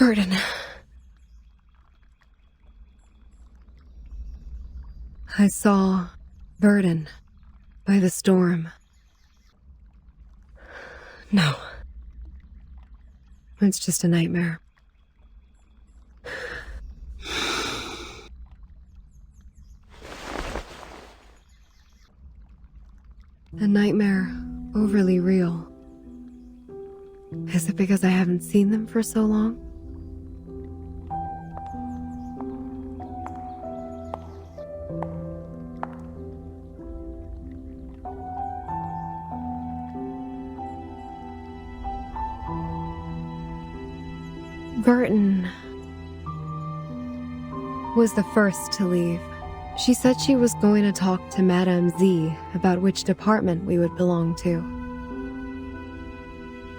Burden. I saw Burden by the storm. No. It's just a nightmare. A nightmare overly real. Is it because I haven't seen them for so long? Burton was the first to leave. She said she was going to talk to Madame Z about which department we would belong to.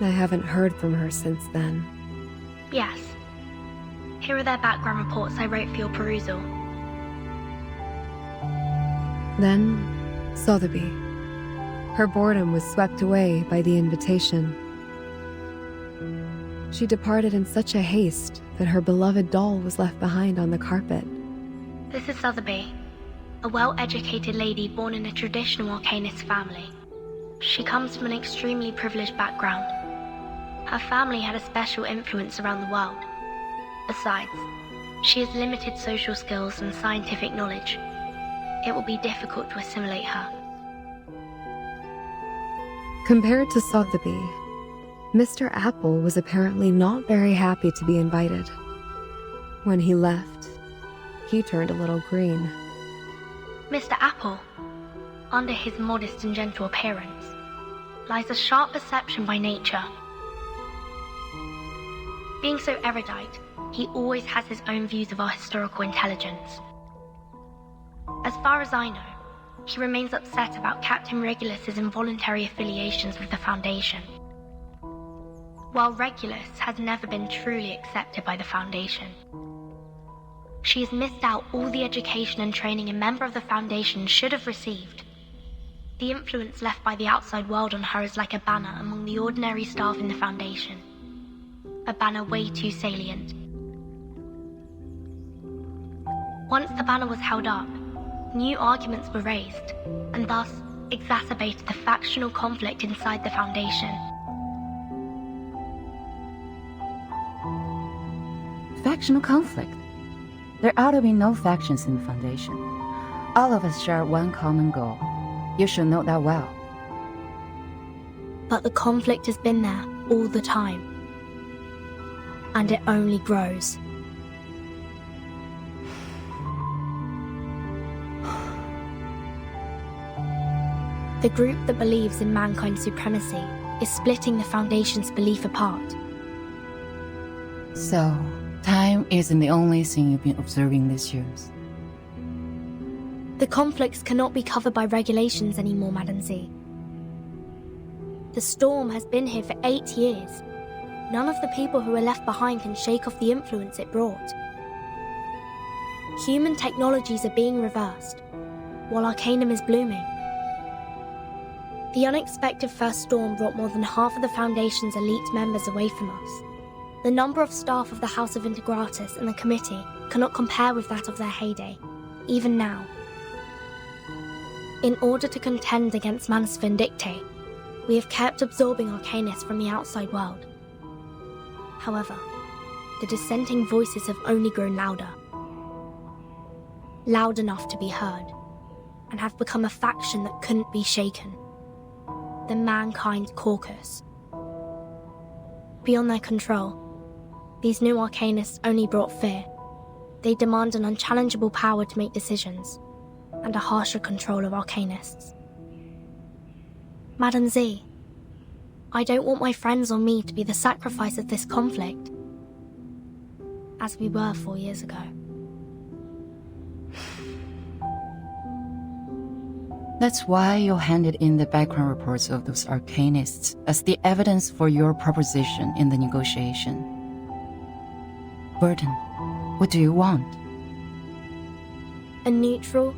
I haven't heard from her since then. Yes. Here are their background reports I wrote for your perusal. Then, Sotheby. Her boredom was swept away by the invitation. She departed in such a haste that her beloved doll was left behind on the carpet. This is Sotheby, a well-educated lady born in a traditional Arcanist family. She comes from an extremely privileged background. Her family had a special influence around the world. Besides, she has limited social skills and scientific knowledge. It will be difficult to assimilate her. Compared to Sotheby, Mr. Apple was apparently not very happy to be invited. When he left, he turned a little green. Mr. Apple, under his modest and gentle appearance, lies a sharp perception by nature. Being so erudite, he always has his own views of our historical intelligence. As far as I know, he remains upset about Captain Regulus's involuntary affiliations with the Foundation. While Regulus has never been truly accepted by the Foundation, she has missed out all the education and training a member of the Foundation should have received. The influence left by the outside world on her is like a banner among the ordinary staff in the Foundation. A banner way too salient. Once the banner was held up, new arguments were raised, and thus exacerbated the factional conflict inside the Foundation. Factional conflict? There ought to be no factions in the Foundation. All of us share one common goal. You should know that well. But the conflict has been there all the time. And it only grows. The group that believes in mankind's supremacy is splitting the Foundation's belief apart. So, time isn't the only thing you've been observing these years. The conflicts cannot be covered by regulations anymore, Madam Z. The storm has been here for 8 years. None of the people who are left behind can shake off the influence it brought. Human technologies are being reversed, while Arcanum is blooming. The unexpected first storm brought more than half of the Foundation's elite members away from us. The number of staff of the House of Integratus and the Committee cannot compare with that of their heyday, even now. In order to contend against Manus Vindictae, we have kept absorbing Arcanists from the outside world. However, the dissenting voices have only grown louder. Loud enough to be heard, and have become a faction that couldn't be shaken. The Mankind Caucus. Beyond their control, these new Arcanists only brought fear. They demand an unchallengeable power to make decisions, and a harsher control of Arcanists. Madam Z, I don't want my friends or me to be the sacrifice of this conflict, as we were 4 years ago. That's why you handed in the background reports of those Arcanists as the evidence for your proposition in the negotiation. Burden, what do you want? A neutral,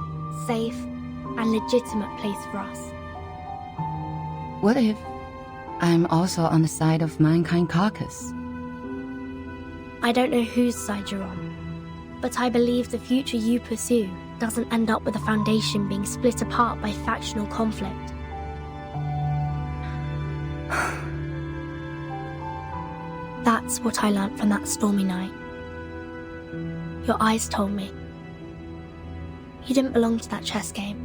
safe, and legitimate place for us. What if I'm also on the side of Mankind Caucus? I don't know whose side you're on, but I believe the future you pursue doesn't end up with the Foundation being split apart by factional conflict. That's what I learnt from that stormy night. Your eyes told me. You didn't belong to that chess game.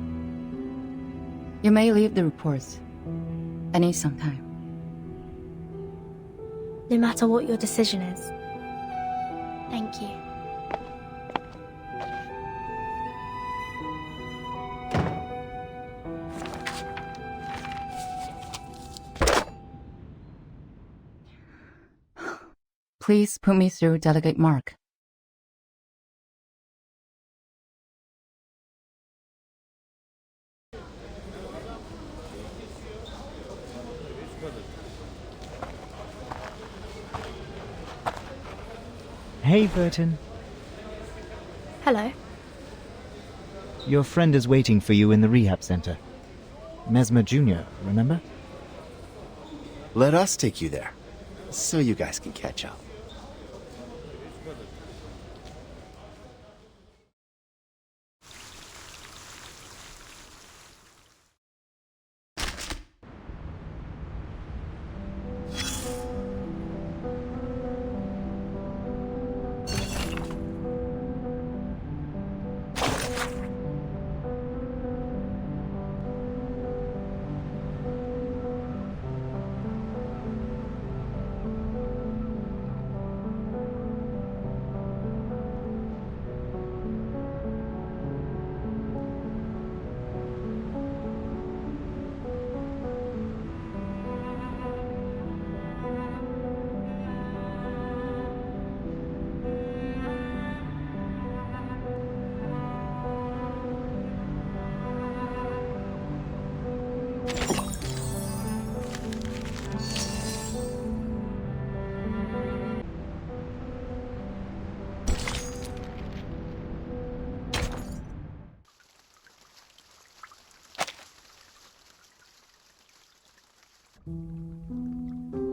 You may leave the reports. I need some time. No matter what your decision is. Thank you. Please put me through Delegate Mark. Hey, Burton. Hello. Your friend is waiting for you in the rehab center. Mesmer Jr., remember? Let us take you there, so you guys can catch up.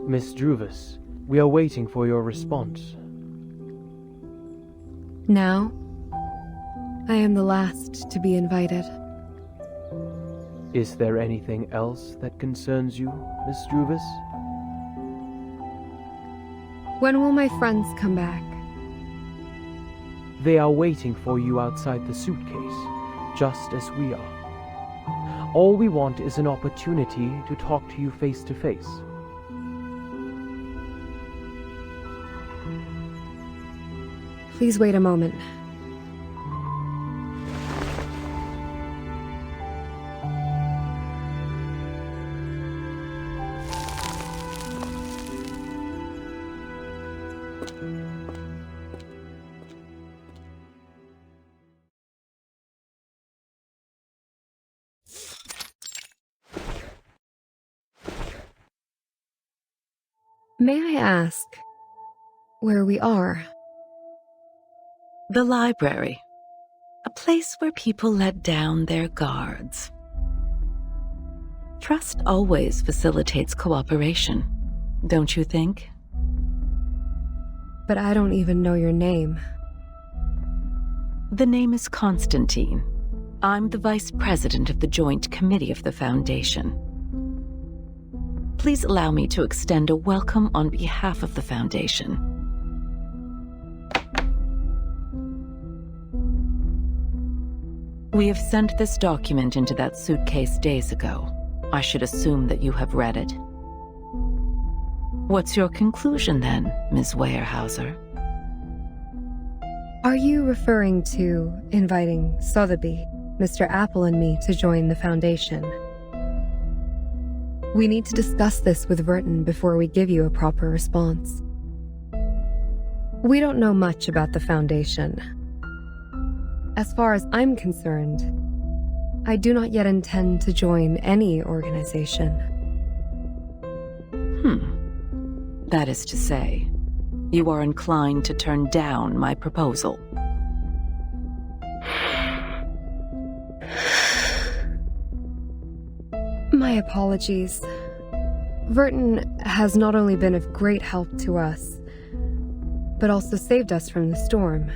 Miss Druvis, we are waiting for your response. Now, I am the last to be invited. Is there anything else that concerns you, Miss Druvis? When will my friends come back? They are waiting for you outside the suitcase, just as we are. All we want is an opportunity to talk to you face to face. Please wait a moment. May I ask where we are? The library. A place where people let down their guards. Trust always facilitates cooperation, don't you think? But I don't even know your name. The name is Constantine. I'm the Vice President of the Joint Committee of the Foundation. Please allow me to extend a welcome on behalf of the Foundation. We have sent this document into that suitcase days ago. I should assume that you have read it. What's your conclusion then, Ms. Weyerhaeuser? Are you referring to inviting Sotheby, Mr. Apple, and me to join the Foundation? We need to discuss this with Verton before we give you a proper response. We don't know much about the Foundation. As far as I'm concerned, I do not yet intend to join any organization. That is to say, you are inclined to turn down my proposal. My apologies. Verton has not only been of great help to us, but also saved us from the storm.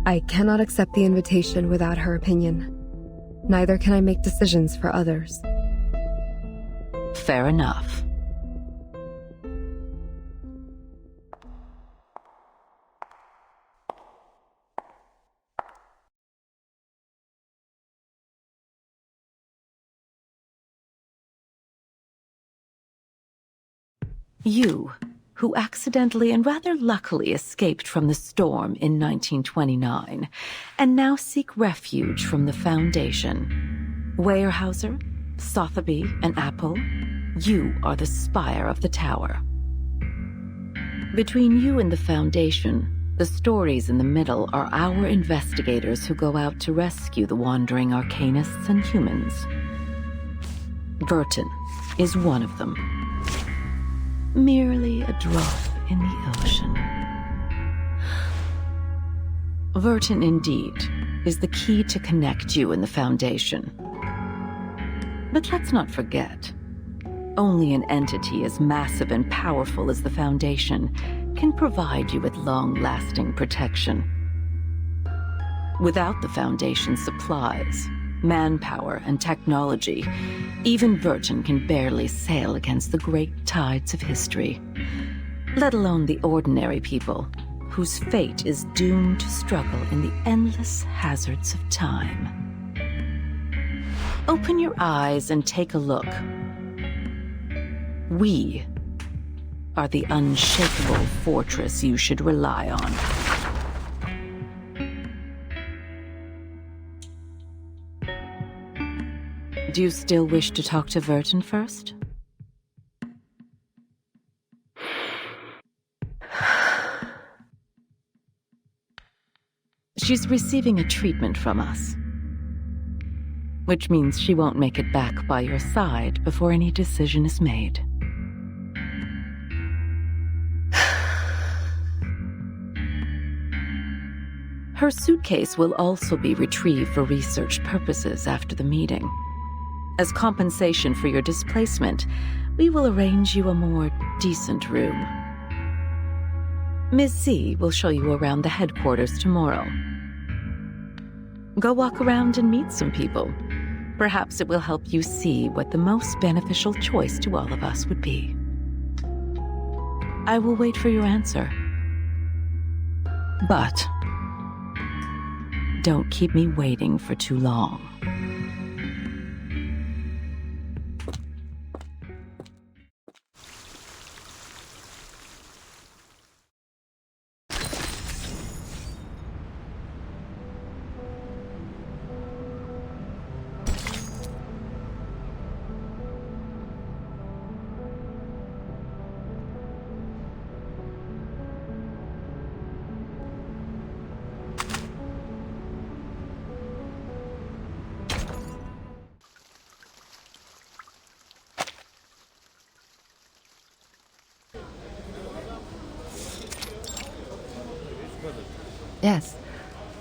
I cannot accept the invitation without her opinion. Neither can I make decisions for others. Fair enough. You, who accidentally and rather luckily escaped from the storm in 1929, and now seek refuge from the Foundation. Weyerhaeuser, Sotheby, and Apple, you are the spire of the tower. Between you and the Foundation, the stories in the middle are our investigators who go out to rescue the wandering arcanists and humans. Burton is one of them. Merely a drop in the ocean. Verton, indeed, is the key to connect you and the Foundation. But let's not forget, only an entity as massive and powerful as the Foundation can provide you with long-lasting protection. Without the Foundation's supplies, manpower, and technology, even Verton can barely sail against the great tides of history, let alone the ordinary people whose fate is doomed to struggle in the endless hazards of time. Open your eyes and take a look. We are the unshakable fortress you should rely on. Do you still wish to talk to Verton first? She's receiving a treatment from us, which means she won't make it back by your side before any decision is made. Her suitcase will also be retrieved for research purposes after the meeting. As compensation for your displacement, we will arrange you a more decent room. Ms. Z will show you around the headquarters tomorrow. Go walk around and meet some people. Perhaps it will help you see what the most beneficial choice to all of us would be. I will wait for your answer. But don't keep me waiting for too long. Yes,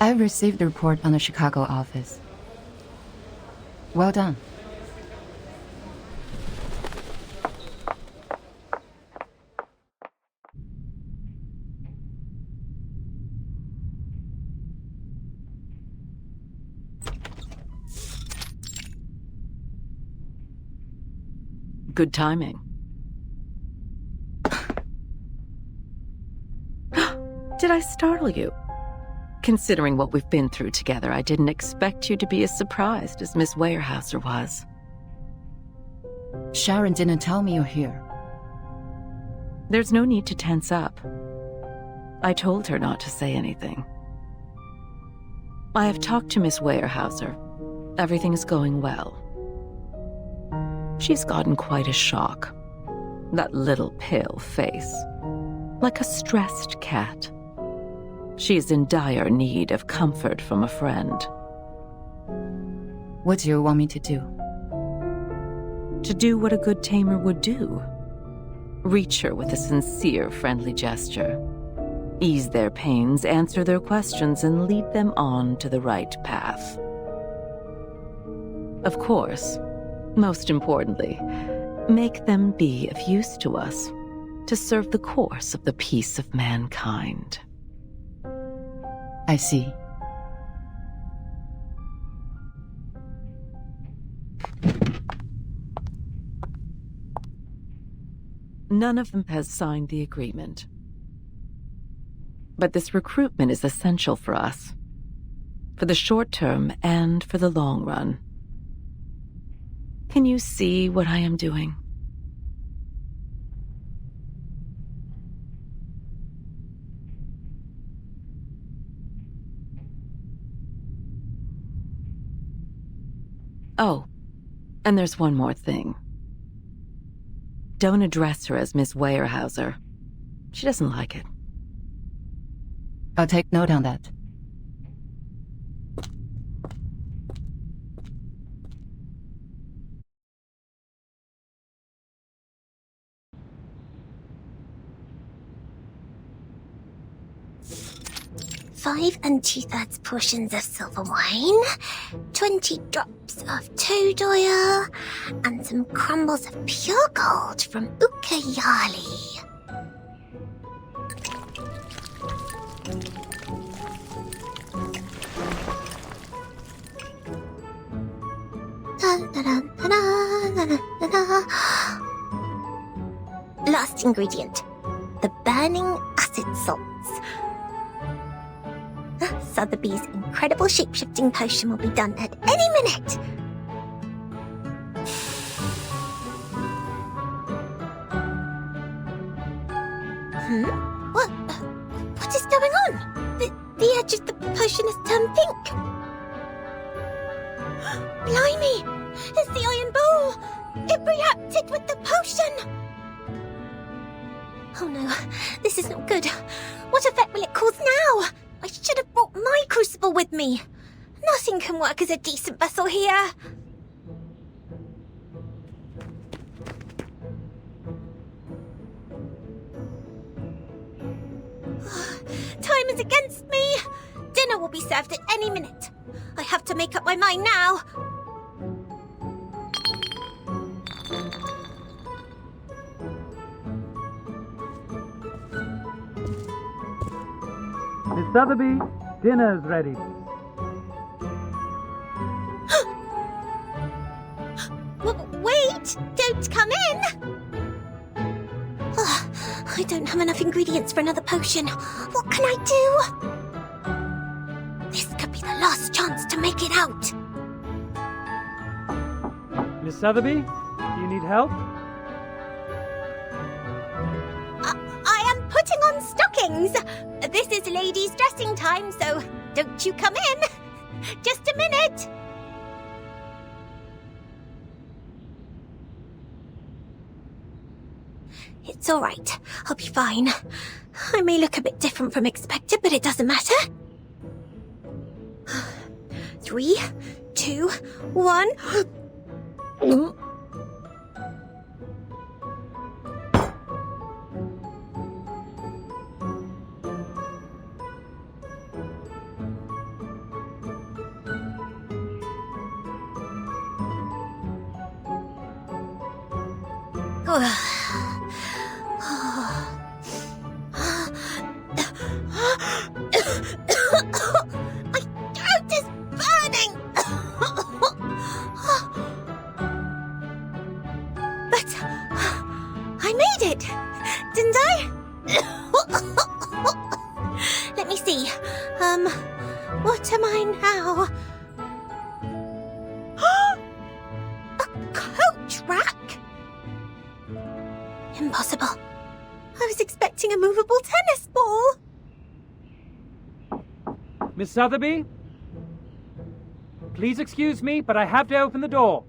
I've received the report on the Chicago office. Well done. Good timing. Did I startle you? Considering what we've been through together, I didn't expect you to be as surprised as Miss Weyerhaeuser was. Sharon didn't tell me you're here. There's no need to tense up. I told her not to say anything. I have talked to Miss Weyerhaeuser. Everything is going well. She's gotten quite a shock. That little pale face. Like a stressed cat. She's in dire need of comfort from a friend. What do you want me to do? To do what a good tamer would do. Reach her with a sincere, friendly gesture. Ease their pains, answer their questions, and lead them on to the right path. Of course, most importantly, make them be of use to us. to serve the course of the peace of mankind. I see. None of them has signed the agreement. But this recruitment is essential for us, for the short term and for the long run. Can you see what I am doing? Oh, and there's one more thing. Don't address her as Miss Weyerhaeuser. She doesn't like it. I'll take note on that. Five 2/3 portions of silver wine, 20 drops of toad oil, and some crumbles of pure gold from Ucayali. Last ingredient, the burning acid salts. Sotheby's incredible shape-shifting potion will be done at any minute. What is going on? The edge of the potion has turned pink. Blimey! It's the iron bowl! It reacted with the potion! Oh no, this is not good. What effect will it cause now? I should have brought my crucible with me. Nothing can work as a decent vessel here. Time is against me. Dinner will be served at any minute. I have to make up my mind now. Miss Sotheby, dinner's ready. Wait! Don't come in! I don't have enough ingredients for another potion. What can I do? This could be the last chance to make it out. Miss Sotheby, do you need help? I am putting on stockings. This is ladies' dressing time, so don't you come in. Just a minute. It's all right. I'll be fine. I may look a bit different from expected, but it doesn't matter. 3, 2, 1. My throat is burning! But I made it, didn't I? Let me see. What am I now? A coach rack? Impossible. I was expecting a movable tennis ball. Miss Sotheby? Please excuse me, but I have to open the door.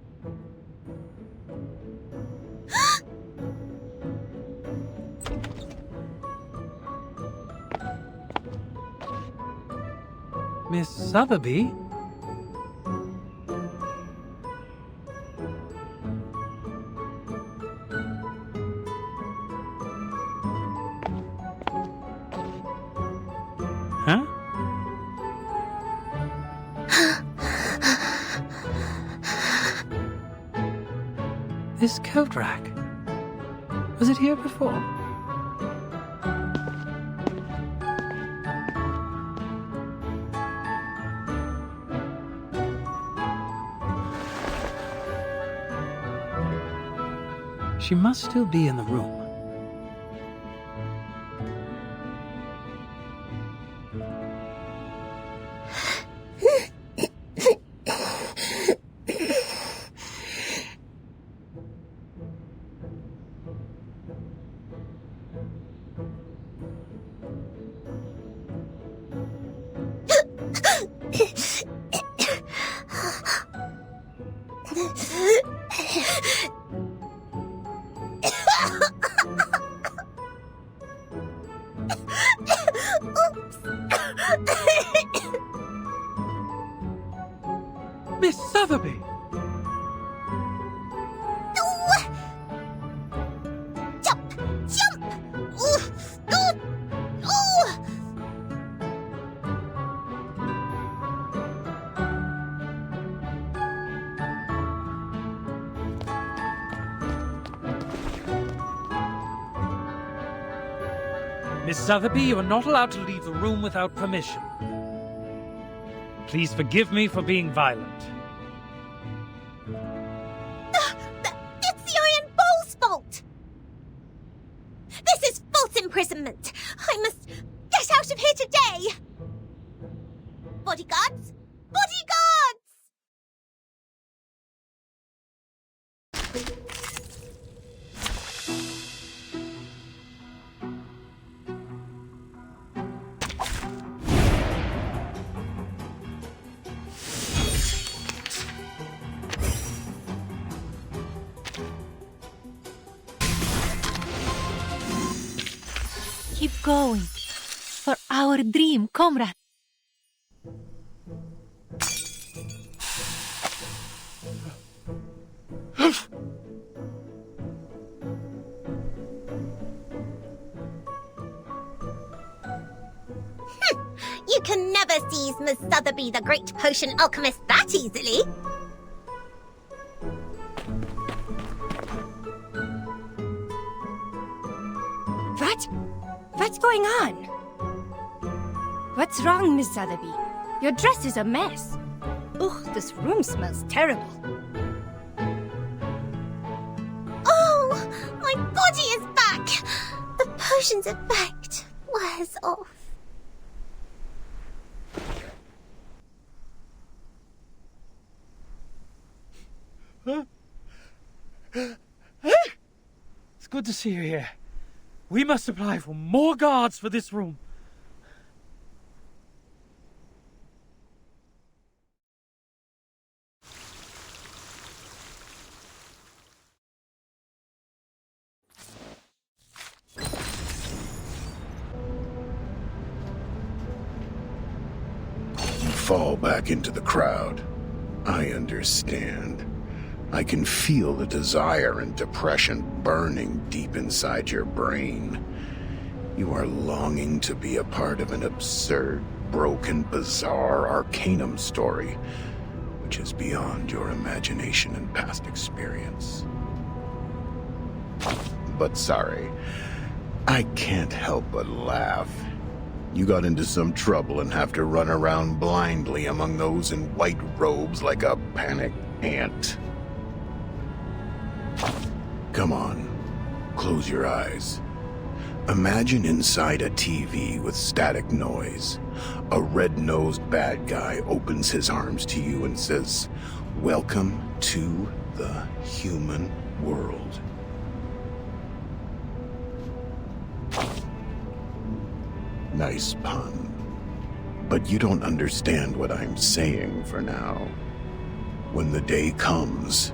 Miss Sotheby? Huh? This coat rack. Was it here before? She must still be in the room. Miss Sotheby! Jump! Jump! Ooh, ooh, ooh. Miss Sotheby, you are not allowed to leave the room without permission. Please forgive me for being violent. It's the Iron Bowl's fault! This is false imprisonment! I must get out of here today! Bodyguards! Bodyguards! Keep going for our dream, comrade. You can never seize Miss Sotheby, the great potion alchemist, that easily. What's going on? What's wrong, Miss Sotheby? Your dress is a mess. Ugh, this room smells terrible. Oh, my body is back! The potion's effect wears off. It's good to see you here. We must apply for more guards for this room. You fall back into the crowd. I understand. I can feel the desire and depression burning deep inside your brain. You are longing to be a part of an absurd, broken, bizarre Arcanum story, which is beyond your imagination and past experience. But sorry, I can't help but laugh. You got into some trouble and have to run around blindly among those in white robes like a panicked ant. Come on, close your eyes. Imagine inside a TV with static noise. A red-nosed bad guy opens his arms to you and says, "Welcome to the human world." Nice pun. But you don't understand what I'm saying for now. When the day comes,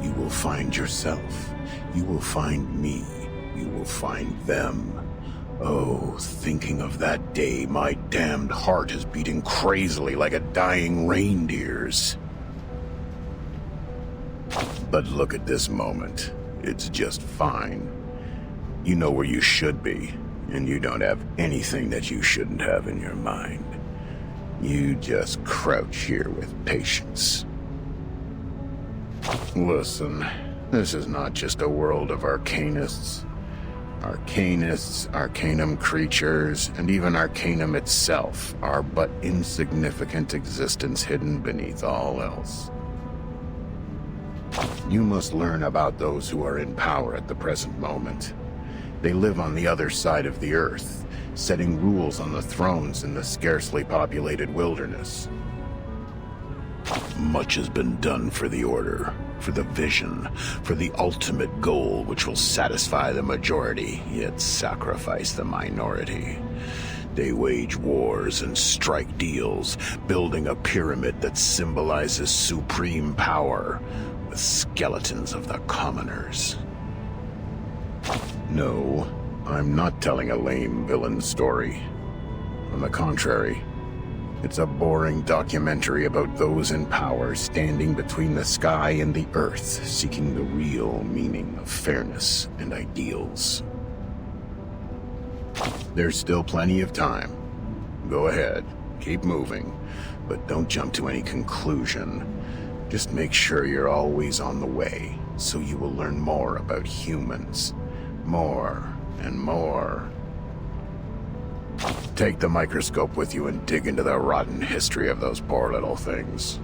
you will find yourself. You will find me. You will find them. Oh, thinking of that day, my damned heart is beating crazily like a dying reindeer's. But look at this moment. It's just fine. You know where you should be, and you don't have anything that you shouldn't have in your mind. You just crouch here with patience. Listen, this is not just a world of arcanists. Arcanists, arcanum creatures, and even arcanum itself are but insignificant existence hidden beneath all else. You must learn about those who are in power at the present moment. They live on the other side of the earth, setting rules on the thrones in the scarcely populated wilderness. Much has been done for the Order, for the vision, for the ultimate goal which will satisfy the majority, yet sacrifice the minority. They wage wars and strike deals, building a pyramid that symbolizes supreme power, with skeletons of the commoners. No, I'm not telling a lame villain story. On the contrary, it's a boring documentary about those in power standing between the sky and the earth, seeking the real meaning of fairness and ideals. There's still plenty of time. Go ahead, keep moving, but don't jump to any conclusion. Just make sure you're always on the way, so you will learn more about humans. More and more. Take the microscope with you and dig into the rotten history of those poor little things.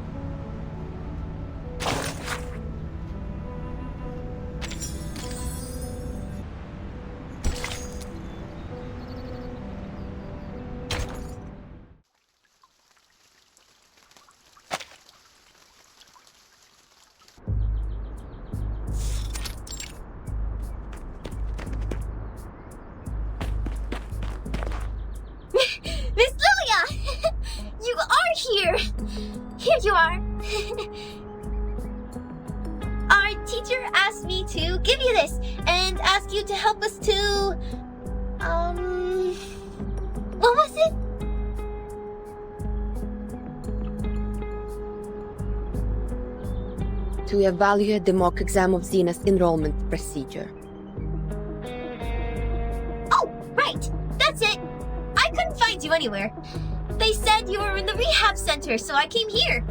Miss Lilia! You are here! Here you are. Our teacher asked me to give you this and ask you to help us to... What was it? To evaluate the mock exam of Xena's enrollment procedure. Oh, right! That's it! I couldn't find you anywhere. They said you were in the rehab center, so I came here.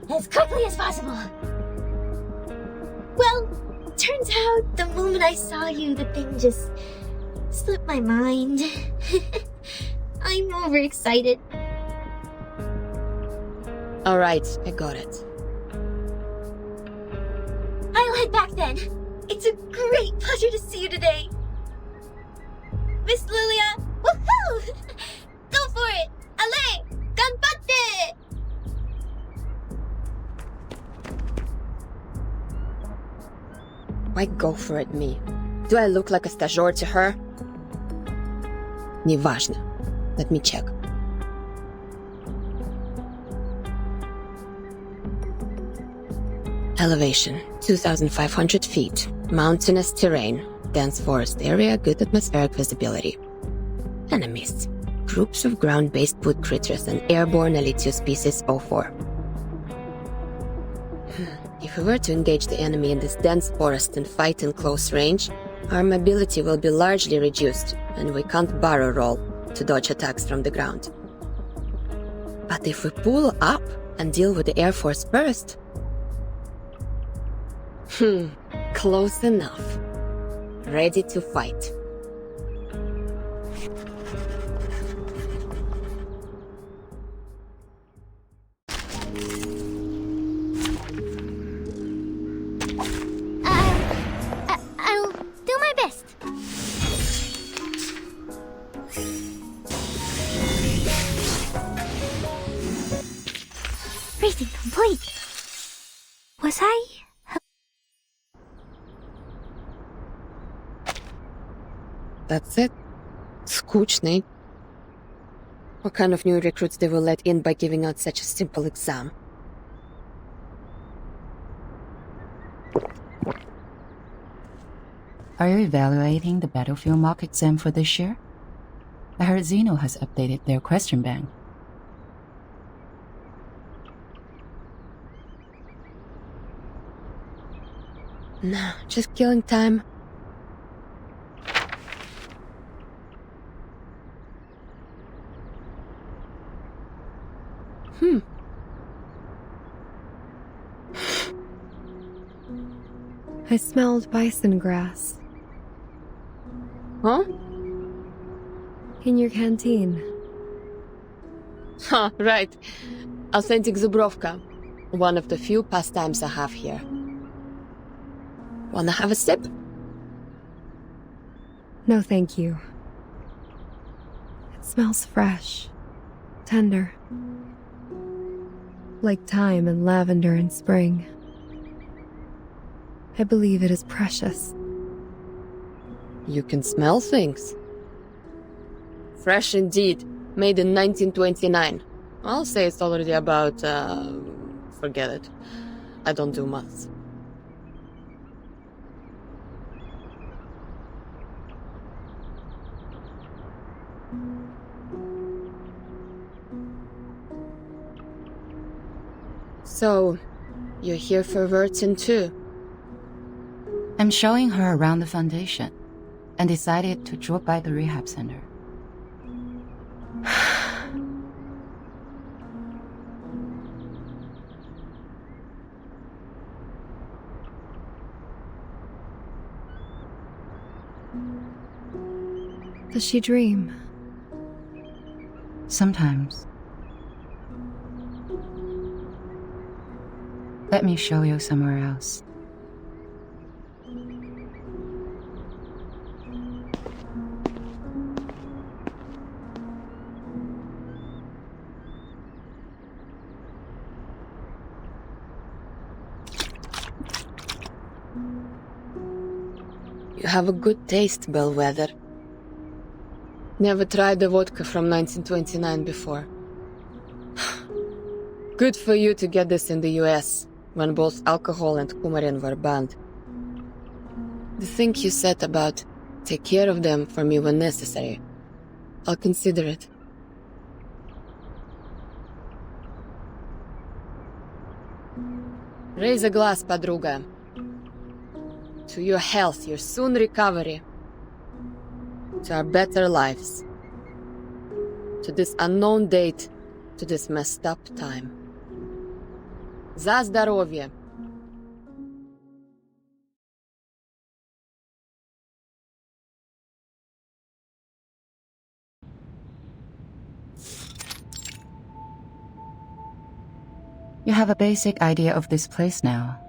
As quickly as possible. Well, turns out the moment I saw you, the thing just slipped my mind. I'm overexcited. Alright, I got it. I'll head back then. It's a great pleasure to see you today. Miss Lilia, woohoo! Go for it! Allez! Ganbatte! Why go for it, me? Do I look like a stagiaire to her? Неважно. Let me check. Elevation, 2,500 feet. Mountainous terrain. Dense forest area, good atmospheric visibility. Enemies. Groups of ground-based wood critters and airborne Elitio species 04. If we were to engage the enemy in this dense forest and fight in close range, our mobility will be largely reduced, and we can't barrel roll to dodge attacks from the ground. But if we pull up and deal with the Air Force first... close enough. Ready to fight. I'll do my best. Reading complete. Was I? That's it. Skучный. What kind of new recruits they will let in by giving out such a simple exam? Are you evaluating the battlefield mock exam for this year? I heard Xeno has updated their question bank. No, just killing time. I smelled bison grass. Huh? In your canteen. Right. Authentic Zubrovka. One of the few pastimes I have here. Wanna have a sip? No, thank you. It smells fresh, tender, like thyme and lavender in spring. I believe it is precious. You can smell things. Fresh indeed, made in 1929. I'll say it's already about, forget it. I don't do maths. So, you're here for Vertin too? I'm showing her around the foundation and decided to drop by the rehab center. Does she dream? Sometimes. Let me show you somewhere else. You have a good taste, Bellwether. Never tried the vodka from 1929 before. Good for you to get this in the US, when both alcohol and coumarin were banned. The thing you said about take care of them for me when necessary, I'll consider it. Raise a glass, подруга. To your health, your soon recovery. To our better lives. To this unknown date, to this messed up time. За здоровье! You have a basic idea of this place now.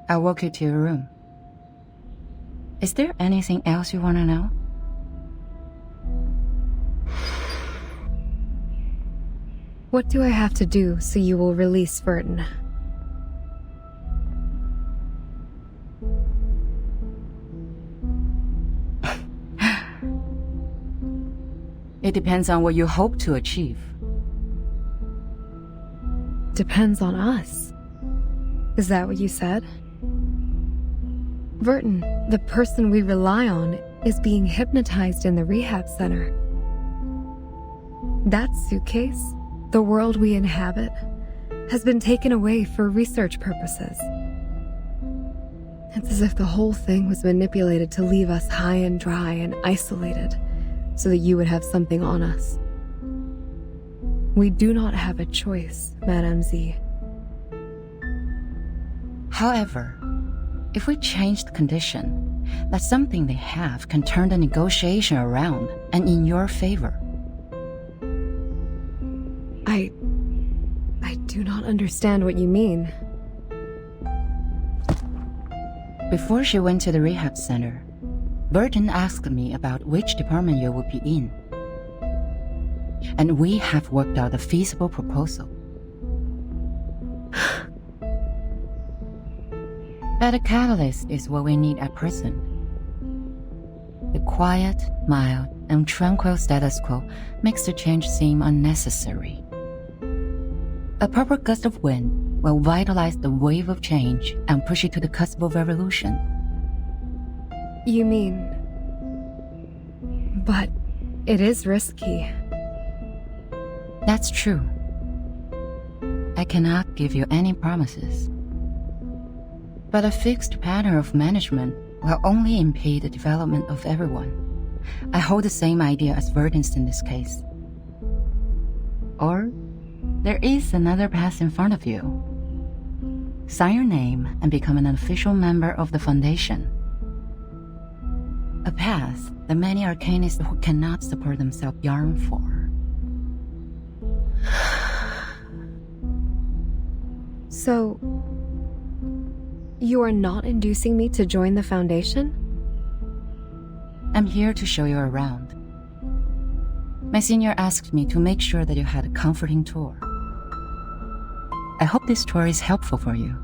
I'll walk you to your room. Is there anything else you want to know? What do I have to do so you will release Vertin? It depends on what you hope to achieve. Depends on us. Is that what you said? Vertin, the person we rely on, is being hypnotized in the rehab center. That suitcase, the world we inhabit, has been taken away for research purposes. It's as if the whole thing was manipulated to leave us high and dry and isolated, so that you would have something on us. We do not have a choice, Madame Z. However, if we change the condition, that something they have can turn the negotiation around and in your favor. I do not understand what you mean. Before she went to the rehab center, Vertin asked me about which department you would be in. And we have worked out a feasible proposal. But a catalyst is what we need at present. The quiet, mild, and tranquil status quo makes the change seem unnecessary. A proper gust of wind will vitalize the wave of change and push it to the cusp of revolution. You mean... But it is risky. That's true. I cannot give you any promises. But a fixed pattern of management will only impede the development of everyone. I hold the same idea as Vertin's in this case. Or, there is another path in front of you. Sign your name and become an official member of the Foundation. A path that many arcanists who cannot support themselves yearn for. So, you are not inducing me to join the Foundation? I'm here to show you around. My senior asked me to make sure that you had a comforting tour. I hope this tour is helpful for you.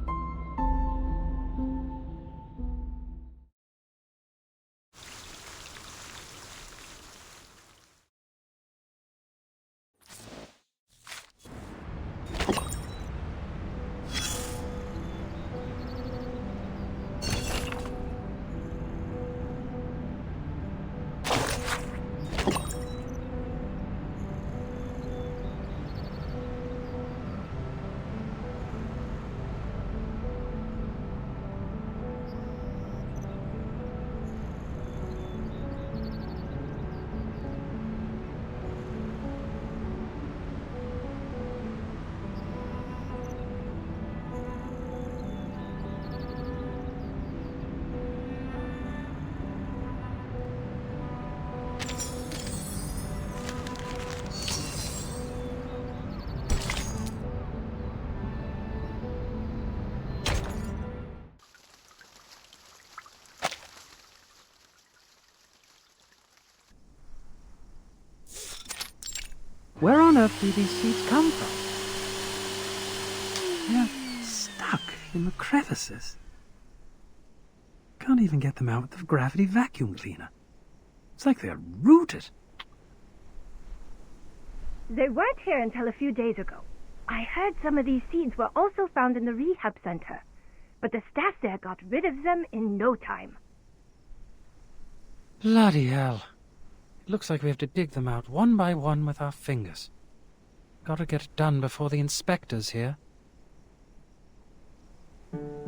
Where on earth do these seeds come from? They're stuck in the crevices. Can't even get them out with the gravity vacuum cleaner. It's like they're rooted. They weren't here until a few days ago. I heard some of these seeds were also found in the rehab center, but the staff there got rid of them in no time. Bloody hell. It looks like we have to dig them out one by one with our fingers. Gotta get it done before the inspector's here.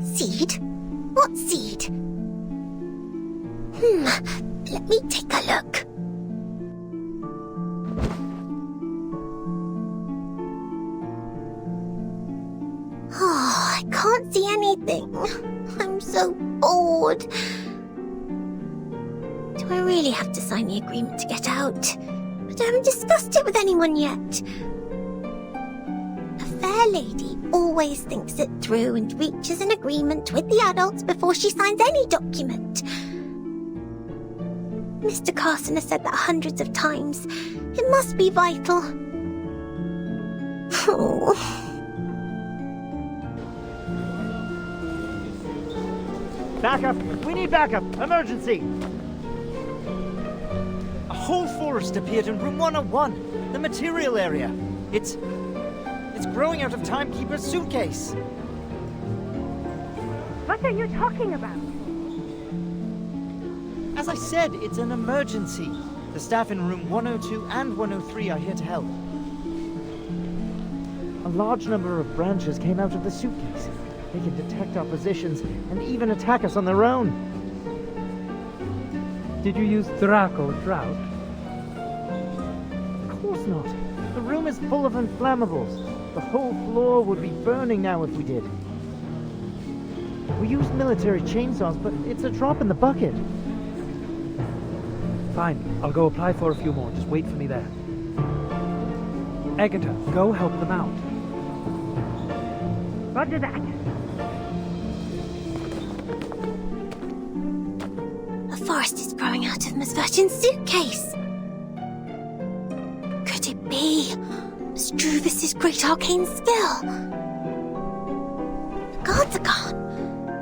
Seed? What seed? Let me take a look. Oh, I can't see anything. I'm so bored. Do I really have to sign the agreement to get out? But I haven't discussed it with anyone yet. A fair lady always thinks it through and reaches an agreement with the adults before she signs any document. Mr. Carson has said that hundreds of times. It must be vital. Oh. Backup! We need backup! Emergency! A whole forest appeared in room 101, the material area. It's growing out of Timekeeper's suitcase. What are you talking about? As I said, it's an emergency. The staff in room 102 and 103 are here to help. A large number of branches came out of the suitcase. They can detect our positions and even attack us on their own. Did you use Draco Drought? Of course not. The room is full of inflammables. The whole floor would be burning now if we did. We used military chainsaws, but it's a drop in the bucket. Fine, I'll go apply for a few more. Just wait for me there. Agatha, go help them out. Roger that. A forest is growing out of Miss Virgin's suitcase. Could it be Struvis's great arcane skill? The guards are gone.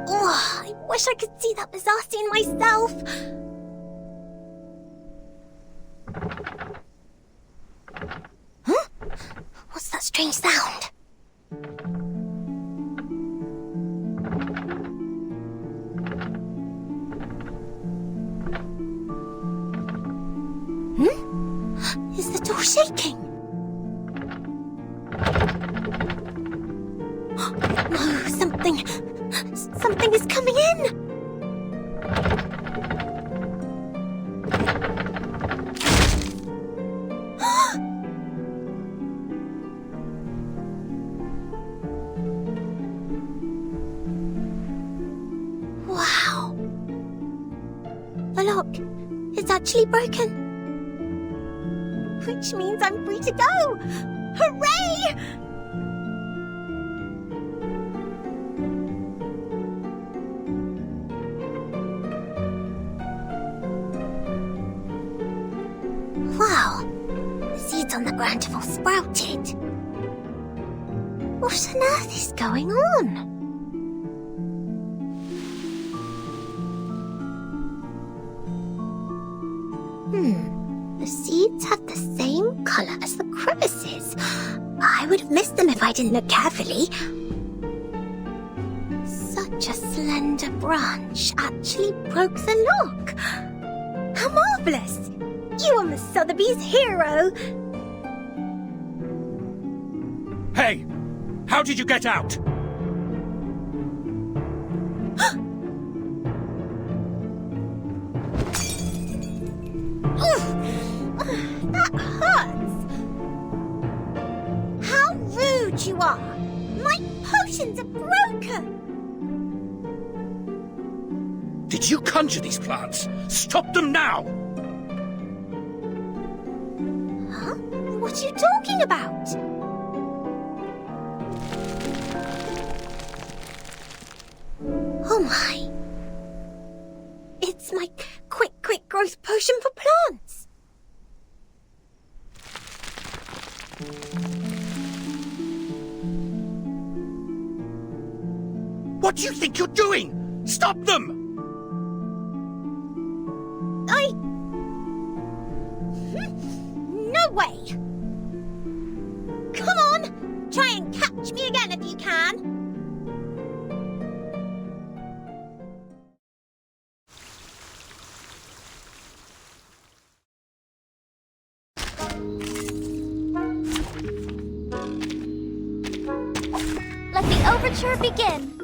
Oh, I wish I could see that bizarre scene myself. Huh? What's that strange sound? Is the door shaking? No, something is coming in. Wow. The lock, it's actually broken. Which means I'm free to go! Hooray! underground have all sprouted. What on earth is going on? The seeds have the same colour as the crevices. I would have missed them if I didn't look carefully. Such a slender branch actually broke the lock. How marvellous! You are Miss Sotheby's hero! Hey! How did you get out? That hurts! How rude you are! My potions are broken! Did you conjure these plants? Stop them now! Huh? What are you talking about? Oh my! It's my quick growth potion for plants! What do you think you're doing? Stop them! No way! Come on! Try and catch me again if you can! Let the overture begin.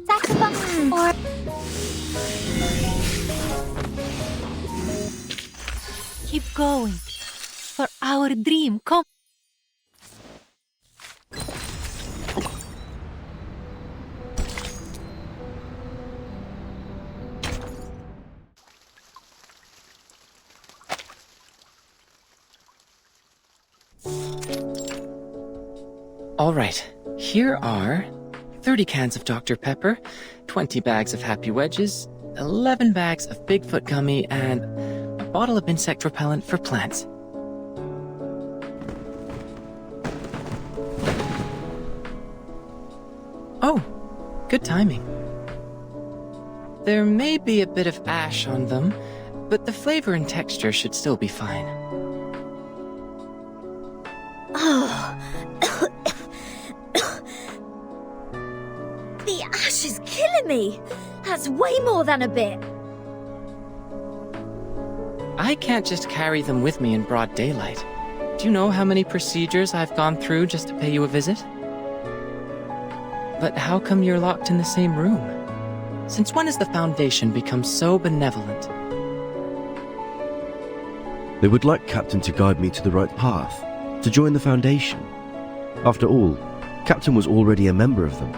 Saxophone or keep going, for our dream come. All right, here are 30 cans of Dr. Pepper, 20 bags of Happy Wedges, 11 bags of Bigfoot gummy, and a bottle of insect repellent for plants. Oh, good timing. There may be a bit of ash on them, but the flavor and texture should still be fine. Oh. The ash is killing me. That's way more than a bit. I can't just carry them with me in broad daylight. Do you know how many procedures I've gone through just to pay you a visit? But how come you're locked in the same room? Since when has the Foundation become so benevolent? They would like Captain to guide me to the right path, to join the Foundation. After all, Captain was already a member of them.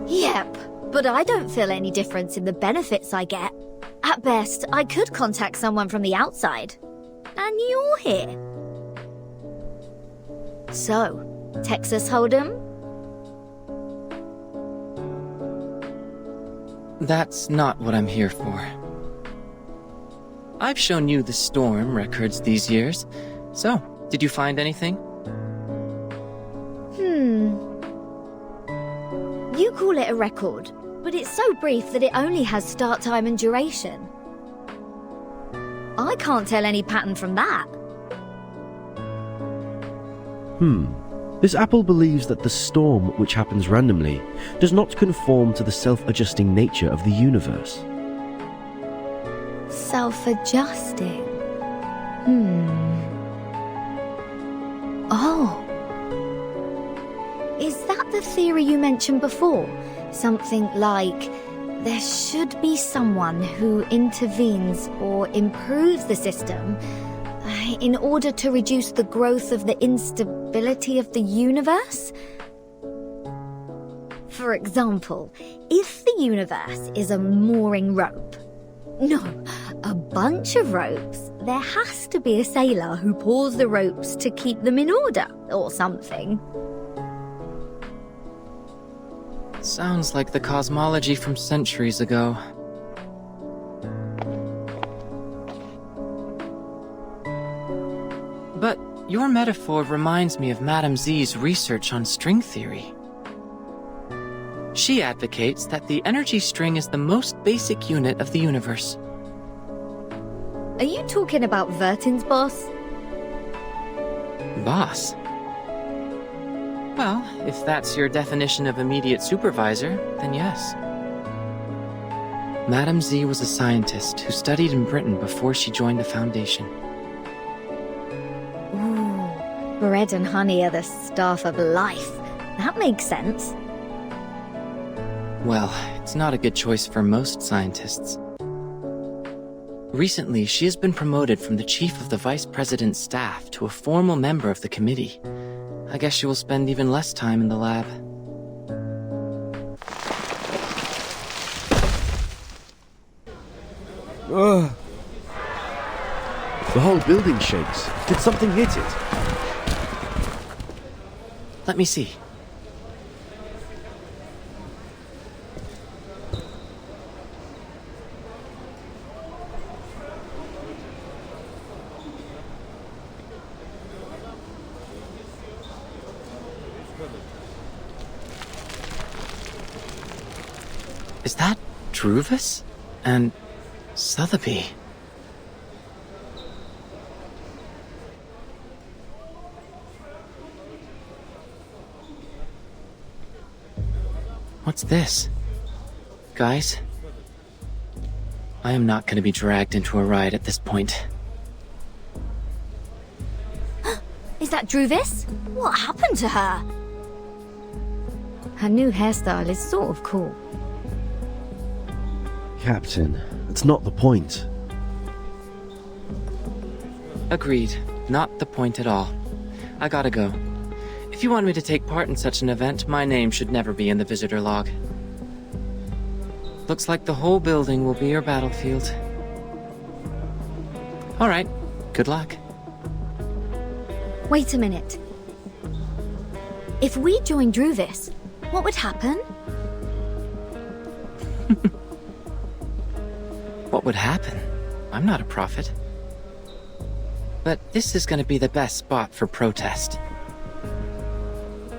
Yep, but I don't feel any difference in the benefits I get. At best, I could contact someone from the outside. And you're here. So, Texas Hold'em? That's not what I'm here for. I've shown you the storm records these years. So, did you find anything? You call it a record, but it's so brief that it only has start time and duration. I can't tell any pattern from that. This apple believes that the storm, which happens randomly, does not conform to the self-adjusting nature of the universe. Self-adjusting? Oh. Is that the theory you mentioned before? Something like, there should be someone who intervenes or improves the system in order to reduce the growth of the instability of the universe? For example, if the universe is a mooring rope, no, a bunch of ropes, there has to be a sailor who pulls the ropes to keep them in order, or something. Sounds like the cosmology from centuries ago. But your metaphor reminds me of Madame Z's research on string theory. She advocates that the energy string is the most basic unit of the universe. Are you talking about Vertin's boss? Boss? Well, if that's your definition of immediate supervisor, then yes. Madame Z was a scientist who studied in Britain before she joined the Foundation. Ooh, bread and honey are the staff of life. That makes sense. Well, it's not a good choice for most scientists. Recently, she has been promoted from the chief of the vice president's staff to a formal member of the committee. I guess she will spend even less time in the lab. Ugh. The whole building shakes. Did something hit it? Let me see. Is that Druvis and Sotheby? What's this? Guys, I am not going to be dragged into a ride at this point. Is that Druvis? What happened to her? Her new hairstyle is sort of cool. Captain, it's not the point. Agreed. Not the point at all. I gotta go. If you want me to take part in such an event, my name should never be in the visitor log. Looks like the whole building will be your battlefield. Alright, good luck. Wait a minute. If we join Druvis, what would happen? What would happen? I'm not a prophet. But this is going to be the best spot for protest.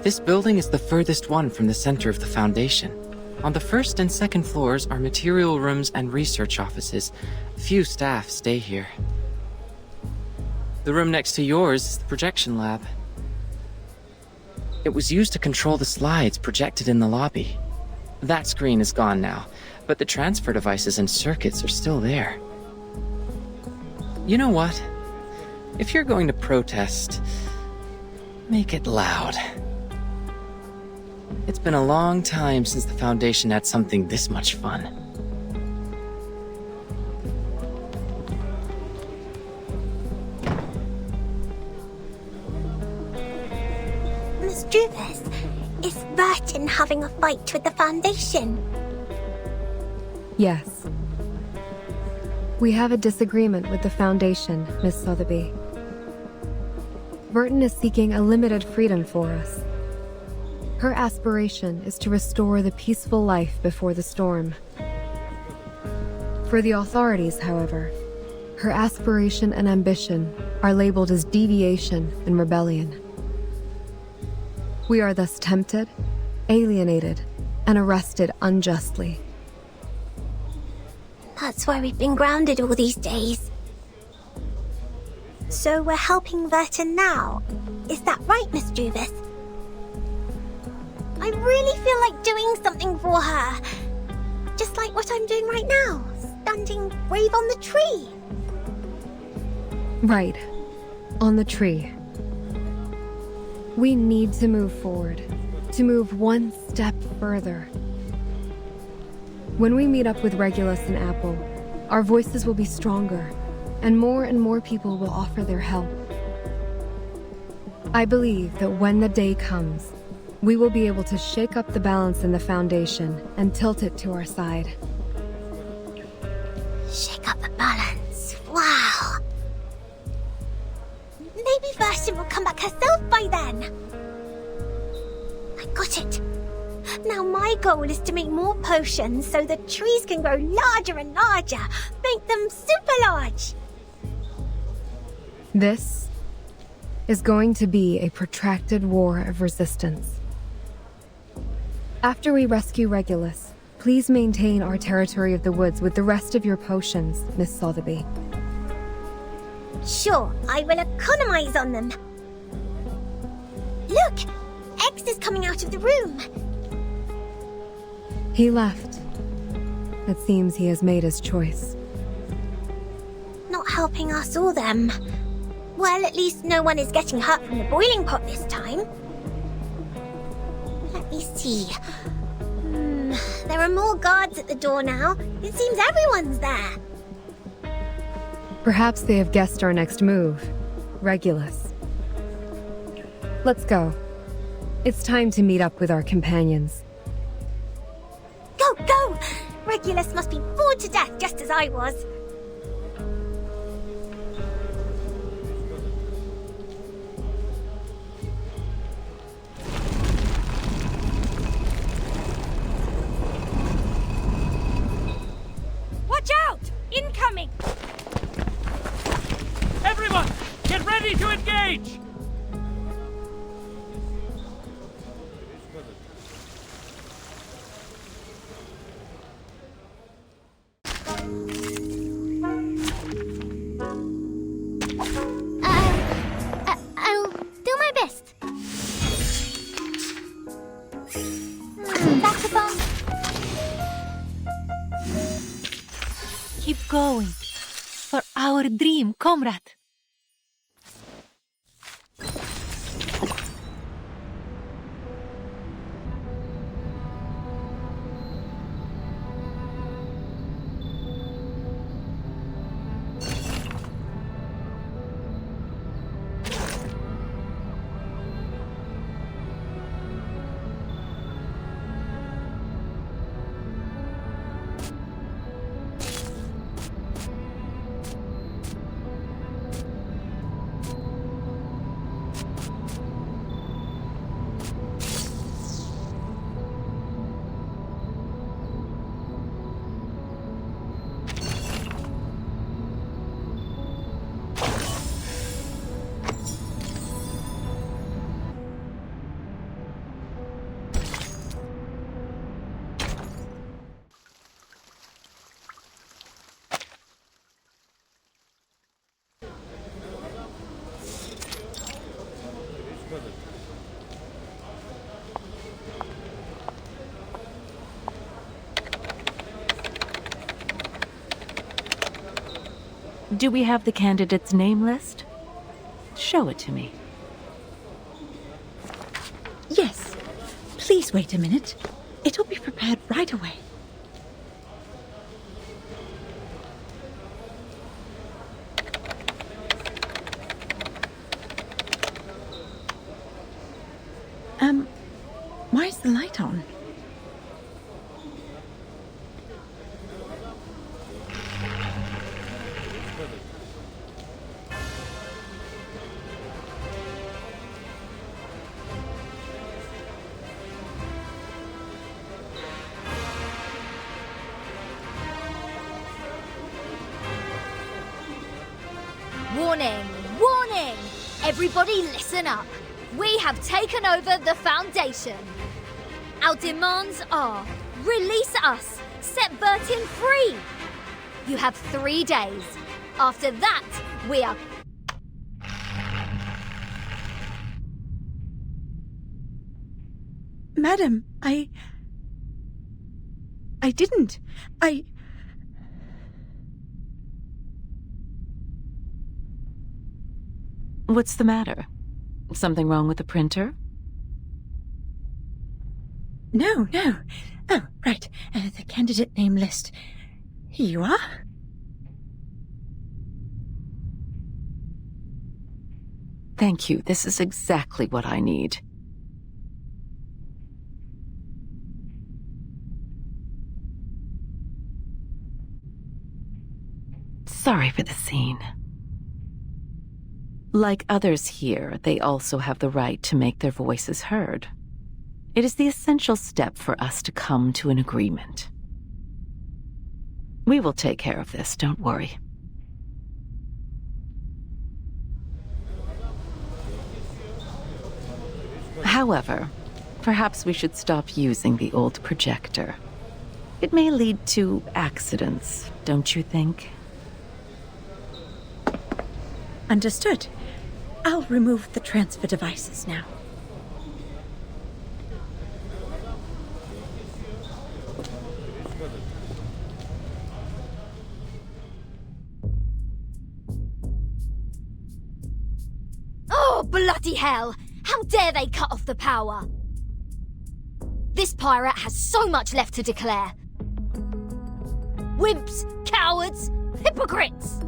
This building is the furthest one from the center of the Foundation. On the first and second floors are material rooms and research offices. Few staff stay here. The room next to yours is the projection lab. It was used to control the slides projected in the lobby. That screen is gone now, but the transfer devices and circuits are still there. You know what? If you're going to protest, make it loud. It's been a long time since the Foundation had something this much fun. Miss Druvis, is Vertin having a fight with the Foundation? Yes. We have a disagreement with the Foundation, Miss Sotheby. Vertin is seeking a limited freedom for us. Her aspiration is to restore the peaceful life before the storm. For the authorities, however, her aspiration and ambition are labeled as deviation and rebellion. We are thus tempted, alienated, and arrested unjustly. That's why we've been grounded all these days. So we're helping Vertin now. Is that right, Miss Druvis? I really feel like doing something for her. Just like what I'm doing right now, standing brave on the tree. Right. On the tree. We need to move forward, to move one step further. When we meet up with Regulus and Apple, our voices will be stronger, and more people will offer their help. I believe that when the day comes, we will be able to shake up the balance in the Foundation and tilt it to our side. Shake up the balance. Wow. Maybe Vertin will come back herself by then. I got it. Now my goal is to make more potions so the trees can grow larger and larger. Make them super large. This is going to be a protracted war of resistance. After we rescue Regulus, please maintain our territory of the woods with the rest of your potions, Miss Sotheby. Sure, I will economize on them. Look! X is coming out of the room. He left. It seems he has made his choice. Not helping us or them. Well, at least no one is getting hurt from the boiling pot this time. Let me see. There are more guards at the door now. It seems everyone's there. Perhaps they have guessed our next move. Regulus. Let's go. It's time to meet up with our companions. Go, go! Regulus must be bored to death just as I was. Watch out! Incoming! Everyone, get ready to engage! I'll do my best. That's a bomb. Keep going. For our dream, comrade. Do we have the candidate's name list? Show it to me. Yes. Please wait a minute. It'll be prepared right away. Why is the light on? Warning! Warning! Everybody listen up. We have taken over the Foundation. Our demands are release us, set Bertin free. You have 3 days. After that, we are... Madam, I didn't. What's the matter? Something wrong with the printer? No. Oh, right. The candidate name list. Here you are. Thank you. This is exactly what I need. Sorry for the scene. Like others here, they also have the right to make their voices heard. It is the essential step for us to come to an agreement. We will take care of this, don't worry. However, perhaps we should stop using the old projector. It may lead to accidents, don't you think? Understood. I'll remove the transfer devices now. Oh, bloody hell! How dare they cut off the power? This pirate has so much left to declare. Wimps, cowards, hypocrites!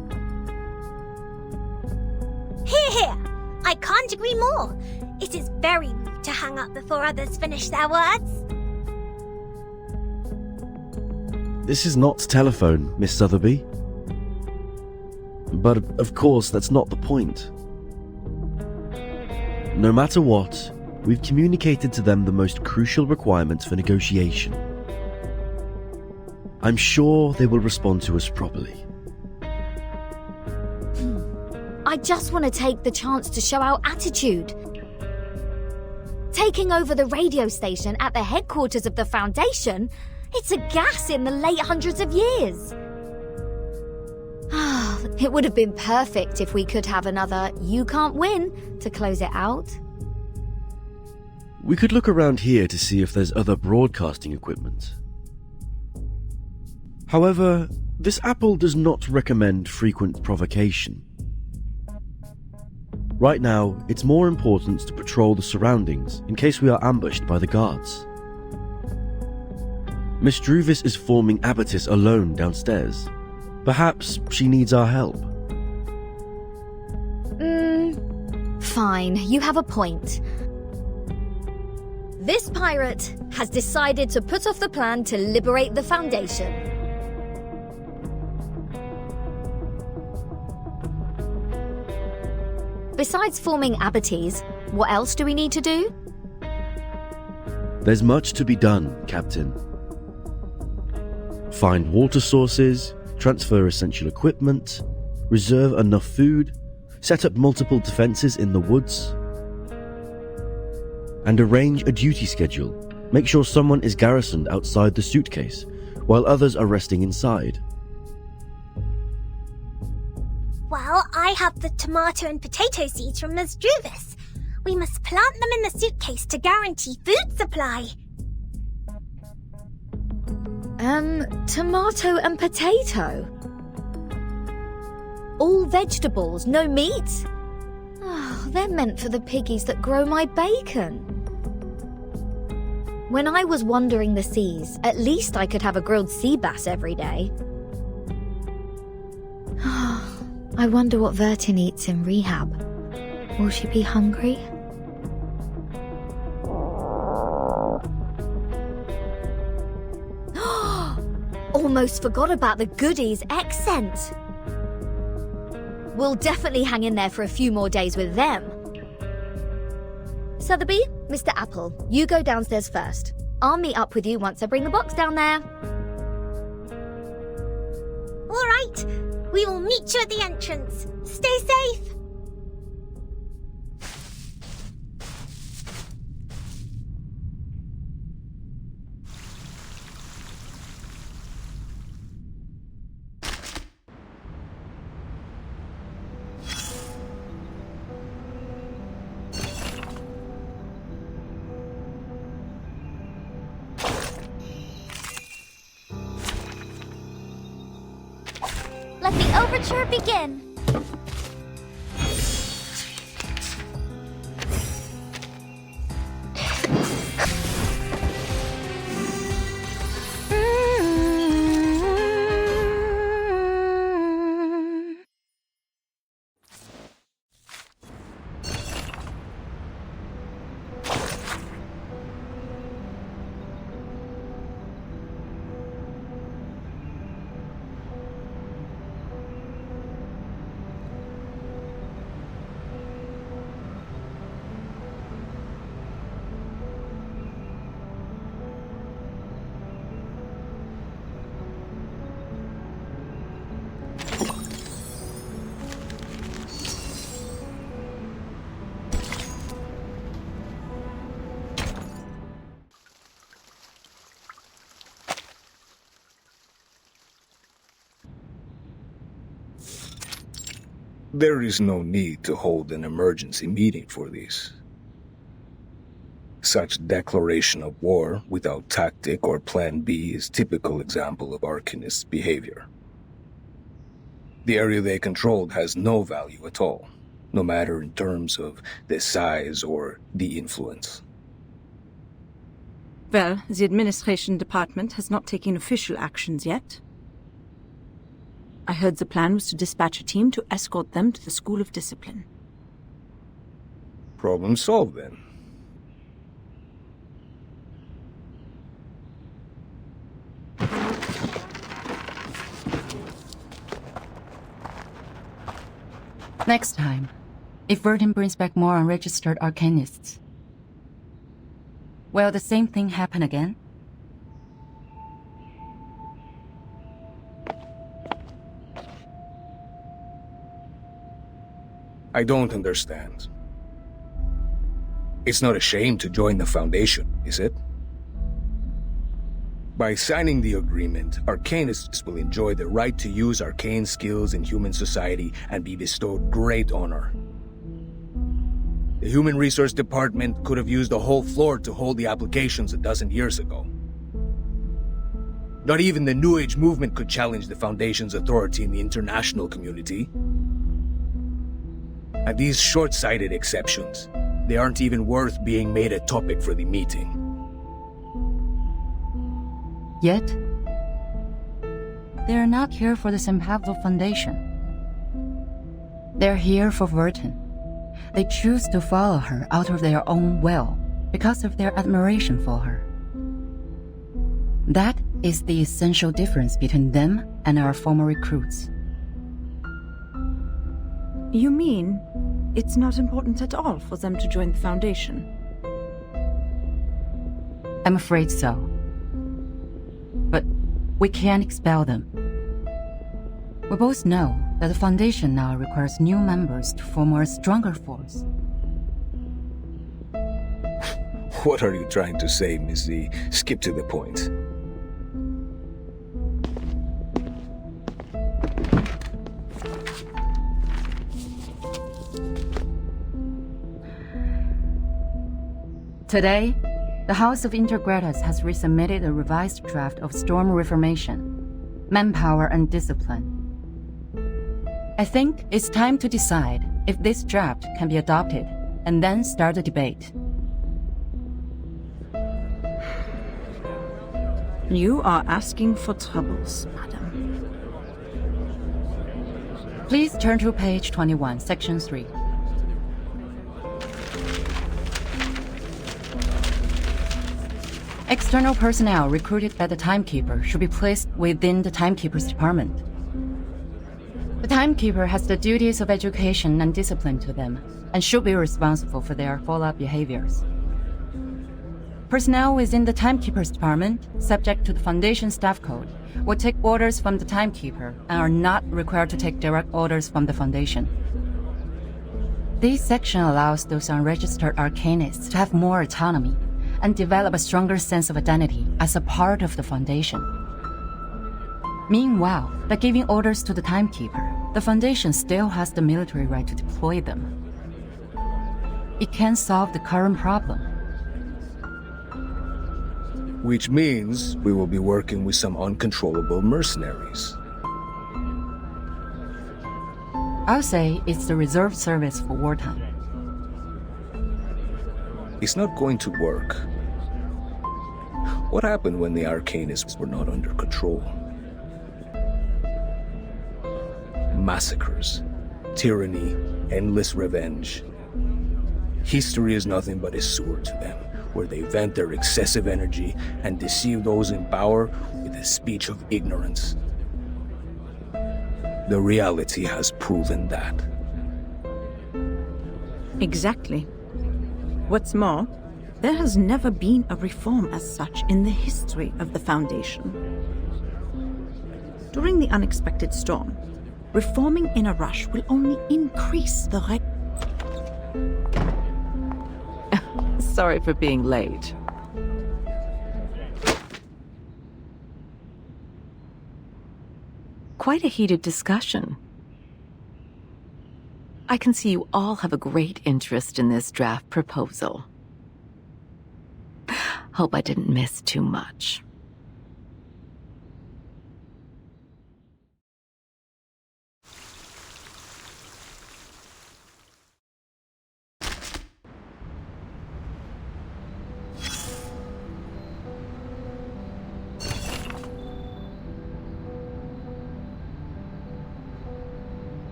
Hear, hear! I can't agree more. It is very rude to hang up before others finish their words. This is not telephone, Miss Sotheby. But of course, that's not the point. No matter what, we've communicated to them the most crucial requirements for negotiation. I'm sure they will respond to us properly. I just want to take the chance to show our attitude. Taking over the radio station at the headquarters of the Foundation, it's a gas in the late hundreds of years. It would have been perfect if we could have another "you can't win" to close it out. We could look around here to see if there's other broadcasting equipment. However, this apple does not recommend frequent provocation. Right now, it's more important to patrol the surroundings in case we are ambushed by the guards. Miss Druvis is forming Abatis alone downstairs. Perhaps she needs our help. Fine, you have a point. This pirate has decided to put off the plan to liberate the Foundation. Besides forming Abatis, what else do we need to do? There's much to be done, Captain. Find water sources, transfer essential equipment, reserve enough food, set up multiple defenses in the woods, and arrange a duty schedule. Make sure someone is garrisoned outside the suitcase, while others are resting inside. Well, I have the tomato and potato seeds from Ms. Druvis. We must plant them in the suitcase to guarantee food supply. Tomato and potato? All vegetables, no meat? Oh, they're meant for the piggies that grow my bacon. When I was wandering the seas, at least I could have a grilled sea bass every day. I wonder what Vertin eats in rehab. Will she be hungry? Almost forgot about the goodies X sent. We'll definitely hang in there for a few more days with them. Sotheby, Mr. Apple, you go downstairs first. I'll meet up with you once I bring the box down there. All right, we will meet you at the entrance. Stay safe. Let the overture begin. There is no need to hold an emergency meeting for this. Such declaration of war without tactic or plan B is typical example of Arcanists' behavior. The area they controlled has no value at all, no matter in terms of the size or the influence. Well, the administration department has not taken official actions yet. I heard the plan was to dispatch a team to escort them to the School of Discipline. Problem solved then. Next time, if Vertin brings back more unregistered Arcanists, will the same thing happen again? I don't understand. It's not a shame to join the Foundation, is it? By signing the agreement, Arcanists will enjoy the right to use arcane skills in human society and be bestowed great honor. The Human Resource Department could have used the whole floor to hold the applications a dozen years ago. Not even the New Age movement could challenge the Foundation's authority in the international community. And these short-sighted exceptions, they aren't even worth being made a topic for the meeting. Yet, they are not here for the Sempavlo Foundation. They're here for Vertin. They choose to follow her out of their own will because of their admiration for her. That is the essential difference between them and our former recruits. You mean it's not important at all for them to join the Foundation? I'm afraid so. But we can't expel them. We both know that the Foundation now requires new members to form a stronger force. What are you trying to say, Miss Z? Skip to the point. Today, the House of Intergratus has resubmitted a revised draft of Storm Reformation, Manpower and Discipline. I think it's time to decide if this draft can be adopted and then start a debate. You are asking for troubles, madam. Please turn to page 21, section 3. External personnel recruited by the Timekeeper should be placed within the Timekeeper's department. The Timekeeper has the duties of education and discipline to them, and should be responsible for their follow-up behaviors. Personnel within the Timekeeper's department, subject to the Foundation Staff Code, will take orders from the Timekeeper and are not required to take direct orders from the Foundation. This section allows those unregistered Arcanists to have more autonomy and develop a stronger sense of identity as a part of the Foundation. Meanwhile, by giving orders to the Timekeeper, the Foundation still has the military right to deploy them. It can solve the current problem. Which means we will be working with some uncontrollable mercenaries. I'll say it's the reserve service for wartime. It's not going to work. What happened when the Arcanists were not under control? Massacres, tyranny, endless revenge. History is nothing but a sewer to them, where they vent their excessive energy and deceive those in power with a speech of ignorance. The reality has proven that. Exactly. What's more, there has never been a reform as such in the history of the Foundation. During the unexpected storm, reforming in a rush will only increase the Sorry for being late. Quite a heated discussion. I can see you all have a great interest in this draft proposal. Hope I didn't miss too much.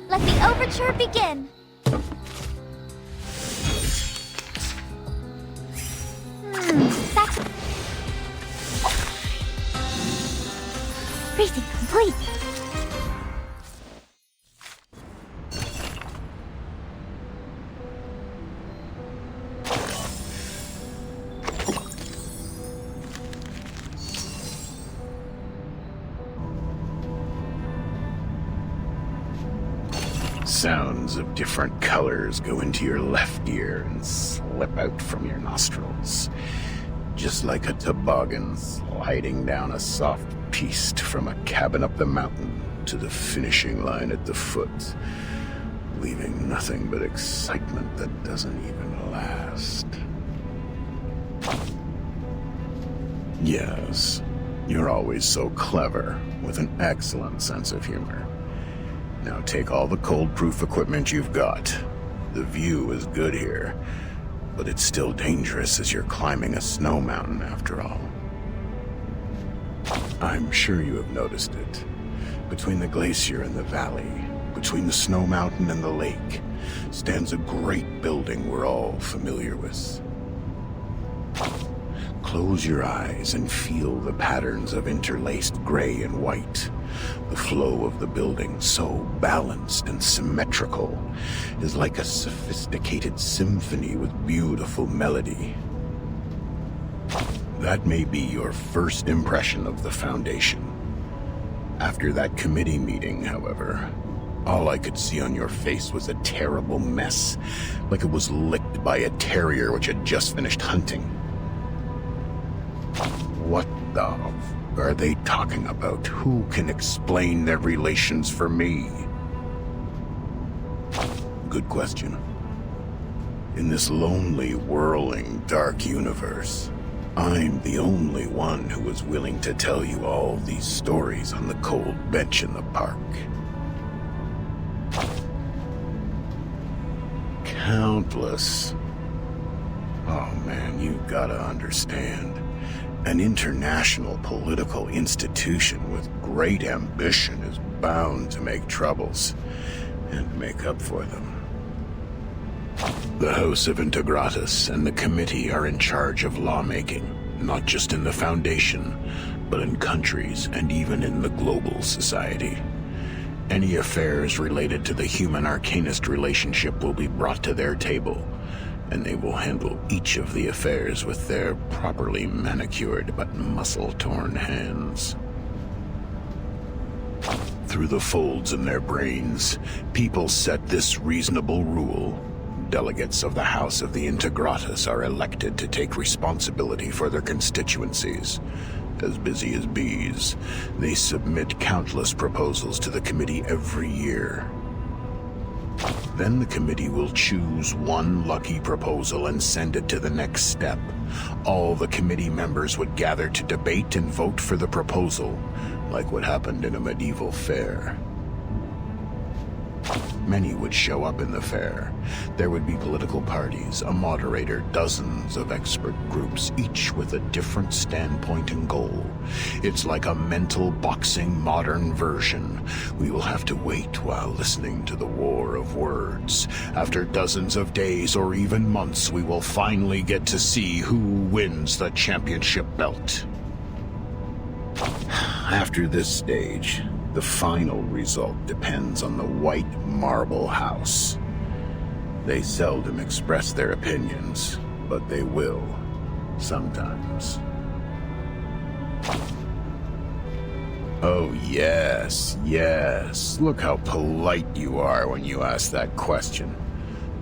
Let the overture begin. That's... Reading complete. Sounds of different colors go into your left ear and slip out from your nostrils, just like a toboggan sliding down a soft piste from a cabin up the mountain to the finishing line at the foot, leaving nothing but excitement that doesn't even last. Yes, you're always so clever, with an excellent sense of humor. Now take all the cold-proof equipment you've got. The view is good here, but it's still dangerous as you're climbing a snow mountain after all. I'm sure you have noticed it. Between the glacier and the valley, between the snow mountain and the lake, stands a great building we're all familiar with. Close your eyes and feel the patterns of interlaced gray and white. The flow of the building, so balanced and symmetrical, is like a sophisticated symphony with beautiful melody. That may be your first impression of the Foundation. After that committee meeting, however, all I could see on your face was a terrible mess, like it was licked by a terrier which had just finished hunting. What the are they talking about? Who can explain their relations for me? Good question. In this lonely, whirling, dark universe, I'm the only one who is willing to tell you all these stories on the cold bench in the park. Countless. Oh man, you gotta understand. An international political institution with great ambition is bound to make troubles, and make up for them. The House of Integratus and the Committee are in charge of lawmaking, not just in the Foundation, but in countries and even in the global society. Any affairs related to the human arcanist relationship will be brought to their table, and they will handle each of the affairs with their properly manicured but muscle-torn hands. Through the folds in their brains, people set this reasonable rule. Delegates of the House of the Integratus are elected to take responsibility for their constituencies. As busy as bees, they submit countless proposals to the committee every year. Then the committee will choose one lucky proposal and send it to the next step. All the committee members would gather to debate and vote for the proposal, like what happened in a medieval fair. Many would show up in the fair. There would be political parties, a moderator, dozens of expert groups, each with a different standpoint and goal. It's like a mental boxing modern version. We will have to wait while listening to the war of words. After dozens of days or even months, we will finally get to see who wins the championship belt. After this stage, the final result depends on the White Marble House. They seldom express their opinions, but they will, sometimes. Oh, yes, yes. Look how polite you are when you ask that question.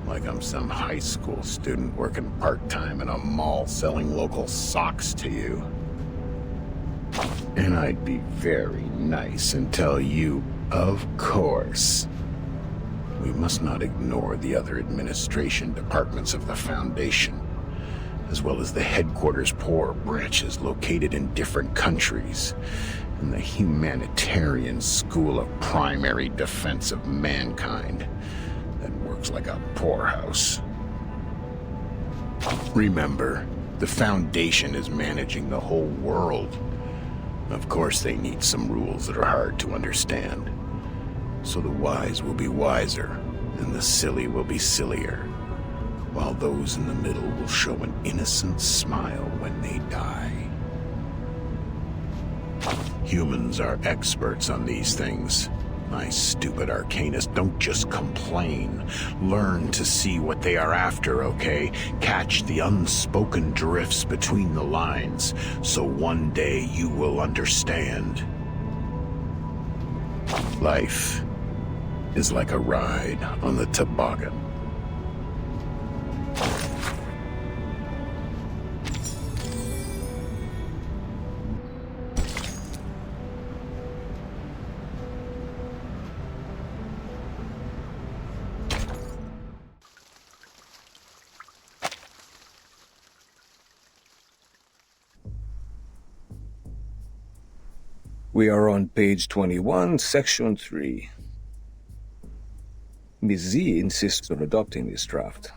Like I'm some high school student working part-time in a mall selling local socks to you. And I'd be very nice and tell you, of course. We must not ignore the other administration departments of the Foundation, as well as the headquarters poor branches located in different countries, and the Humanitarian School of Primary Defense of Mankind that works like a poorhouse. Remember, the Foundation is managing the whole world. Of course, they need some rules that are hard to understand. So the wise will be wiser, and the silly will be sillier, while those in the middle will show an innocent smile when they die. Humans are experts on these things. My stupid arcanists, don't just complain. Learn to see what they are after, okay? Catch the unspoken drifts between the lines, so one day you will understand. Life is like a ride on the toboggan. We are on page 21, section 3. Ms. Z insists on adopting this draft.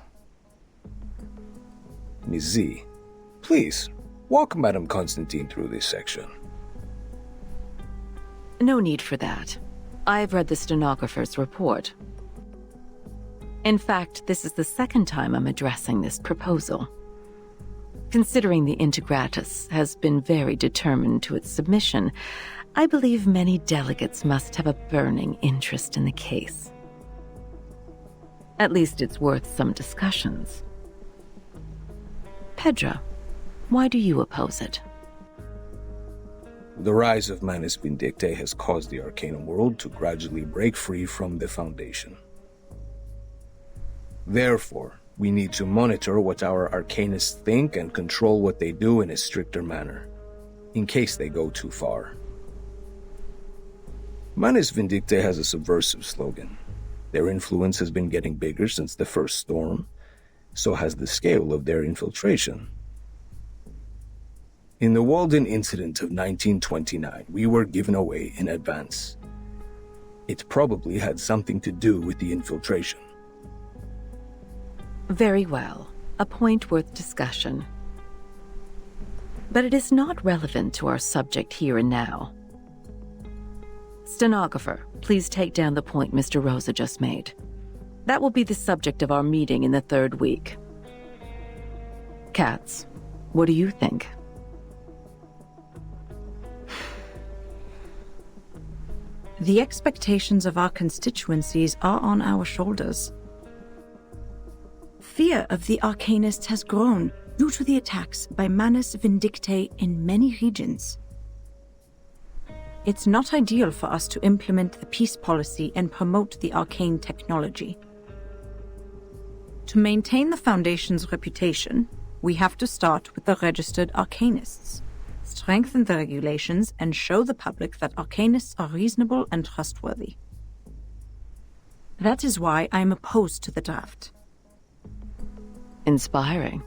Ms. Z, please, walk Madame Constantine through this section. No need for that. I've read the stenographer's report. In fact, this is the second time I'm addressing this proposal. Considering the Integratus has been very determined to its submission, I believe many delegates must have a burning interest in the case. At least it's worth some discussions. Pedra, why do you oppose it? The rise of Manus Vindictae has caused the Arcanum world to gradually break free from the Foundation. Therefore, we need to monitor what our Arcanists think and control what they do in a stricter manner, in case they go too far. Manus Vindictae has a subversive slogan. Their influence has been getting bigger since the first storm. So has the scale of their infiltration. In the Walden incident of 1929, we were given away in advance. It probably had something to do with the infiltration. Very well. A point worth discussion. But it is not relevant to our subject here and now. Stenographer, please take down the point Mr. Rosa just made. That will be the subject of our meeting in the 3rd week. Katz, what do you think? The expectations of our constituencies are on our shoulders. Fear of the Arcanists has grown due to the attacks by Manus Vindictae in many regions. It's not ideal for us to implement the peace policy and promote the arcane technology. To maintain the Foundation's reputation, we have to start with the registered Arcanists, strengthen the regulations, and show the public that Arcanists are reasonable and trustworthy. That is why I am opposed to the draft. Inspiring.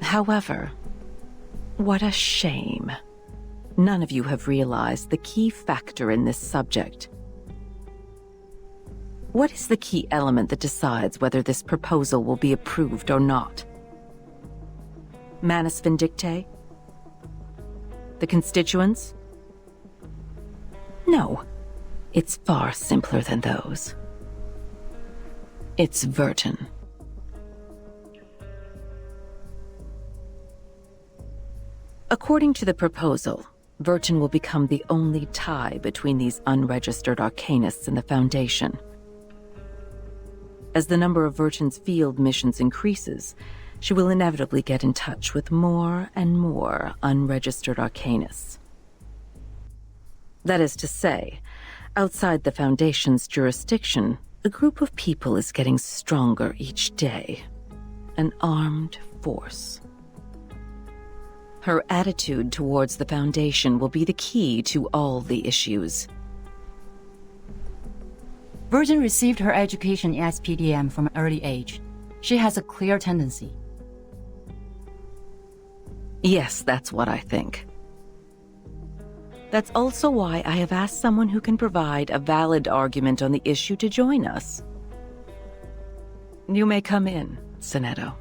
However, what a shame. None of you have realized the key factor in this subject. What is the key element that decides whether this proposal will be approved or not? Manus Vindictae? The constituents? No, it's far simpler than those. It's Verton. According to the proposal, Verton will become the only tie between these unregistered Arcanists and the Foundation. As the number of Verton's field missions increases, she will inevitably get in touch with more and more unregistered Arcanists. That is to say, outside the Foundation's jurisdiction, a group of people is getting stronger each day. An armed force. Her attitude towards the Foundation will be the key to all the issues. Virgin received her education in SPDM from an early age. She has a clear tendency. Yes, that's what I think. That's also why I have asked someone who can provide a valid argument on the issue to join us. You may come in, Sonetto.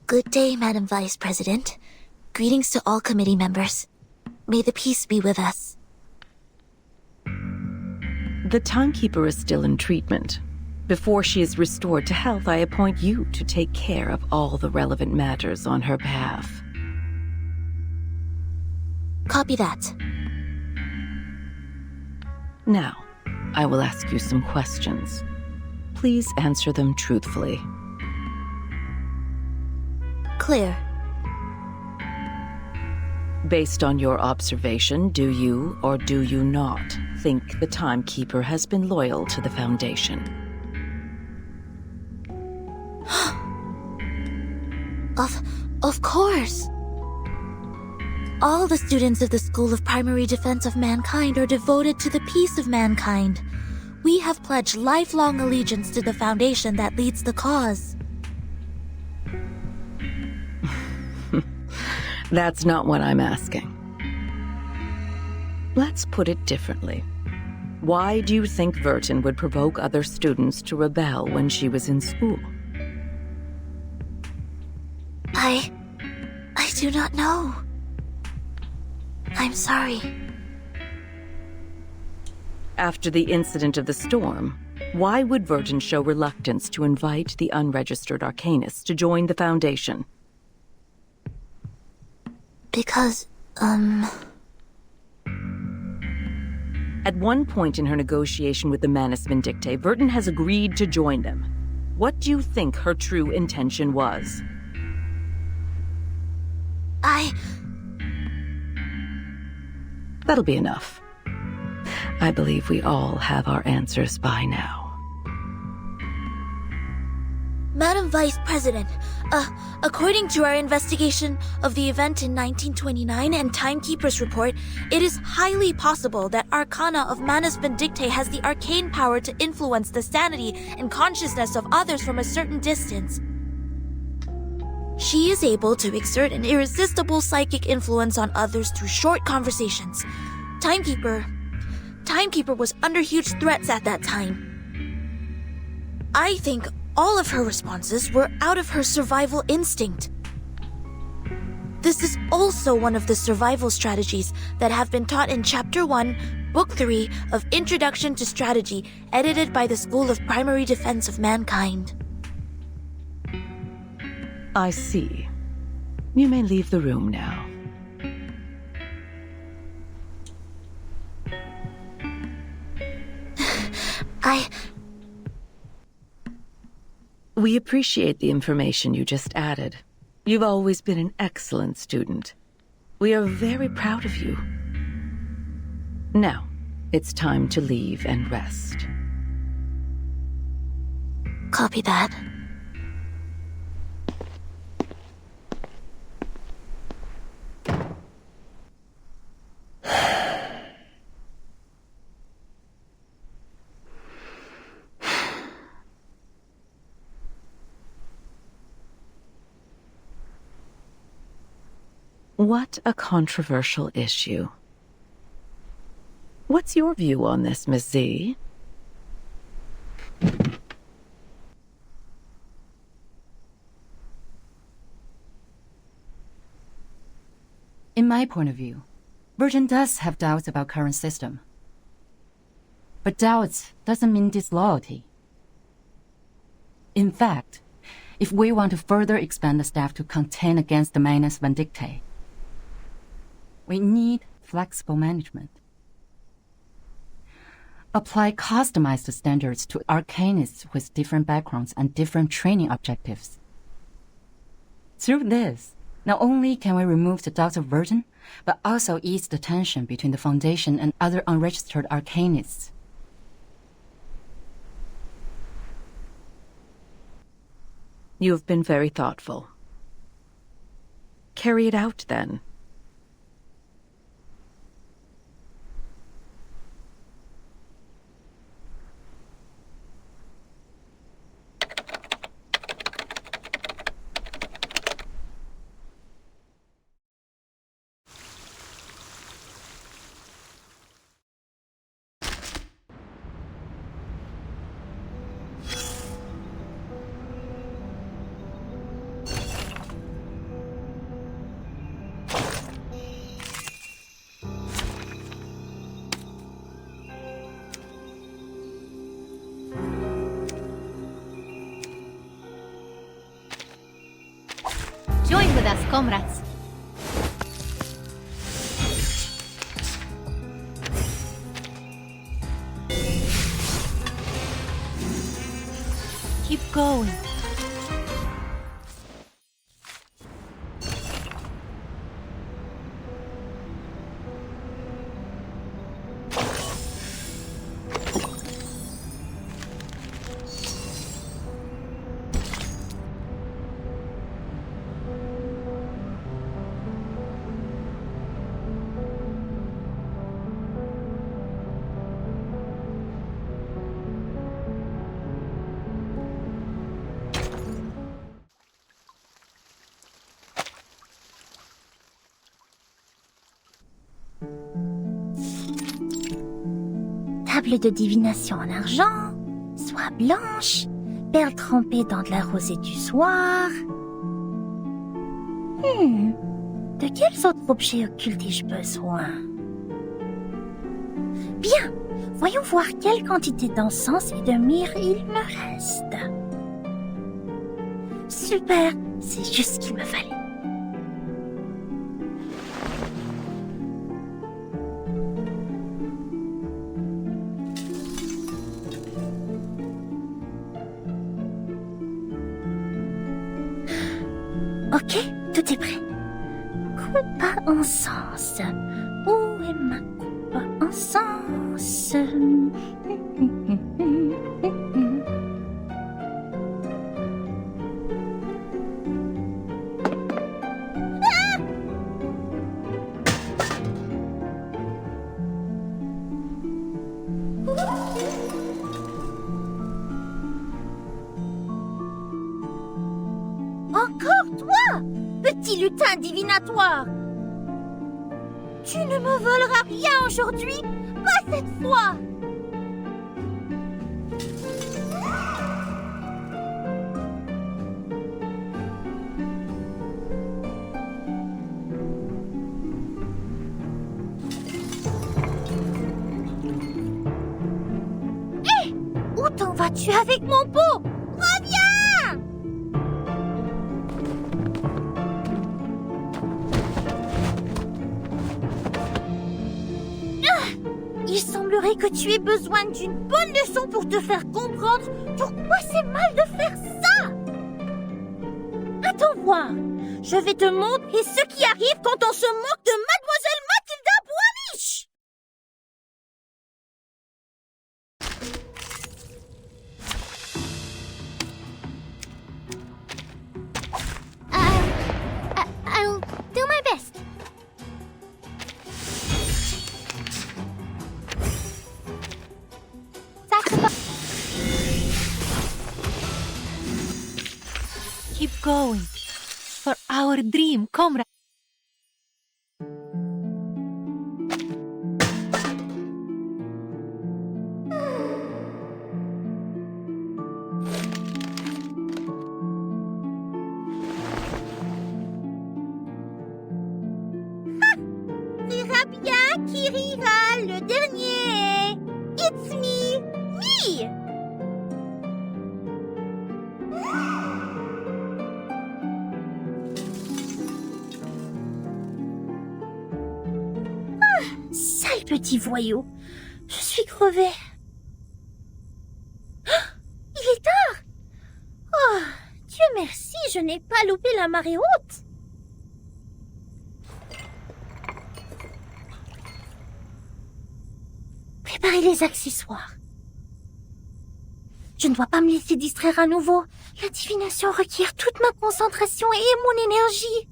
Good day, Madam Vice President. Greetings to all committee members. May the peace be with us. The timekeeper is still in treatment. Before she is restored to health, I appoint you to take care of all the relevant matters on her behalf. Copy that. Now, I will ask you some questions. Please answer them truthfully. Clear. Based on your observation, do you or do you not think the timekeeper has been loyal to the Foundation? Of course. All the students of the School of Primary Defense of Mankind are devoted to the peace of mankind. We have pledged lifelong allegiance to the Foundation that leads the cause. That's not what I'm asking. Let's put it differently. Why do you think Verton would provoke other students to rebel when she was in school? I do not know. I'm sorry. After the incident of the storm, why would Verton show reluctance to invite the unregistered arcanists to join the Foundation? Because, At one point in her negotiation with the Manus Vindictae, Verton has agreed to join them. What do you think her true intention was? That'll be enough. I believe we all have our answers by now. Madam Vice President, according to our investigation of the event in 1929 and Timekeeper's report, it is highly possible that Arcana of Manus Vindictae has the arcane power to influence the sanity and consciousness of others from a certain distance. She is able to exert an irresistible psychic influence on others through short conversations. Timekeeper was under huge threats at that time. I think all of her responses were out of her survival instinct. This is also one of the survival strategies that have been taught in Chapter 1, Book 3 of Introduction to Strategy, edited by the School of Primary Defense of Mankind. I see. You may leave the room now. We appreciate the information you just added. You've always been an excellent student. We are very proud of you. Now, it's time to leave and rest. Copy that. What a controversial issue. What's your view on this, Miss Z? In my point of view, Virgin does have doubts about current system. But doubts doesn't mean disloyalty. In fact, if we want to further expand the staff to contend against the Manus Vindictae, we need flexible management. apply customized standards to arcanists with different backgrounds and different training objectives. Through this, not only can we remove the doubts of burden, but also ease the tension between the Foundation and other unregistered arcanists. You have been very thoughtful. Carry it out, then. Join with us, comrades. Keep going. Table de divination en argent, soie blanche, perles trempées dans de la rosée du soir. De quels autres objets occultes ai-je besoin? Bien, voyons voir quelle quantité d'encens et de myrrhe il me reste. Super, c'est juste ce qu'il me fallait. Ok, tout est prêt. Coupe à encens. Où est ma coupe à encens? Encore toi, petit lutin divinatoire! Tu ne me voleras rien aujourd'hui, pas cette fois! Hé! Où t'en vas-tu avec mon pot? Reviens! Il semblerait que tu aies besoin d'une bonne leçon pour te faire comprendre pourquoi c'est mal de faire ça. Attends voir, je vais te montrer ce qui arrive quand on se moque de Mademoiselle Mathilda Boismiche. I'll do my best. Keep going. For our dream, comrade. Rira bien qui rira le dernier. It's me, me. Sale petit voyou, je suis crevée. merci, je n'ai pas loupé la marée haute. Préparez les accessoires. Je ne dois pas me laisser distraire à nouveau. La divination requiert toute ma concentration et mon énergie.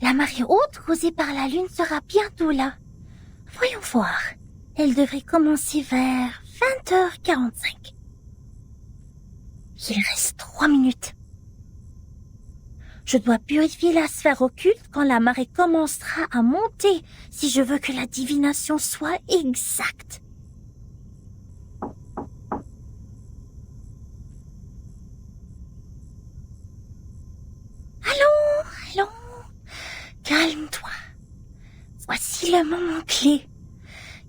La marée haute causée par la lune sera bientôt là. Voyons voir. Elle devrait commencer vers 20h45. Il reste 3 minutes. Je dois purifier la sphère occulte quand la marée commencera à monter si je veux que la divination soit exacte. Allons. Calme-toi. Voici le moment clé.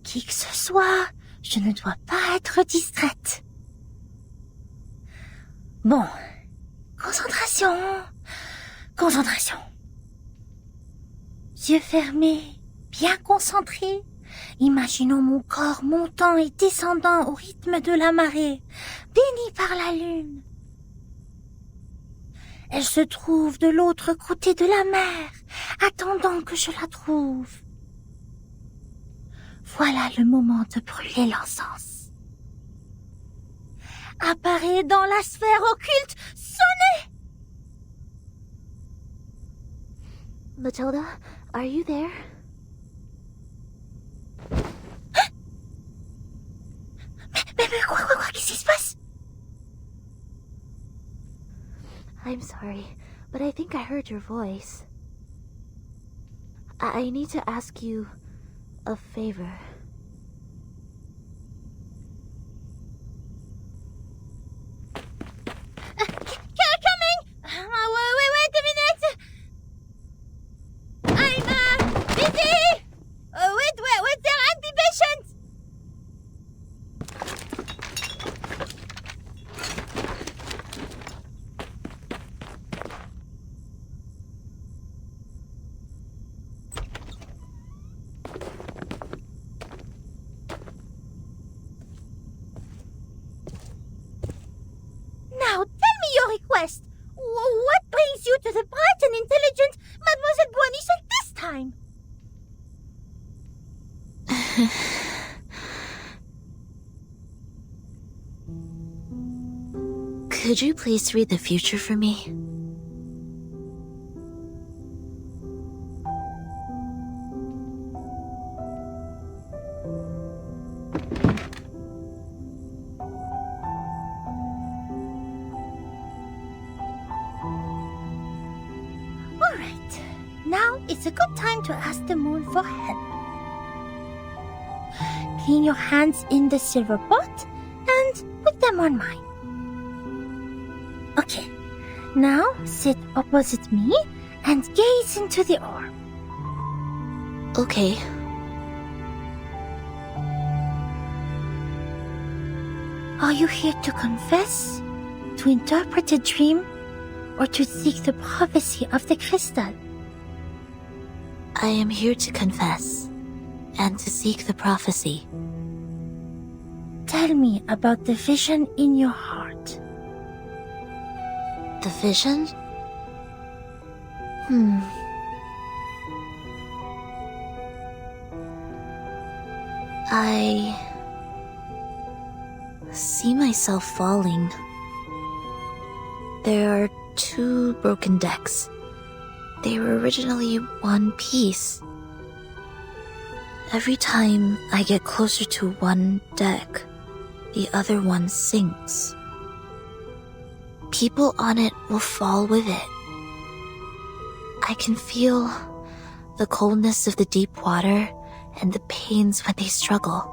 Qui que ce soit, je ne dois pas être distraite. Bon. Concentration. Yeux fermés, bien concentrés. Imaginons mon corps montant et descendant au rythme de la marée, béni par la lune. Elle se trouve de l'autre côté de la mer, attendant que je la trouve. Voilà le moment de brûler l'encens. Apparaît dans la sphère occulte, sonnez! Matilda, are you there? Mais quoi, qu'est-ce qui se passe? I'm sorry, but I think I heard your voice. I need to ask you a favor. Coming! Wait a minute! I'm busy! Wait there, and be patient! Now, tell me your request. What brings you to the bright and intelligent Mademoiselle Boisnichel this time? Could you please read the future for me? Alright, now it's a good time to ask the moon for help. Clean your hands in the silver pot and put them on mine. Okay, now sit opposite me and gaze into the orb. Okay. Are you here to confess, to interpret a dream, or to seek the prophecy of the crystal? I am here to confess and to seek the prophecy. Tell me about the vision in your heart. The vision? I see myself falling. There are 2 broken decks. They were originally one piece. Every time I get closer to one deck, the other one sinks. People on it will fall with it. I can feel the coldness of the deep water and the pains when they struggle.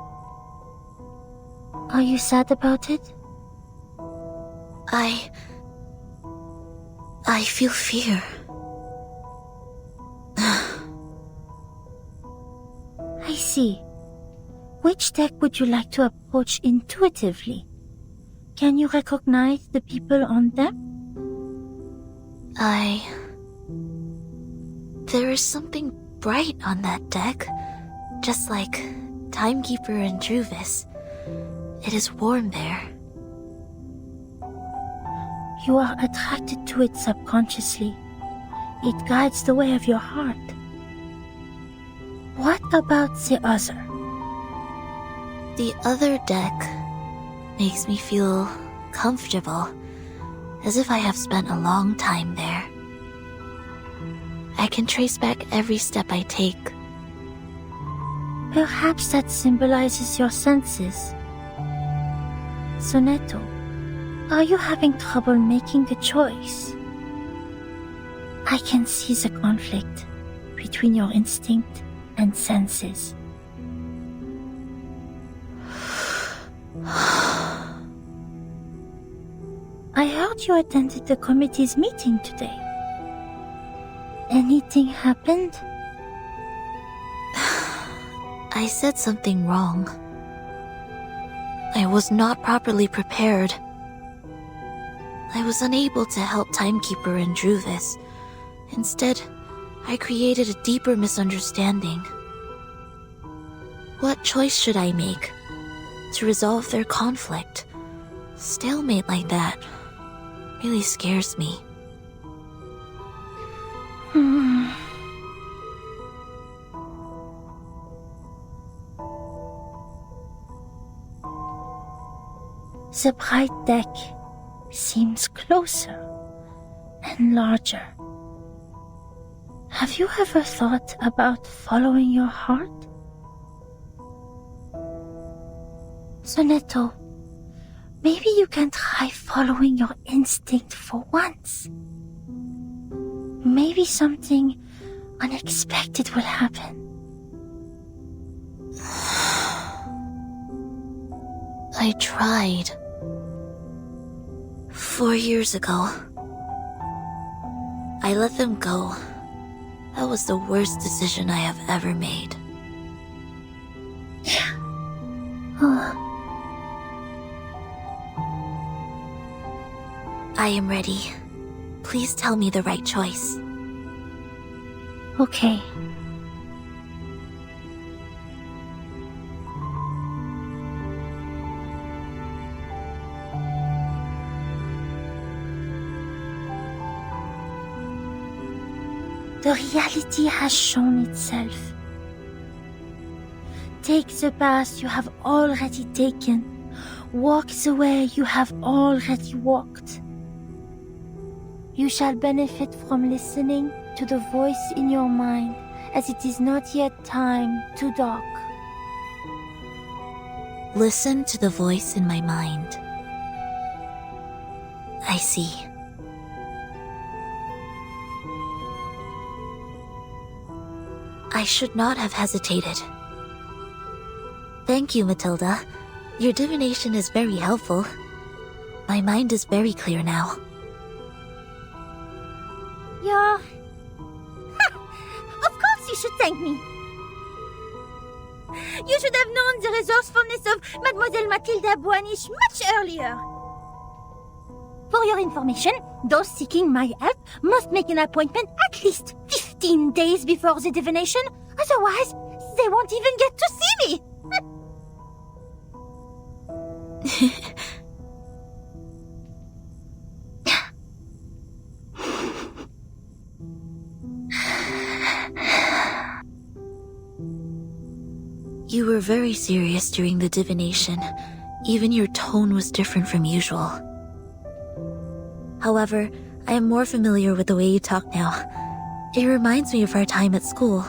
Are you sad about it? I feel fear. I see. Which deck would you like to approach intuitively? Can you recognize the people on them? There is something bright on that deck, just like Timekeeper and Druvis. It is warm there. You are attracted to it subconsciously. It guides the way of your heart. What about the other? The other deck makes me feel comfortable, as if I have spent a long time there. I can trace back every step I take. Perhaps that symbolizes your senses. Sonetto, are you having trouble making a choice? I can see the conflict between your instinct and senses. I heard you attended the committee's meeting today. Anything happened? I said something wrong. I was not properly prepared. I was unable to help Timekeeper and Druvis. Instead, I created a deeper misunderstanding. What choice should I make to resolve their conflict? Stalemate like that really scares me. The bright deck seems closer and larger. Have you ever thought about following your heart? Sonetto, maybe you can try following your instinct for once. Maybe something unexpected will happen. I tried. 4 years ago. I let them go. That was the worst decision I have ever made. I am ready. Please tell me the right choice. Okay. The reality has shown itself. Take the path you have already taken. Walk the way you have already walked. You shall benefit from listening to the voice in your mind, as it is not yet time to dock. Listen to the voice in my mind. I see. I should not have hesitated. Thank you, Matilda. Your divination is very helpful. My mind is very clear now. Yeah. Of course you should thank me. You should have known the resourcefulness of Mademoiselle Mathilda Boanish much earlier. For your information, those seeking my help must make an appointment at least 15 days before the divination. Otherwise, they won't even get to see me. You were very serious during the divination. Even your tone was different from usual. However, I am more familiar with the way you talk now. It reminds me of our time at school.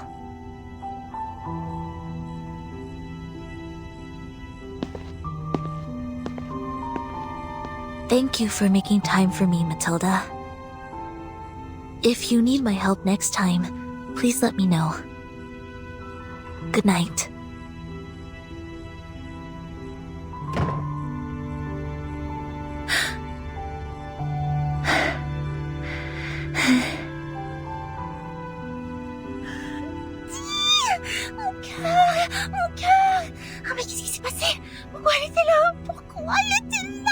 Thank you for making time for me, Matilda. If you need my help next time, please let me know. Good night. Mon cœur! Oh, mais qu'est-ce qui s'est passé? Pourquoi elle était là? Pourquoi elle était là?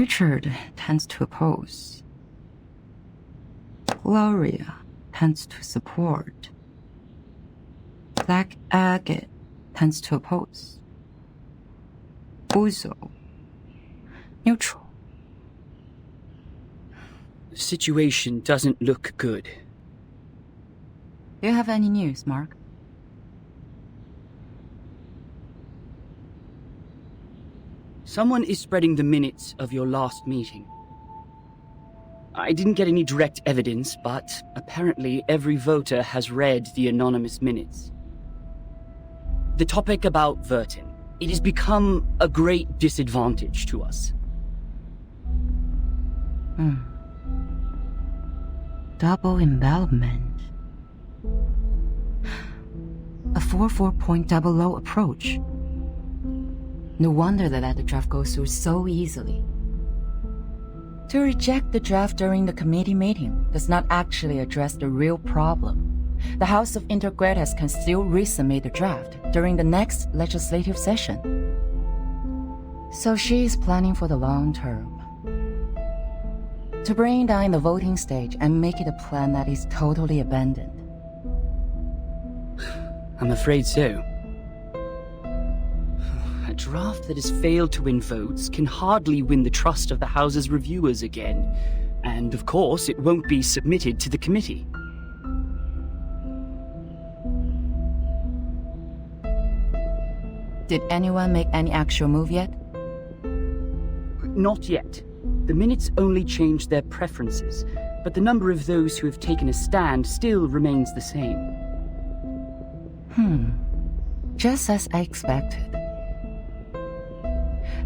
Richard tends to oppose. Gloria tends to support. Black Agate tends to oppose. Uzo, neutral. The situation doesn't look good. Do you have any news, Mark? Someone is spreading the minutes of your last meeting. I didn't get any direct evidence, but apparently every voter has read the anonymous minutes. The topic about Vertin. It has become a great disadvantage to us. Double envelopment. A 4.00 approach. No wonder that the draft goes through so easily. To reject the draft during the committee meeting does not actually address the real problem. The House of Intergrades can still resubmit the draft during the next legislative session. So she is planning for the long term. To bring down the voting stage and make it a plan that is totally abandoned. I'm afraid so. A draft that has failed to win votes can hardly win the trust of the House's reviewers again. And of course, it won't be submitted to the committee. Did anyone make any actual move yet? Not yet. The minutes only changed their preferences, but the number of those who have taken a stand still remains the same. Just as I expected.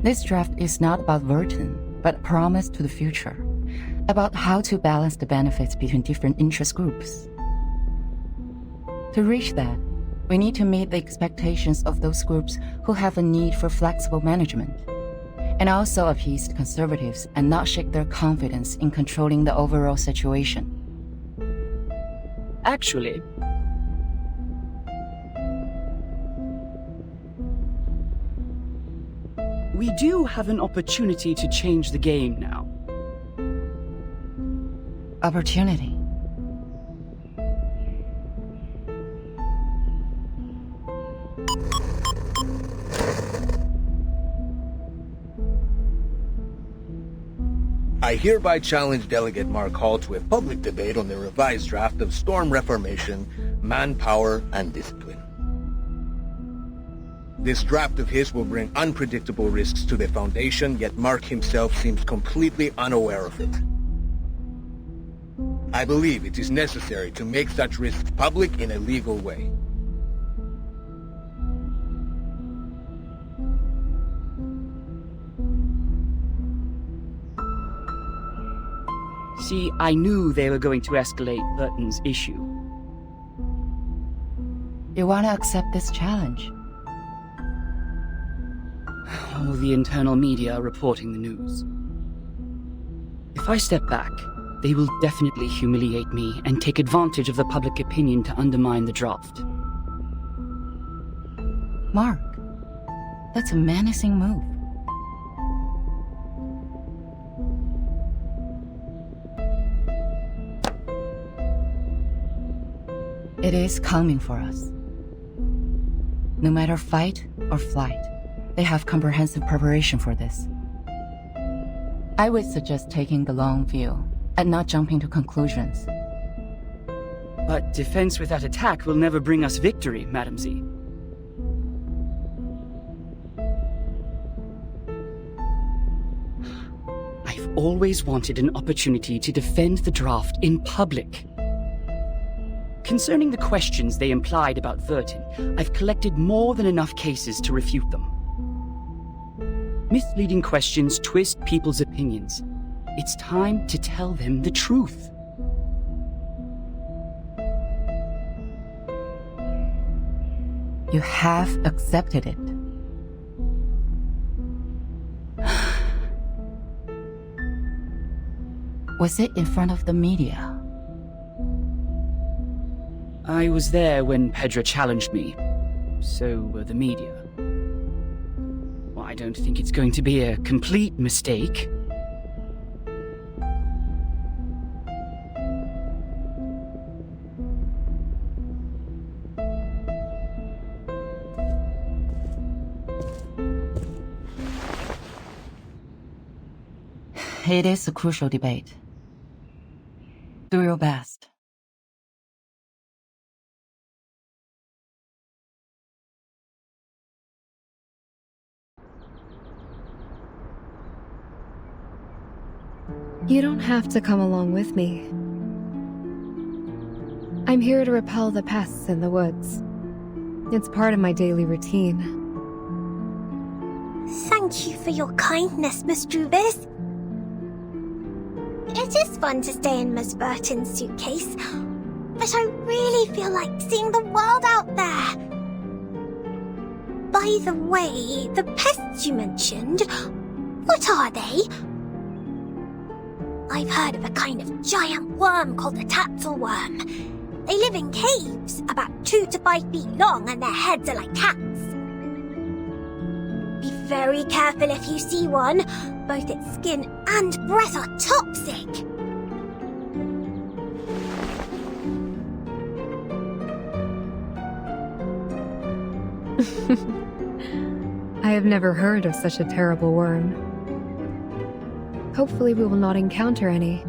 This draft is not about Vertin, but a promise to the future, about how to balance the benefits between different interest groups. To reach that, we need to meet the expectations of those groups who have a need for flexible management, and also appease conservatives and not shake their confidence in controlling the overall situation. Actually, we do have an opportunity to change the game now. Opportunity? I hereby challenge Delegate Mark Hall to a public debate on the revised draft of Storm Reformation, Manpower, and Discipline. This draft of his will bring unpredictable risks to the Foundation, yet Mark himself seems completely unaware of it. I believe it is necessary to make such risks public in a legal way. See, I knew they were going to escalate Burton's issue. You want to accept this challenge? All the internal media are reporting the news. If I step back, they will definitely humiliate me and take advantage of the public opinion to undermine the draft. Mark, that's a menacing move. It is coming for us. No matter fight or flight, they have comprehensive preparation for this. I would suggest taking the long view and not jumping to conclusions. But defense without attack will never bring us victory, Madam Z. I've always wanted an opportunity to defend the draft in public. Concerning the questions they implied about Vertin, I've collected more than enough cases to refute them. Misleading questions twist people's opinions. It's time to tell them the truth. You have accepted it. Was it in front of the media? I was there when Pedro challenged me. So were the media. Well, I don't think it's going to be a complete mistake. It is a crucial debate. Do your best. You don't have to come along with me. I'm here to repel the pests in the woods. It's part of my daily routine. Thank you for your kindness, Miss Druvis. It is fun to stay in Miss Burton's suitcase, but I really feel like seeing the world out there. By the way, the pests you mentioned, what are they? I've heard of a kind of giant worm called the tatzelworm. They live in caves, about 2 to 5 feet long, and their heads are like cats. Be very careful if you see one. Both its skin and breath are toxic. I have never heard of such a terrible worm. Hopefully we will not encounter any.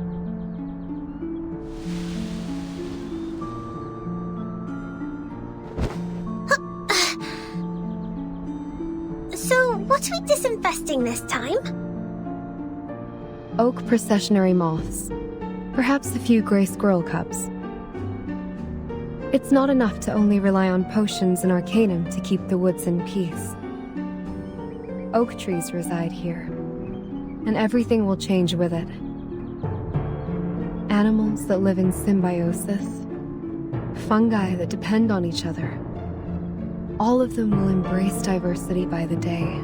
So, what are we disinfesting this time? Oak processionary moths. Perhaps a few gray squirrel cubs. It's not enough to only rely on potions and arcanum to keep the woods in peace. Oak trees reside here, and everything will change with it. Animals that live in symbiosis, fungi that depend on each other. All of them will embrace diversity by the day.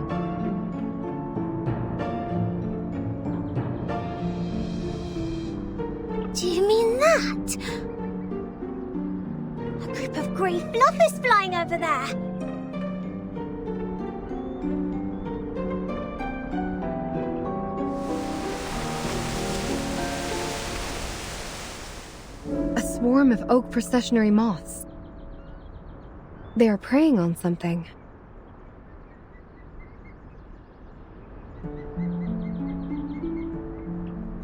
Do you mean that? A group of grey fluffers flying over there. A swarm of oak processionary moths. They are preying on something.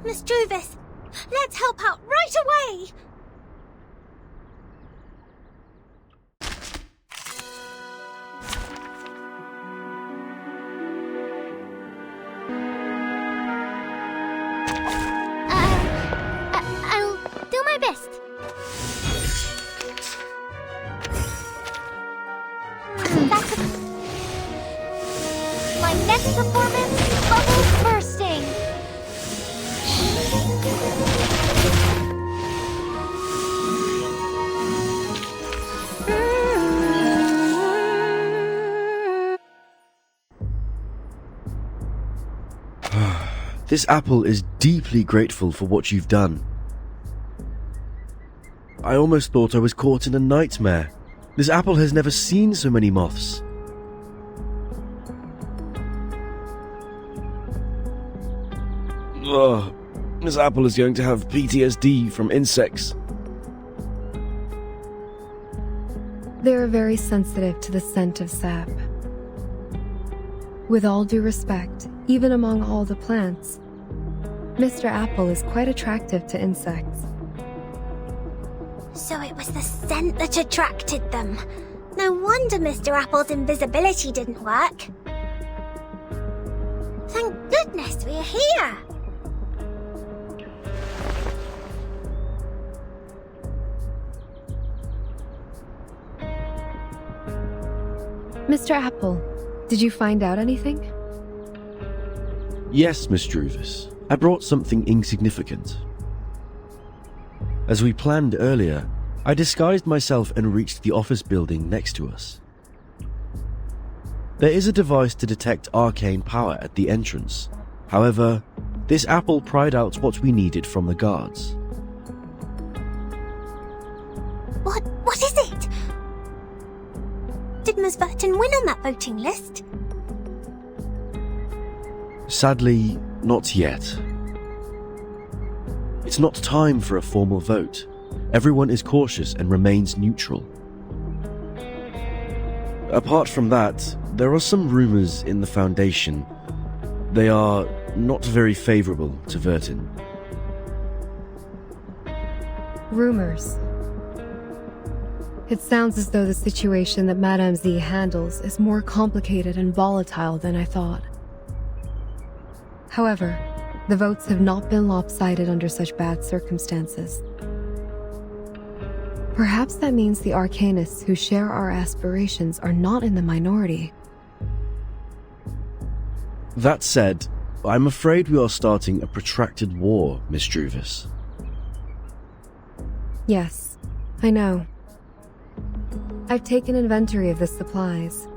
Miss Druvis, let's help out right away! I'll do my best. My next performance, bubbles bursting. This apple is deeply grateful for what you've done. I almost thought I was caught in a nightmare. This apple has never seen so many moths. Ugh, this apple is going to have PTSD from insects. They are very sensitive to the scent of sap. With all due respect, even among all the plants, Mr. Apple is quite attractive to insects. So it was the scent that attracted them. No wonder Mr. Apple's invisibility didn't work. Thank goodness we're here. Mr. Apple, did you find out anything? Yes, Miss Druvis. I brought something insignificant. As we planned earlier, I disguised myself and reached the office building next to us. There is a device to detect arcane power at the entrance. However, this apple pried out what we needed from the guards. What is it? Did Miss Burton win on that voting list? Sadly, not yet. It's not time for a formal vote. Everyone is cautious and remains neutral. Apart from that, there are some rumors in the Foundation. They are not very favourable to Vertin. Rumors. It sounds as though the situation that Madame Z handles is more complicated and volatile than I thought. However, the votes have not been lopsided under such bad circumstances. Perhaps that means the arcanists who share our aspirations are not in the minority. That said, I'm afraid we are starting a protracted war, Miss Druvis. Yes, I know. I've taken inventory of the supplies.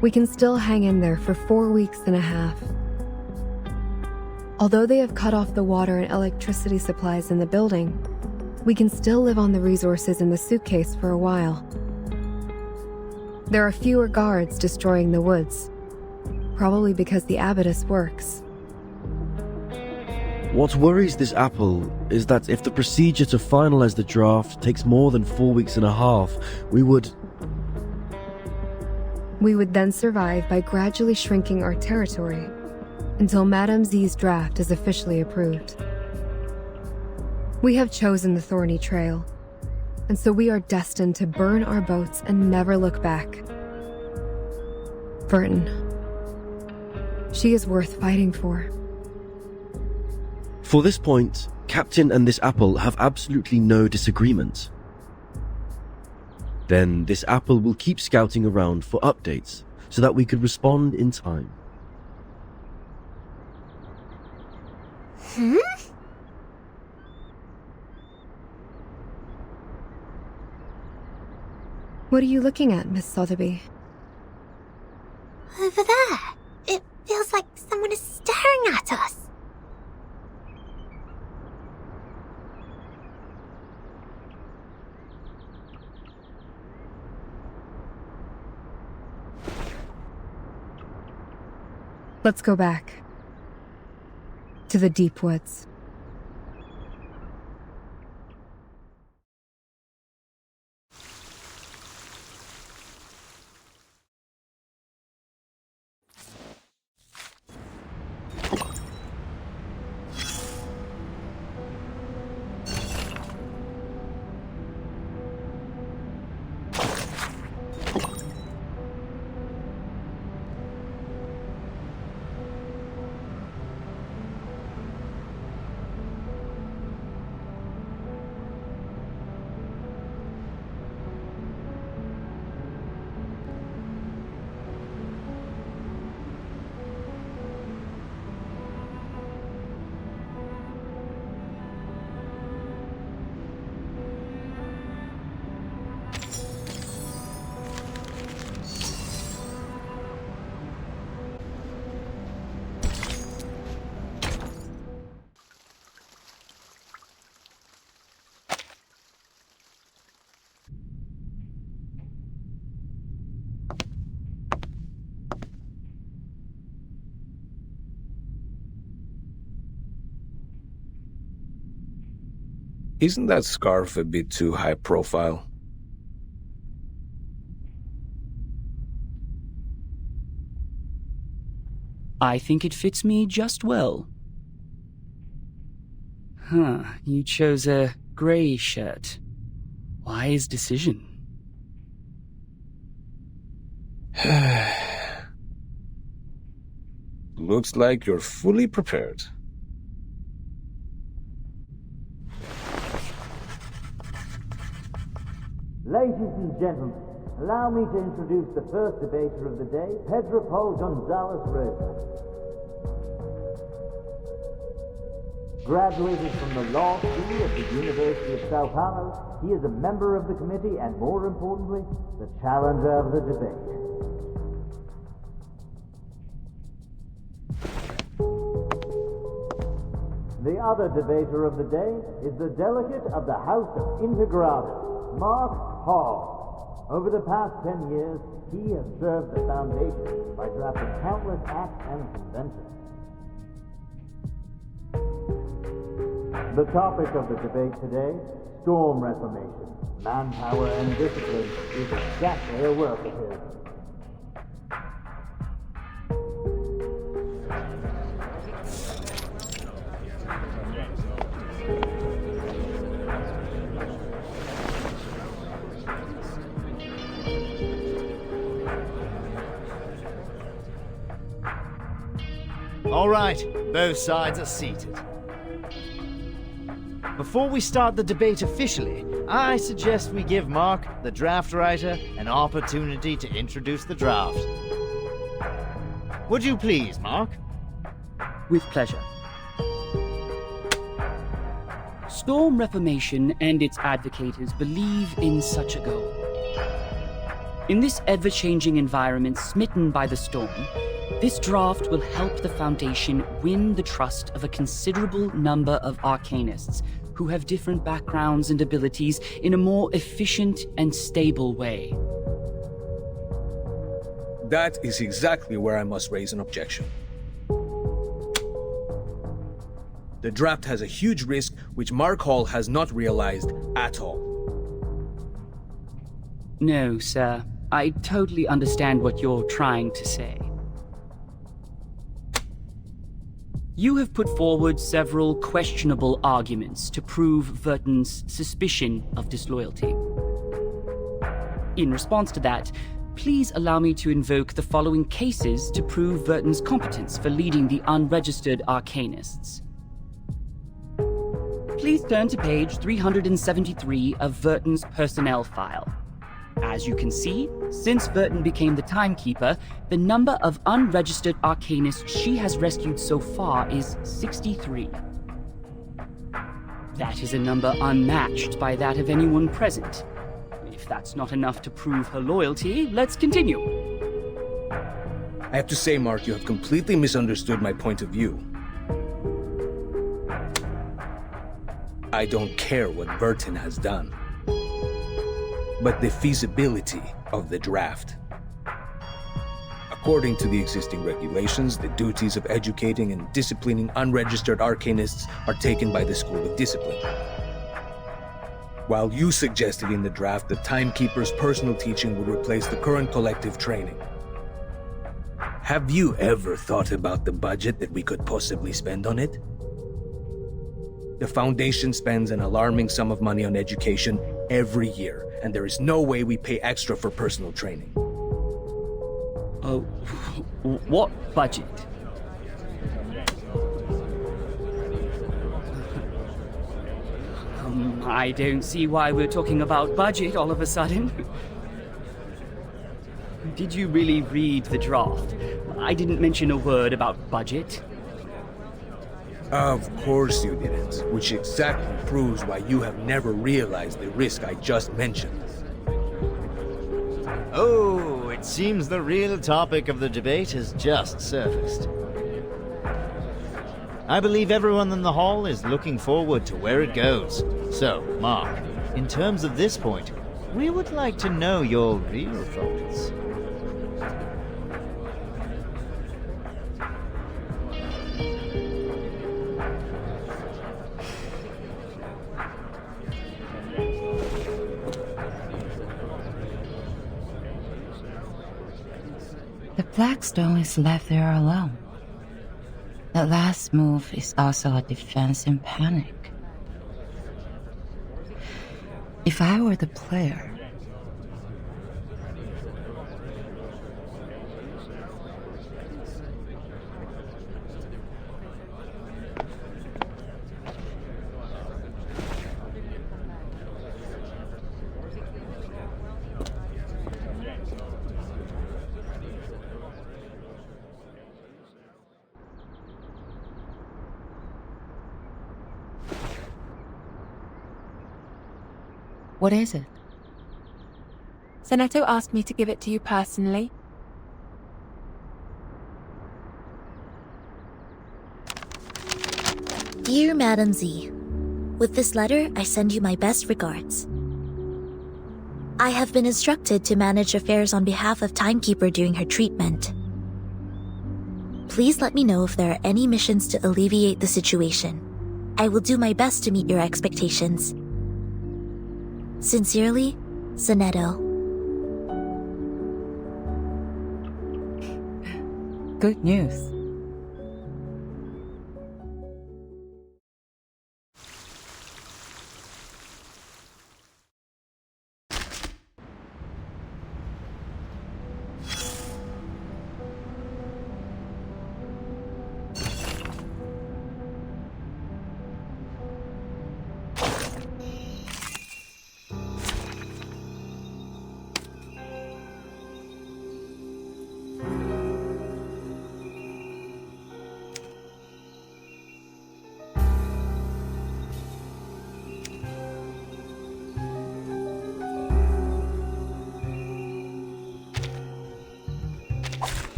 We can still hang in there for 4 weeks and a half. Although they have cut off the water and electricity supplies in the building, we can still live on the resources in the suitcase for a while. There are fewer guards destroying the woods, probably because the abattis works. What worries this apple is that if the procedure to finalize the draft takes more than 4 weeks and a half, we would then survive by gradually shrinking our territory until Madame Z's draft is officially approved. We have chosen the thorny trail, and so we are destined to burn our boats and never look back. Vertin. She is worth fighting for. For this point, Captain and this apple have absolutely no disagreement. Then this apple will keep scouting around for updates so that we could respond in time. What are you looking at, Miss Sotheby? Over there. It feels like someone is staring at us. Let's go back. To the deep woods. Isn't that scarf a bit too high profile? I think it fits me just well. You chose a grey shirt. Wise decision. Looks like you're fully prepared. Ladies and gentlemen, allow me to introduce the first debater of the day, Pedro Paul Gonzalez Reyes. Graduated from the law school at the University of Sao Paulo, he is a member of the committee and, more importantly, the challenger of the debate. The other debater of the day is the delegate of the House of Integrados, Mark Hall. Over the past 10 years, he has served the Foundation by drafting countless acts and conventions. The topic of the debate today, storm reformation, manpower and discipline, is exactly a work of his. All right, both sides are seated. Before we start the debate officially, I suggest we give Mark, the draft writer, an opportunity to introduce the draft. Would you please, Mark? With pleasure. Storm Reformation and its advocates believe in such a goal. In this ever-changing environment smitten by the storm, this draft will help the Foundation win the trust of a considerable number of arcanists who have different backgrounds and abilities in a more efficient and stable way. That is exactly where I must raise an objection. The draft has a huge risk which Mark Hall has not realized at all. No, sir. I totally understand what you're trying to say. You have put forward several questionable arguments to prove Verton's suspicion of disloyalty. In response to that, please allow me to invoke the following cases to prove Verton's competence for leading the unregistered arcanists. Please turn to page 373 of Verton's personnel file. As you can see, since Verton became the timekeeper, the number of unregistered arcanists she has rescued so far is 63. That is a number unmatched by that of anyone present. If that's not enough to prove her loyalty, let's continue. I have to say, Mark, you have completely misunderstood my point of view. I don't care what Verton has done, but the feasibility of the draft. According to the existing regulations, the duties of educating and disciplining unregistered arcanists are taken by the School of Discipline. While you suggested in the draft that Timekeeper's personal teaching would replace the current collective training. Have you ever thought about the budget that we could possibly spend on it? The Foundation spends an alarming sum of money on education every year, and there is no way we pay extra for personal training. What budget? I don't see why we're talking about budget all of a sudden. Did you really read the draft? I didn't mention a word about budget. Of course you didn't, which exactly proves why you have never realized the risk I just mentioned. Oh, it seems the real topic of the debate has just surfaced. I believe everyone in the hall is looking forward to where it goes. So, Mark, in terms of this point, we would like to know your real thoughts. The Blackstone is left there alone. The last move is also a defense in panic. If I were the player, what is it? Seneto asked me to give it to you personally. Dear Madam Z, with this letter, I send you my best regards. I have been instructed to manage affairs on behalf of Timekeeper during her treatment. Please let me know if there are any missions to alleviate the situation. I will do my best to meet your expectations. Sincerely, Seneto. Good news.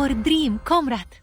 our dream comrade.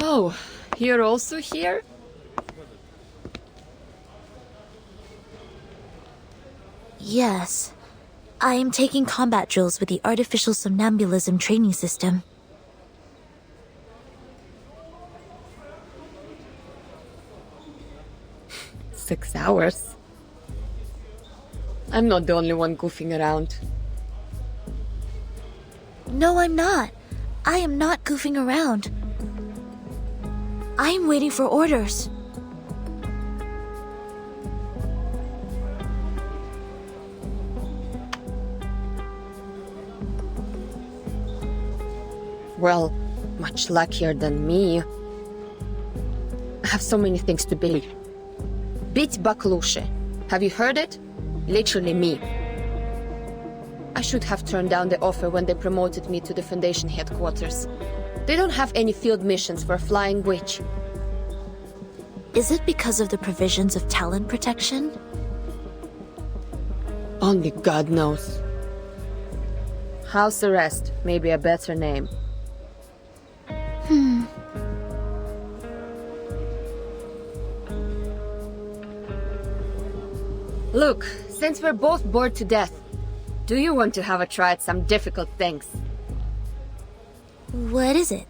Oh, you're also here? Yes. I am taking combat drills with the artificial somnambulism training system. "6 hours? I'm not the only one goofing around. No, I'm not. I am not goofing around. I am waiting for orders. Well, much luckier than me. I have so many things to be. Bit Baklushe. Have you heard it? Literally me. I should have turned down the offer when they promoted me to the Foundation headquarters. They don't have any field missions for a flying witch. Is it because of the provisions of talent protection? Only God knows. House arrest may be a better name. Look, since we're both bored to death, do you want to have a try at some difficult things? What is it?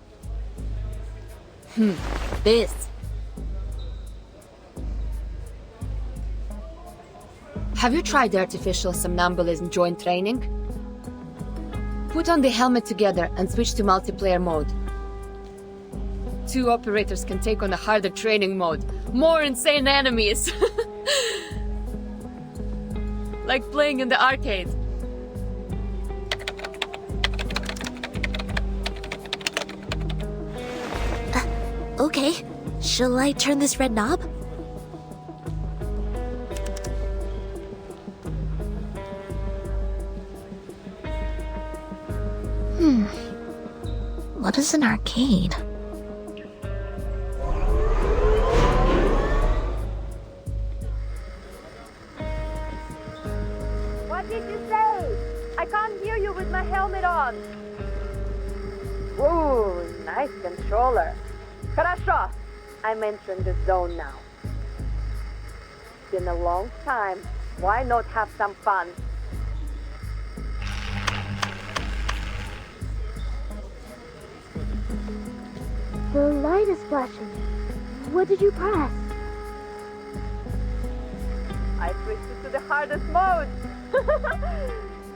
This. Have you tried the artificial somnambulism joint training? Put on the helmet together and switch to multiplayer mode. 2 operators can take on a harder training mode. More insane enemies. Like playing in the arcade. Okay. Shall I turn this red knob? What is an arcade? What did you say? I can't hear you with my helmet on. Whoa, nice controller. Хорошо. I'm entering the zone now. Been a long time. Why not have some fun? The light is flashing. What did you press? I switched it to the hardest mode.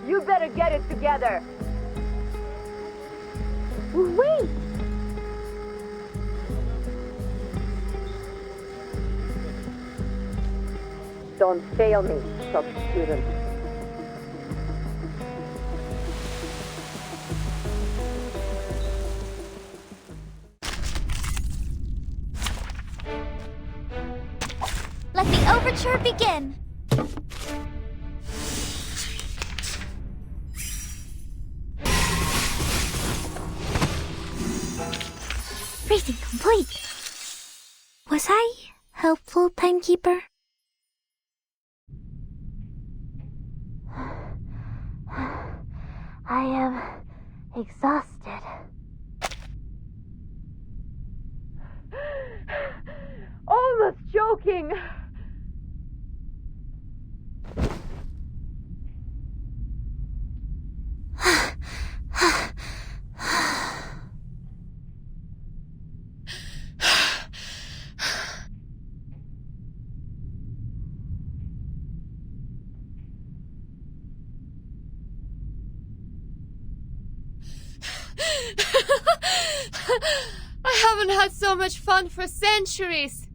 You better get it together. Wait! Don't fail me, top student. Let the overture begin! Briefing complete. Was I helpful, timekeeper? I am exhausted. Almost joking. I haven't had so much fun for centuries.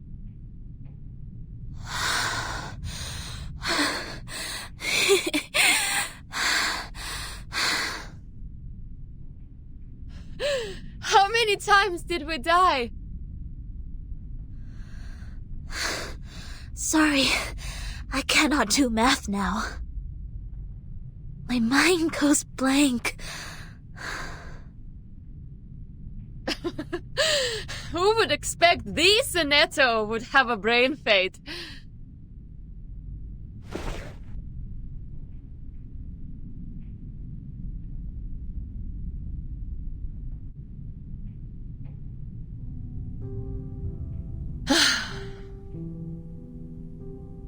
How many times did we die? Sorry, I cannot do math now. My mind goes blank. Who would expect the Sonetto would have a brain fade?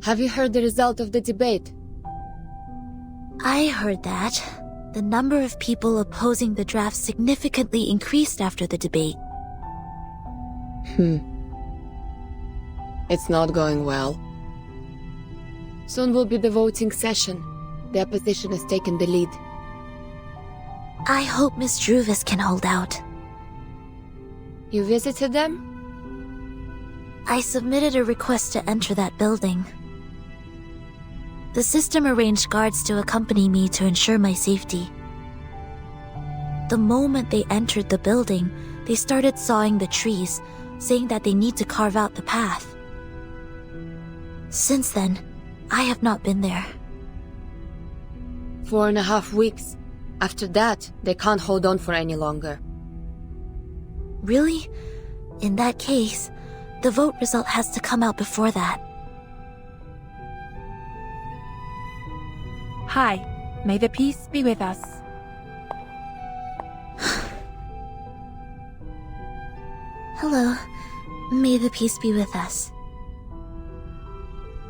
Have you heard the result of the debate? I heard that the number of people opposing the draft significantly increased after the debate. It's not going well. Soon will be the voting session. The opposition has taken the lead. I hope Miss Druvis can hold out. You visited them? I submitted a request to enter that building. The system arranged guards to accompany me to ensure my safety. The moment they entered the building, they started sawing the trees, saying that they need to carve out the path. Since then, I have not been there. 4.5 weeks. After that, they can't hold on for any longer. Really? In that case, the vote result has to come out before that. Hi, may the peace be with us. Hello. May the peace be with us.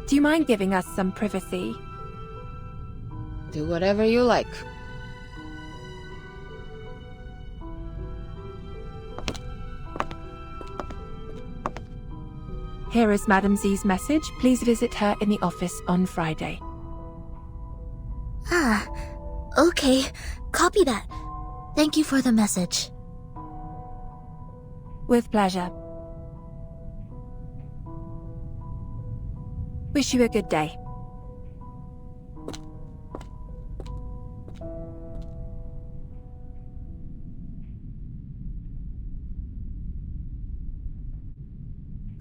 Do you mind giving us some privacy? Do whatever you like. Here is Madam Z's message. Please visit her in the office on Friday. Ah, okay. Copy that. Thank you for the message. With pleasure. Wish you a good day.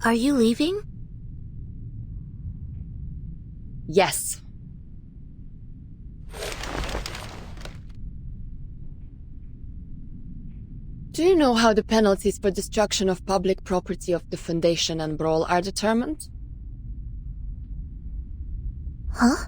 Are you leaving? Yes. Do you know how the penalties for destruction of public property of the Foundation and Brawl are determined? Huh?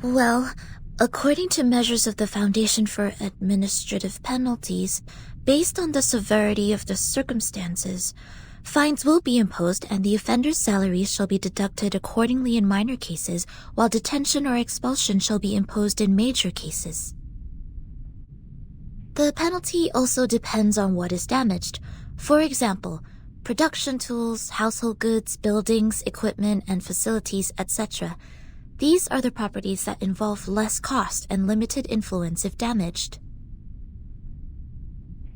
Well, according to measures of the Foundation for Administrative Penalties, based on the severity of the circumstances, fines will be imposed and the offender's salaries shall be deducted accordingly in minor cases, while detention or expulsion shall be imposed in major cases. The penalty also depends on what is damaged. For example, production tools, household goods, buildings, equipment, and facilities, etc. These are the properties that involve less cost and limited influence if damaged.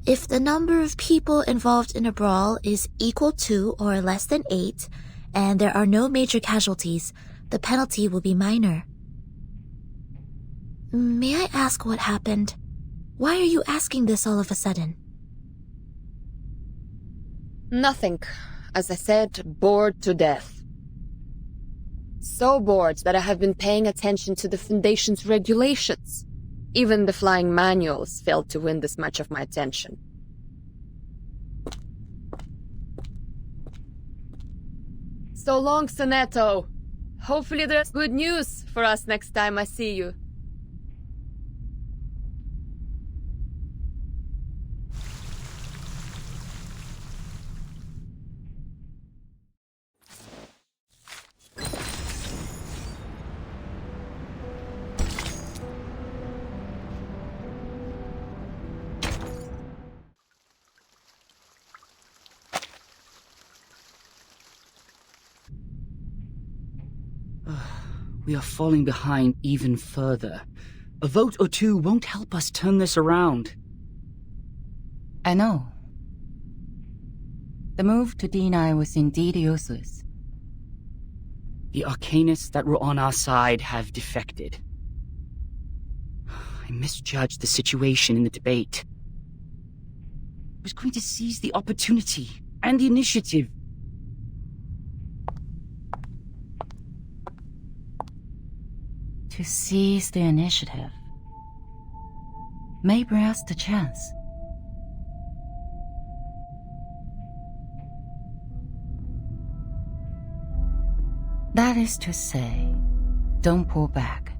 If the number of people involved in a brawl is equal to or less than 8, and there are no major casualties, the penalty will be minor. May I ask what happened? Why are you asking this all of a sudden? Nothing. As I said, bored to death. So bored that I have been paying attention to the Foundation's regulations. Even the flying manuals failed to win this much of my attention. So long, Sonetto. Hopefully there's good news for us next time I see you. We are falling behind even further. A vote or two won't help us turn this around. I know. The move to deny was indeed useless. The arcanists that were on our side have defected. I misjudged the situation in the debate. I was going to seize the opportunity and the initiative. To seize the initiative may bring us the chance. That is to say, don't pull back,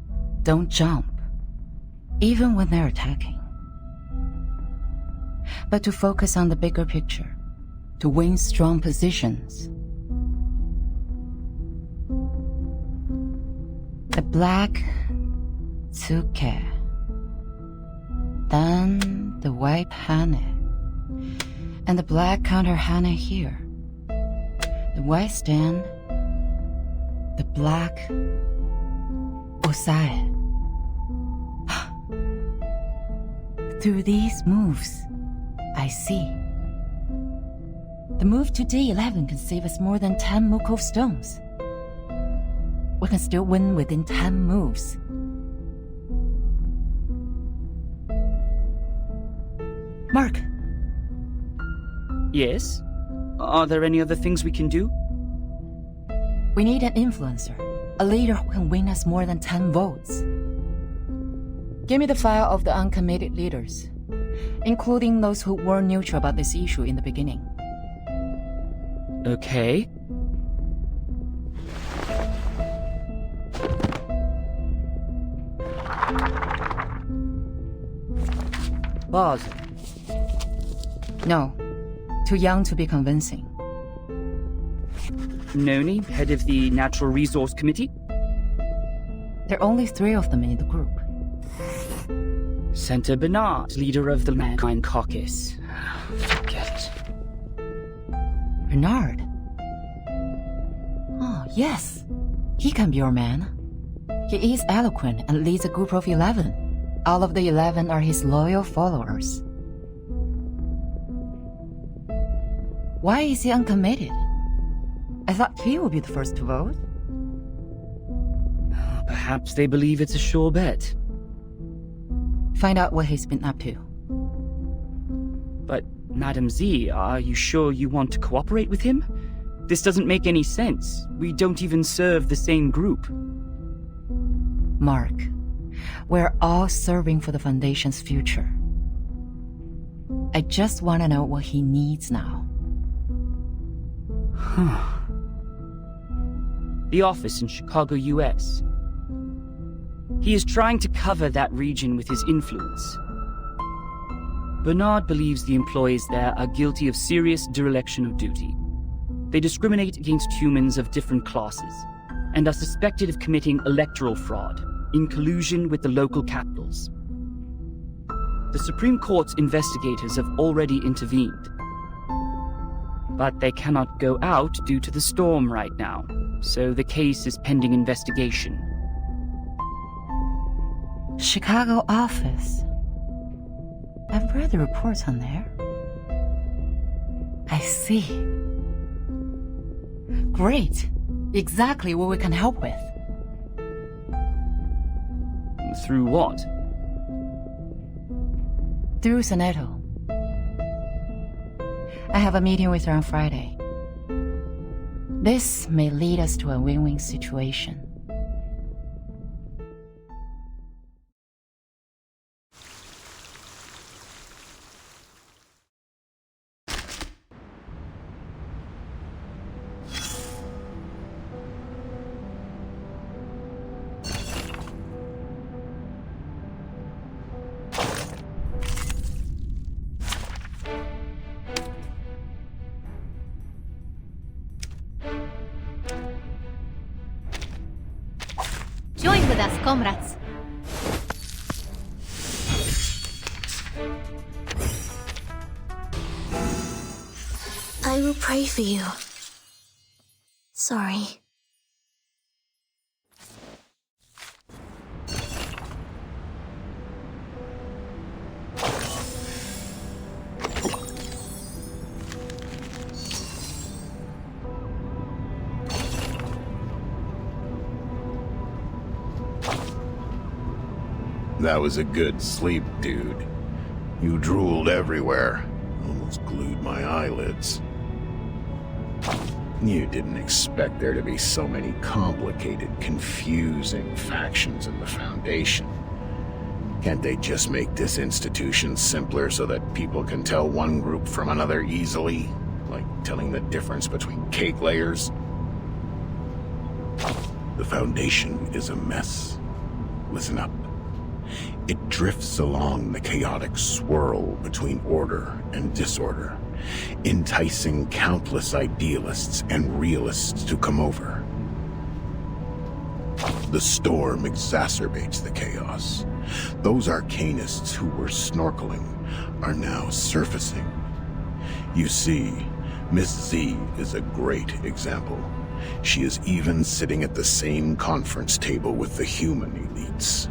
don't jump, even when they're attacking. But to focus on the bigger picture, to win strong positions. The black tsuke, then the white hane, and the black counter hane here. The white stand, the black osae. Through these moves, I see. The move to D11 can save us more than 10 Mukov stones. We can still win within 10 moves. Mark. Yes? Are there any other things we can do? We need an influencer, a leader who can win us more than 10 votes. Give me the file of the uncommitted leaders, including those who were neutral about this issue in the beginning. Okay. Boz. No. Too young to be convincing. Noni, head of the Natural Resource Committee? There are only 3 of them in the group. Senator Bernard, leader of the Mankind Caucus. Forget it. Bernard? Oh, yes. He can be your man. He is eloquent and leads a group of 11. All of the 11 are his loyal followers. Why is he uncommitted? I thought he would be the first to vote. Perhaps they believe it's a sure bet. Find out what he's been up to. But, Madam Z, are you sure you want to cooperate with him? This doesn't make any sense. We don't even serve the same group. Mark, we're all serving for the Foundation's future. I just want to know what he needs now. The office in Chicago, US. He is trying to cover that region with his influence. Bernard believes the employees there are guilty of serious dereliction of duty. They discriminate against humans of different classes and are suspected of committing electoral fraud in collusion with the local capitals. The Supreme Court's investigators have already intervened. But they cannot go out due to the storm right now, so the case is pending investigation. Chicago office. I've read the reports on there. I see. Great. Exactly what we can help with. Through what? Through Soneto. I have a meeting with her on Friday. This may lead us to a win-win situation. Join with us, comrades. I will pray for you. Sorry. That was a good sleep, dude. You drooled everywhere. Almost glued my eyelids. You didn't expect there to be so many complicated, confusing factions in the Foundation. Can't they just make this institution simpler so that people can tell one group from another easily? Like telling the difference between cake layers? The Foundation is a mess. Listen up. It drifts along the chaotic swirl between order and disorder, enticing countless idealists and realists to come over. The storm exacerbates the chaos. Those arcanists who were snorkeling are now surfacing. You see, Miss Z is a great example. She is even sitting at the same conference table with the human elites.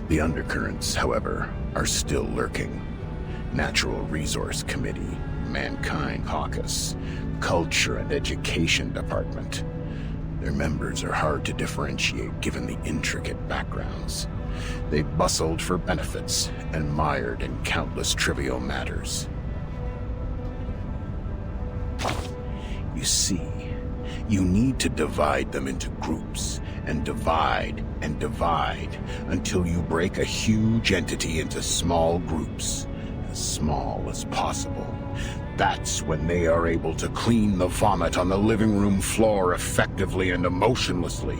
The undercurrents, however, are still lurking. Natural Resource Committee, Mankind Caucus, Culture and Education Department. Their members are hard to differentiate given the intricate backgrounds. They bustled for benefits and mired in countless trivial matters. You see, you need to divide them into groups, and divide until you break a huge entity into small groups, as small as possible. That's when they are able to clean the vomit on the living room floor effectively and emotionlessly.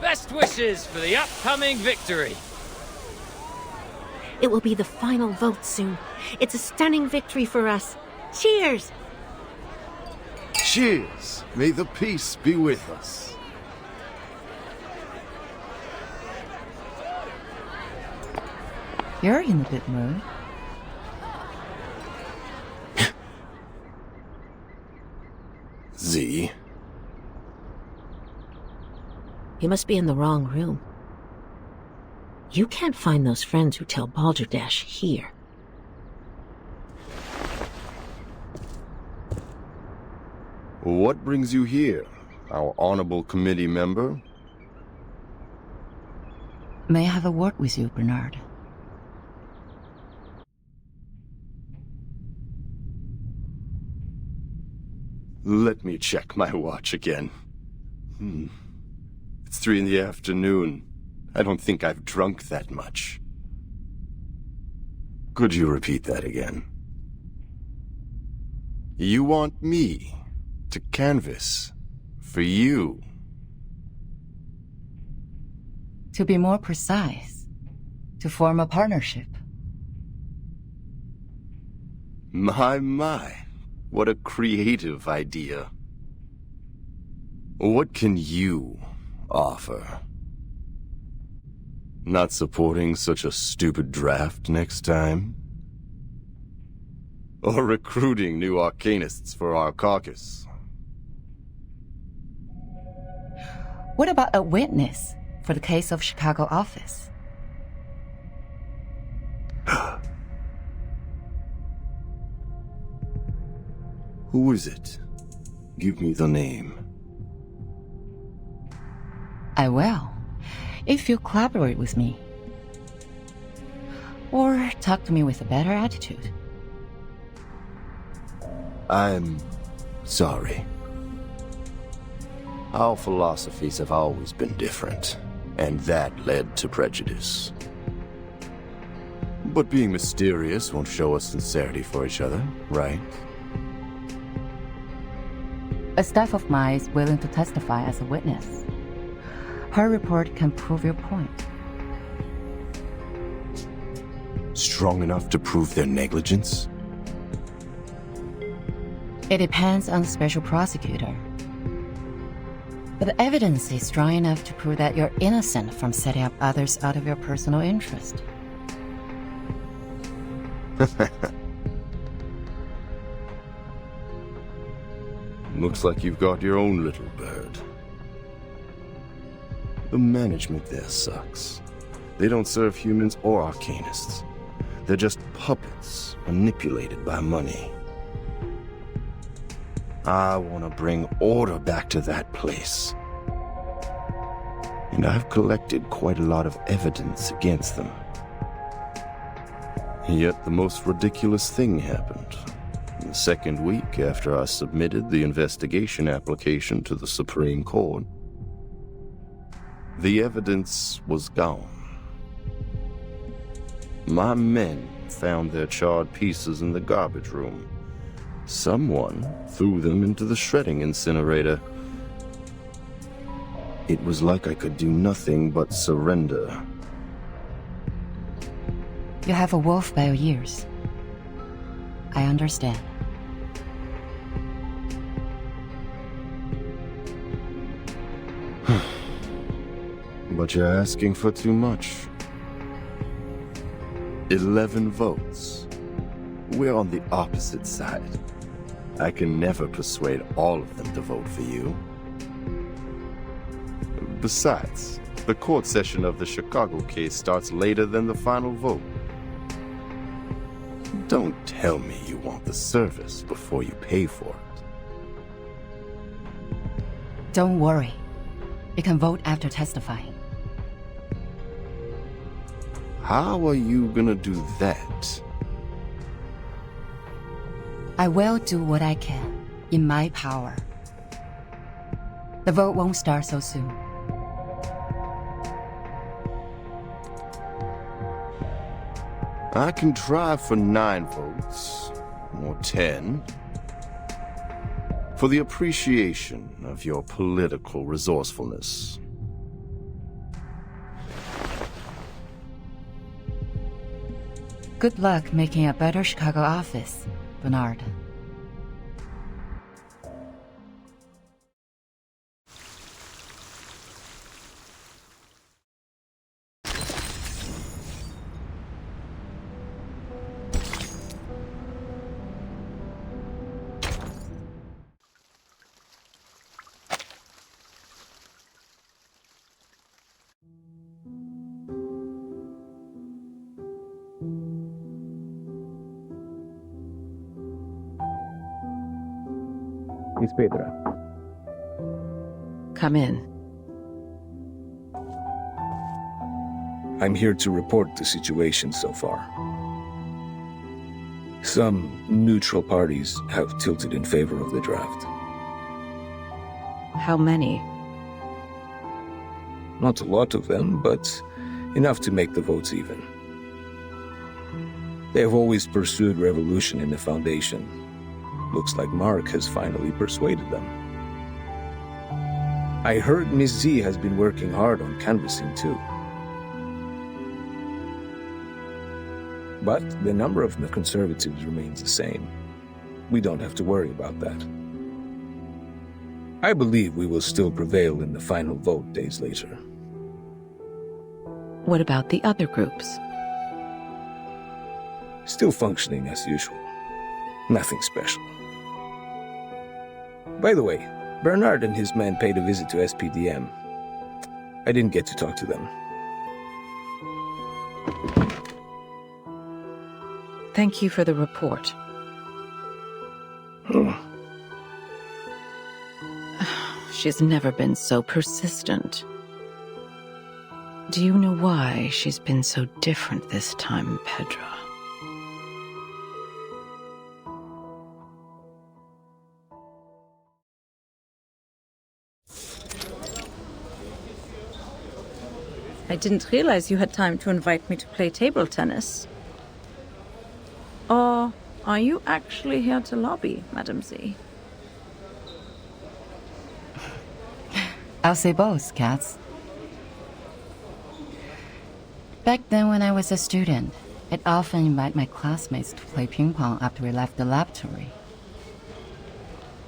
Best wishes for the upcoming victory. It will be the final vote soon. It's a stunning victory for us. Cheers! Cheers! May the peace be with us. You're in a good mood. Z? You must be in the wrong room. You can't find those friends who tell Balderdash here. What brings you here, our honorable committee member? May I have a word with you, Bernard? Let me check my watch again. It's 3 in the afternoon. I don't think I've drunk that much. Could you repeat that again? You want me to canvass for you? To be more precise, to form a partnership. My, what a creative idea. What can you offer? Not supporting such a stupid draft next time? Or recruiting new arcanists for our caucus? What about a witness for the case of Chicago office? Who is it? Give me the name. I will, if you collaborate with me. Or talk to me with a better attitude. I'm sorry. Our philosophies have always been different, and that led to prejudice. But being mysterious won't show us sincerity for each other, right? A staff of mine is willing to testify as a witness. Her report can prove your point. Strong enough to prove their negligence? It depends on the special prosecutor. But the evidence is strong enough to prove that you're innocent from setting up others out of your personal interest. Looks like you've got your own little bird. The management there sucks. They don't serve humans or arcanists. They're just puppets manipulated by money. I want to bring order back to that place. And I've collected quite a lot of evidence against them. Yet the most ridiculous thing happened. The second week after I submitted the investigation application to the Supreme Court, the evidence was gone. My men found their charred pieces in the garbage room. Someone threw them into the shredding incinerator. It was like I could do nothing but surrender. You have a wolf by your ears. I understand. But you're asking for too much. 11 votes. We're on the opposite side. I can never persuade all of them to vote for you. Besides, the court session of the Chicago case starts later than the final vote. Don't tell me you want the service before you pay for it. Don't worry. You can vote after testifying. How are you gonna do that? I will do what I can, in my power. The vote won't start so soon. I can try for 9 votes, or 10, for the appreciation of your political resourcefulness. Good luck making a better Chicago office, Bernard. Miss Petra. Come in. I'm here to report the situation so far. Some neutral parties have tilted in favor of the draft. How many? Not a lot of them, but enough to make the votes even. They have always pursued revolution in the Foundation. Looks like Mark has finally persuaded them. I heard Miss Z has been working hard on canvassing too. But the number of the conservatives remains the same. We don't have to worry about that. I believe we will still prevail in the final vote days later. What about the other groups? Still functioning as usual. Nothing special. By the way, Bernard and his men paid a visit to SPDM. I didn't get to talk to them. Thank you for the report. She's never been so persistent. Do you know why she's been so different this time, Pedro? I didn't realize you had time to invite me to play table tennis. Or are you actually here to lobby, Madam Z? I'll say both, Katz. Back then when I was a student, I'd often invite my classmates to play ping pong after we left the laboratory.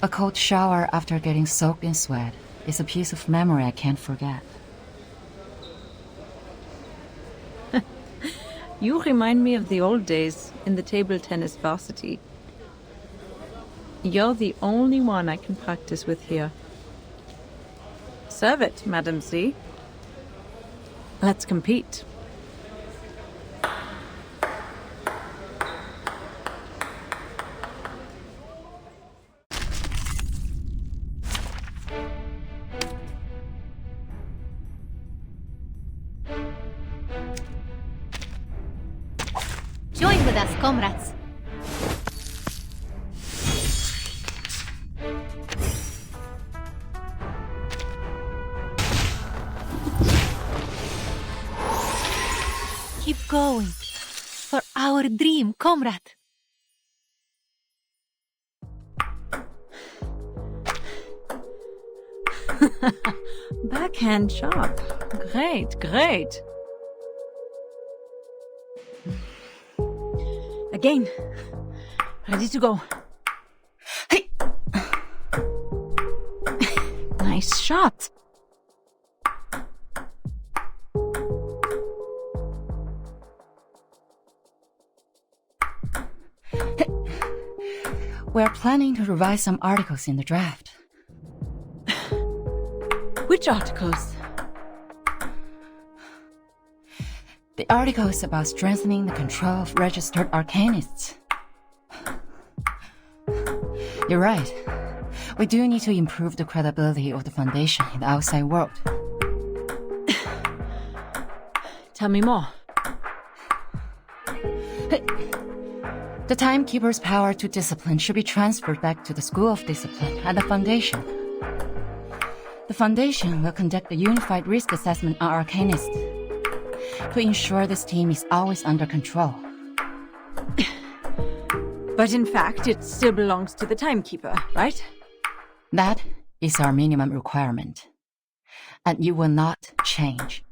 A cold shower after getting soaked in sweat is a piece of memory I can't forget. You remind me of the old days in the table tennis varsity. You're the only one I can practice with here. Serve it, Madam Z. Let's compete. Join with us, comrades. Keep going for our dream, comrade. Backhand chop. Great, great. Again. Ready to go. Hey. Nice shot. We're planning to revise some articles in the draft. Which articles? The articles about strengthening the control of registered arcanists. You're right. We do need to improve the credibility of the Foundation in the outside world. Tell me more. The Timekeeper's power to discipline should be transferred back to the School of Discipline and the Foundation. The Foundation will conduct a unified risk assessment on arcanists to ensure this team is always under control. But in fact, it still belongs to the Timekeeper, right? That is our minimum requirement. And you will not change.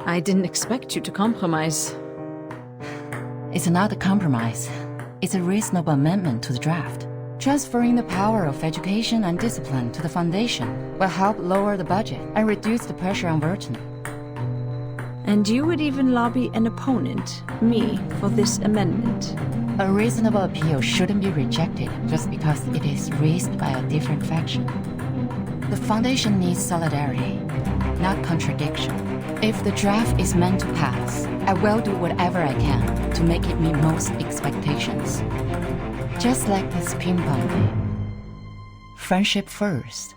I didn't expect you to compromise. It's not a compromise. It's a reasonable amendment to the draft. Transferring the power of education and discipline to the Foundation will help lower the budget and reduce the pressure on Burton. And you would even lobby an opponent, me, for this amendment. A reasonable appeal shouldn't be rejected just because it is raised by a different faction. The Foundation needs solidarity, not contradiction. If the draft is meant to pass, I will do whatever I can to make it meet most expectations. Just like this ping pong game. Friendship first,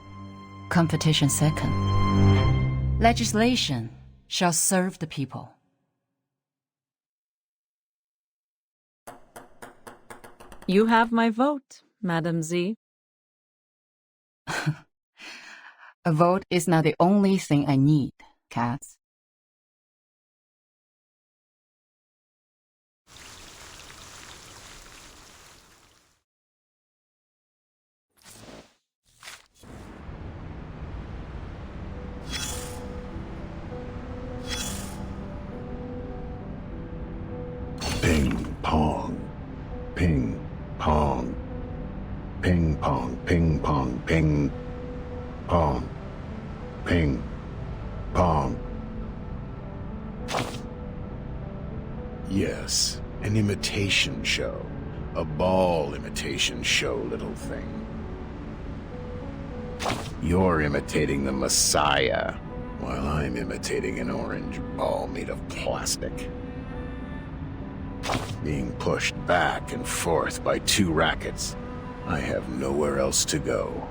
competition second. Legislation shall serve the people. You have my vote, Madam Z. A vote is not the only thing I need, Katz. Ping pong, ping pong, ping pong, ping pong, ping pong, ping pong. Yes, an imitation show. A ball imitation show, little thing. You're imitating the Messiah, while I'm imitating an orange ball made of plastic. Being pushed back and forth by two rackets, I have nowhere else to go.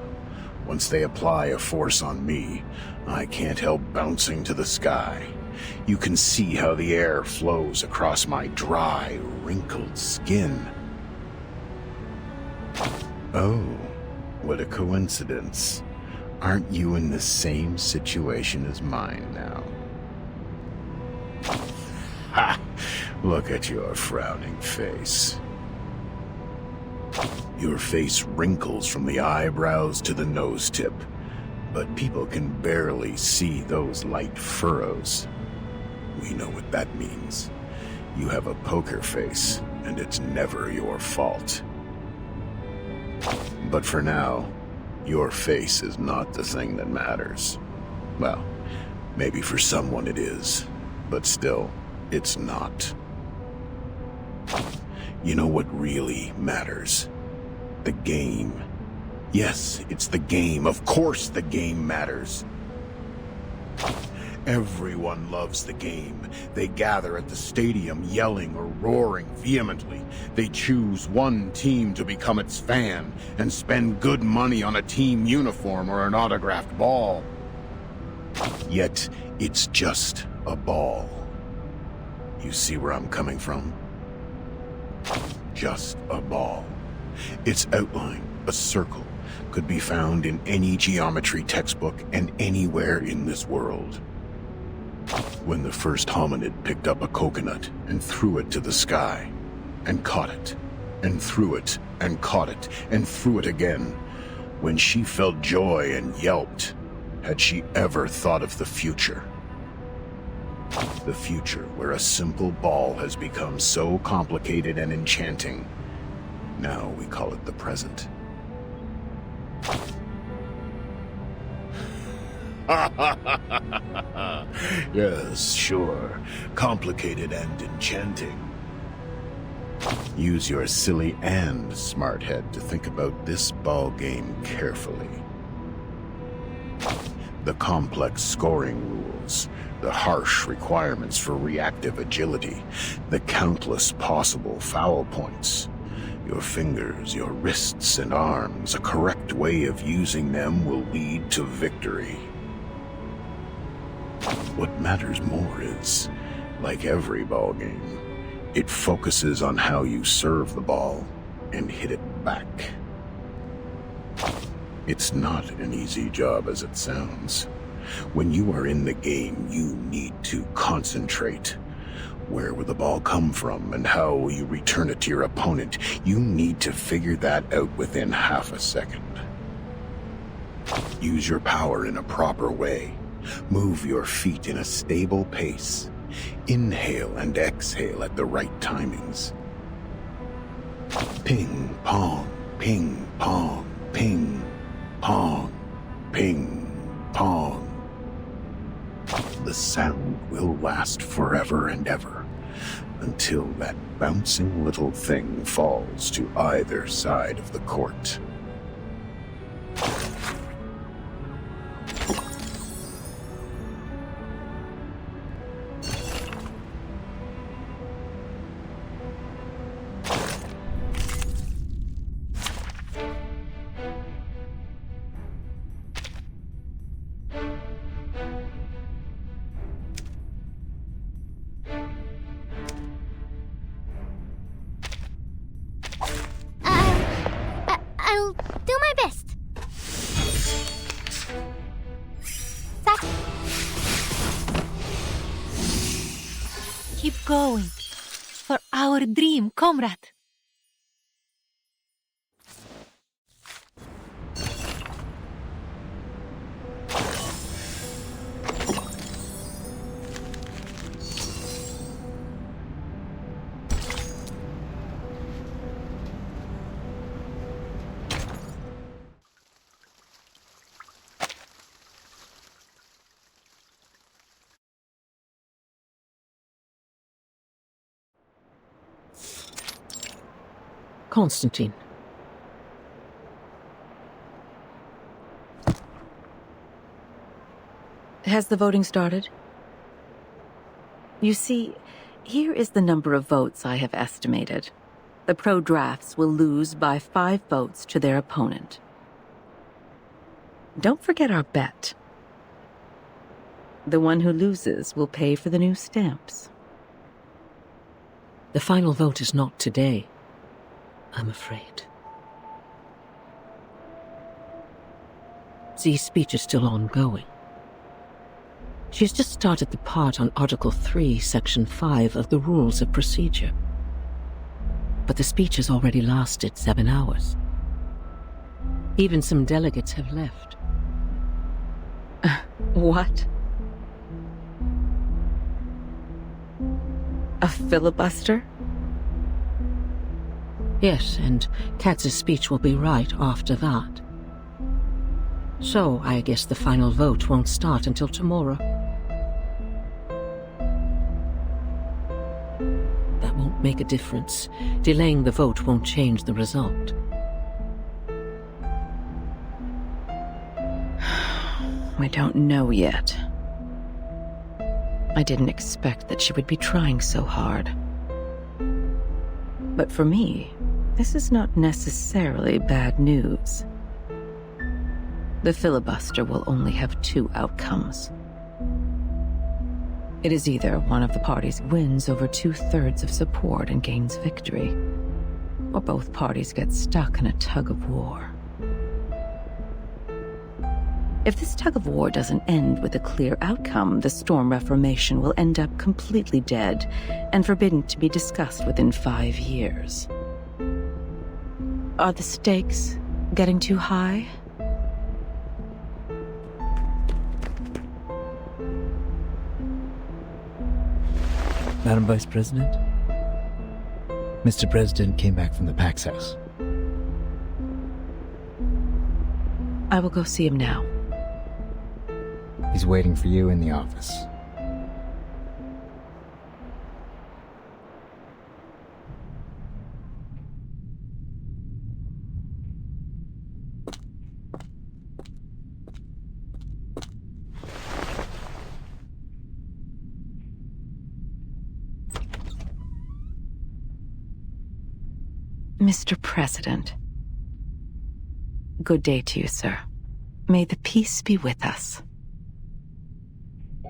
Once they apply a force on me, I can't help bouncing to the sky. You can see how the air flows across my dry, wrinkled skin. Oh, what a coincidence. Aren't you in the same situation as mine now? Ha! Look at your frowning face. Your face wrinkles from the eyebrows to the nose tip, but people can barely see those light furrows. We know what that means. You have a poker face, and it's never your fault. But for now, your face is not the thing that matters. Well, maybe for someone it is, but still, it's not. You know what really matters? The game. Yes, it's the game. Of course the game matters. Everyone loves the game. They gather at the stadium yelling or roaring vehemently. They choose one team to become its fan and spend good money on a team uniform or an autographed ball. Yet, it's just a ball. You see where I'm coming from? Just a ball. Its outline, a circle, could be found in any geometry textbook and anywhere in this world. When the first hominid picked up a coconut and threw it to the sky, and caught it, and threw it, and caught it, and threw it again, when she felt joy and yelped, had she ever thought of the future? The future where a simple ball has become so complicated and enchanting. Now we call it the present. Yes, sure. Complicated and enchanting. Use your silly and smart head to think about this ball game carefully. The complex scoring rules, the harsh requirements for reactive agility, the countless possible foul points. Your fingers, your wrists and arms, a correct way of using them will lead to victory. What matters more is, like every ball game, it focuses on how you serve the ball and hit it back. It's not an easy job as it sounds. When you are in the game, you need to concentrate. Where will the ball come from and how will you return it to your opponent? You need to figure that out within half a second. Use your power in a proper way. Move your feet in a stable pace. Inhale and exhale at the right timings. Ping, pong, ping, pong, ping, pong, ping, pong. The sound will last forever and ever, until that bouncing little thing falls to either side of the court. I'll do my best. Keep going. For our dream, comrade. Constantine. Has the voting started? You see, here is the number of votes I have estimated. The pro-drafts will lose by 5 votes to their opponent. Don't forget our bet. The one who loses will pay for the new stamps. The final vote is not today, I'm afraid. Z's speech is still ongoing. She has just started the part on Article 3, Section 5 of the Rules of Procedure. But the speech has already lasted 7 hours. Even some delegates have left. What? A filibuster? Yes, and Katz's speech will be right after that. So, I guess the final vote won't start until tomorrow. That won't make a difference. Delaying the vote won't change the result. We don't know yet. I didn't expect that she would be trying so hard. But for me, this is not necessarily bad news. The filibuster will only have two outcomes. It is either one of the parties wins over 2/3 of support and gains victory, or both parties get stuck in a tug of war. If this tug of war doesn't end with a clear outcome, the Storm Reformation will end up completely dead and forbidden to be discussed within 5 years. Are the stakes getting too high? Madam Vice President? Mr. President came back from the PAX house. I will go see him now. He's waiting for you in the office. Mr. President. Good day to you, sir. May the peace be with us.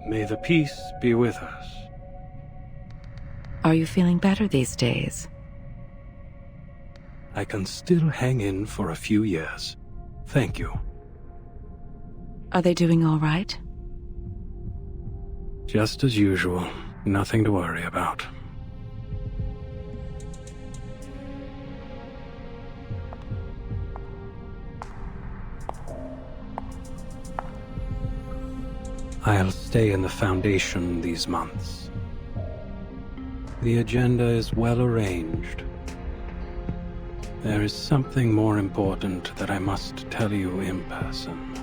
May the peace be with us. Are you feeling better these days? I can still hang in for a few years. Thank you. Are they doing all right? Just as usual. Nothing to worry about. I'll stay in the Foundation these months. The agenda is well arranged. There is something more important that I must tell you in person.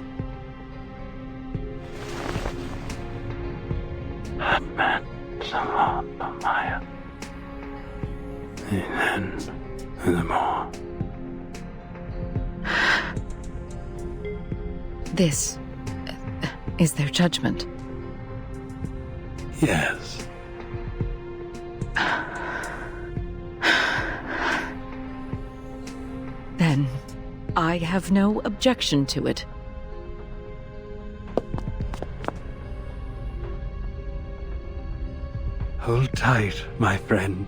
That meant a lot, Maya. And then, the more. This is their judgment. Yes. Then I have no objection to it. Hold tight, my friend.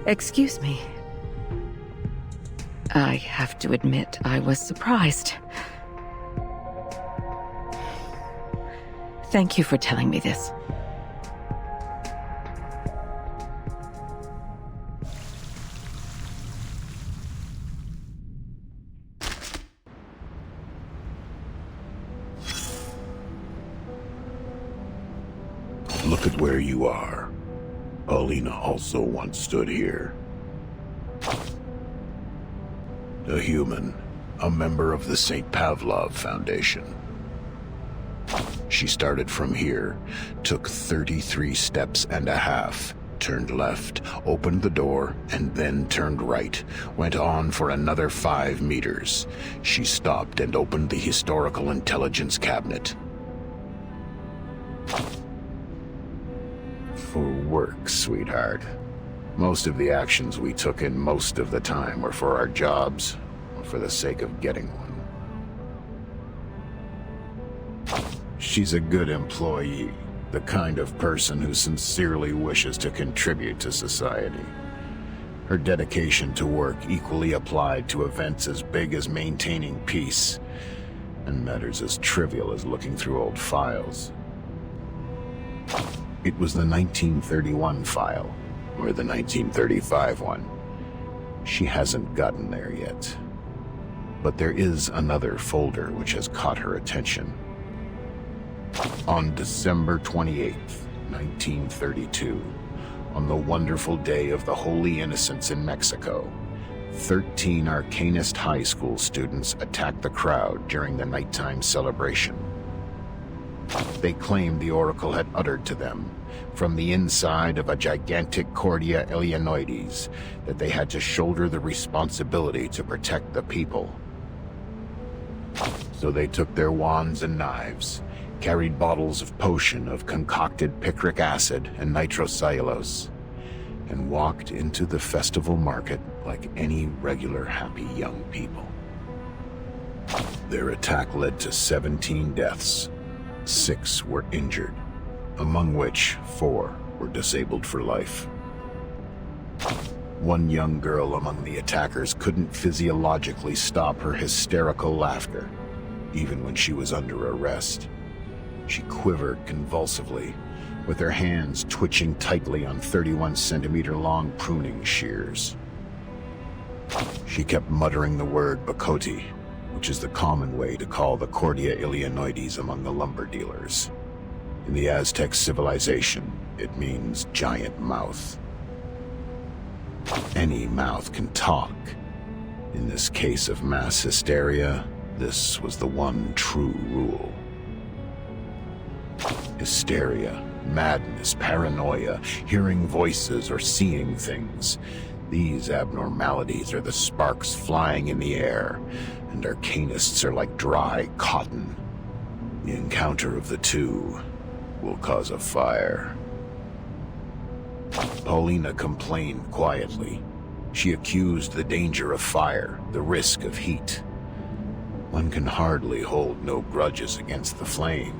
Excuse me. I have to admit, I was surprised. Thank you for telling me this. Look at where you are. Paulina also once stood here. A human, a member of the St. Pavlov Foundation. She started from here, took 33 steps and a half, turned left, opened the door, and then turned right, went on for another 5 meters. She stopped and opened the Historical Intelligence Cabinet. For work, sweetheart. Most of the actions we took in most of the time were for our jobs, or for the sake of getting one. She's a good employee, the kind of person who sincerely wishes to contribute to society. Her dedication to work equally applied to events as big as maintaining peace, and matters as trivial as looking through old files. It was the 1931 file, or the 1935 one. She hasn't gotten there yet. But there is another folder which has caught her attention. On December 28th, 1932, on the wonderful day of the Holy Innocents in Mexico, 13 Arcanist High School students attacked the crowd during the nighttime celebration. They claimed the oracle had uttered to them, from the inside of a gigantic Cordia Eleanoides, that they had to shoulder the responsibility to protect the people. So they took their wands and knives, carried bottles of potion of concocted picric acid and nitrocellulose, and walked into the festival market like any regular happy young people. Their attack led to 17 deaths. 6 were injured, among which 4 were disabled for life. One young girl among the attackers couldn't physiologically stop her hysterical laughter, even when she was under arrest. She quivered convulsively, with her hands twitching tightly on 31-centimeter-long pruning shears. She kept muttering the word Bakoti, which is the common way to call the Cordia Eleanoides among the lumber dealers. In the Aztec civilization, it means giant mouth. Any mouth can talk. In this case of mass hysteria, this was the one true rule. Hysteria, madness, paranoia, hearing voices or seeing things. These abnormalities are the sparks flying in the air, and arcanists are like dry cotton. The encounter of the two will cause a fire. Paulina complained quietly. She accused the danger of fire, the risk of heat. One can hardly hold no grudges against the flame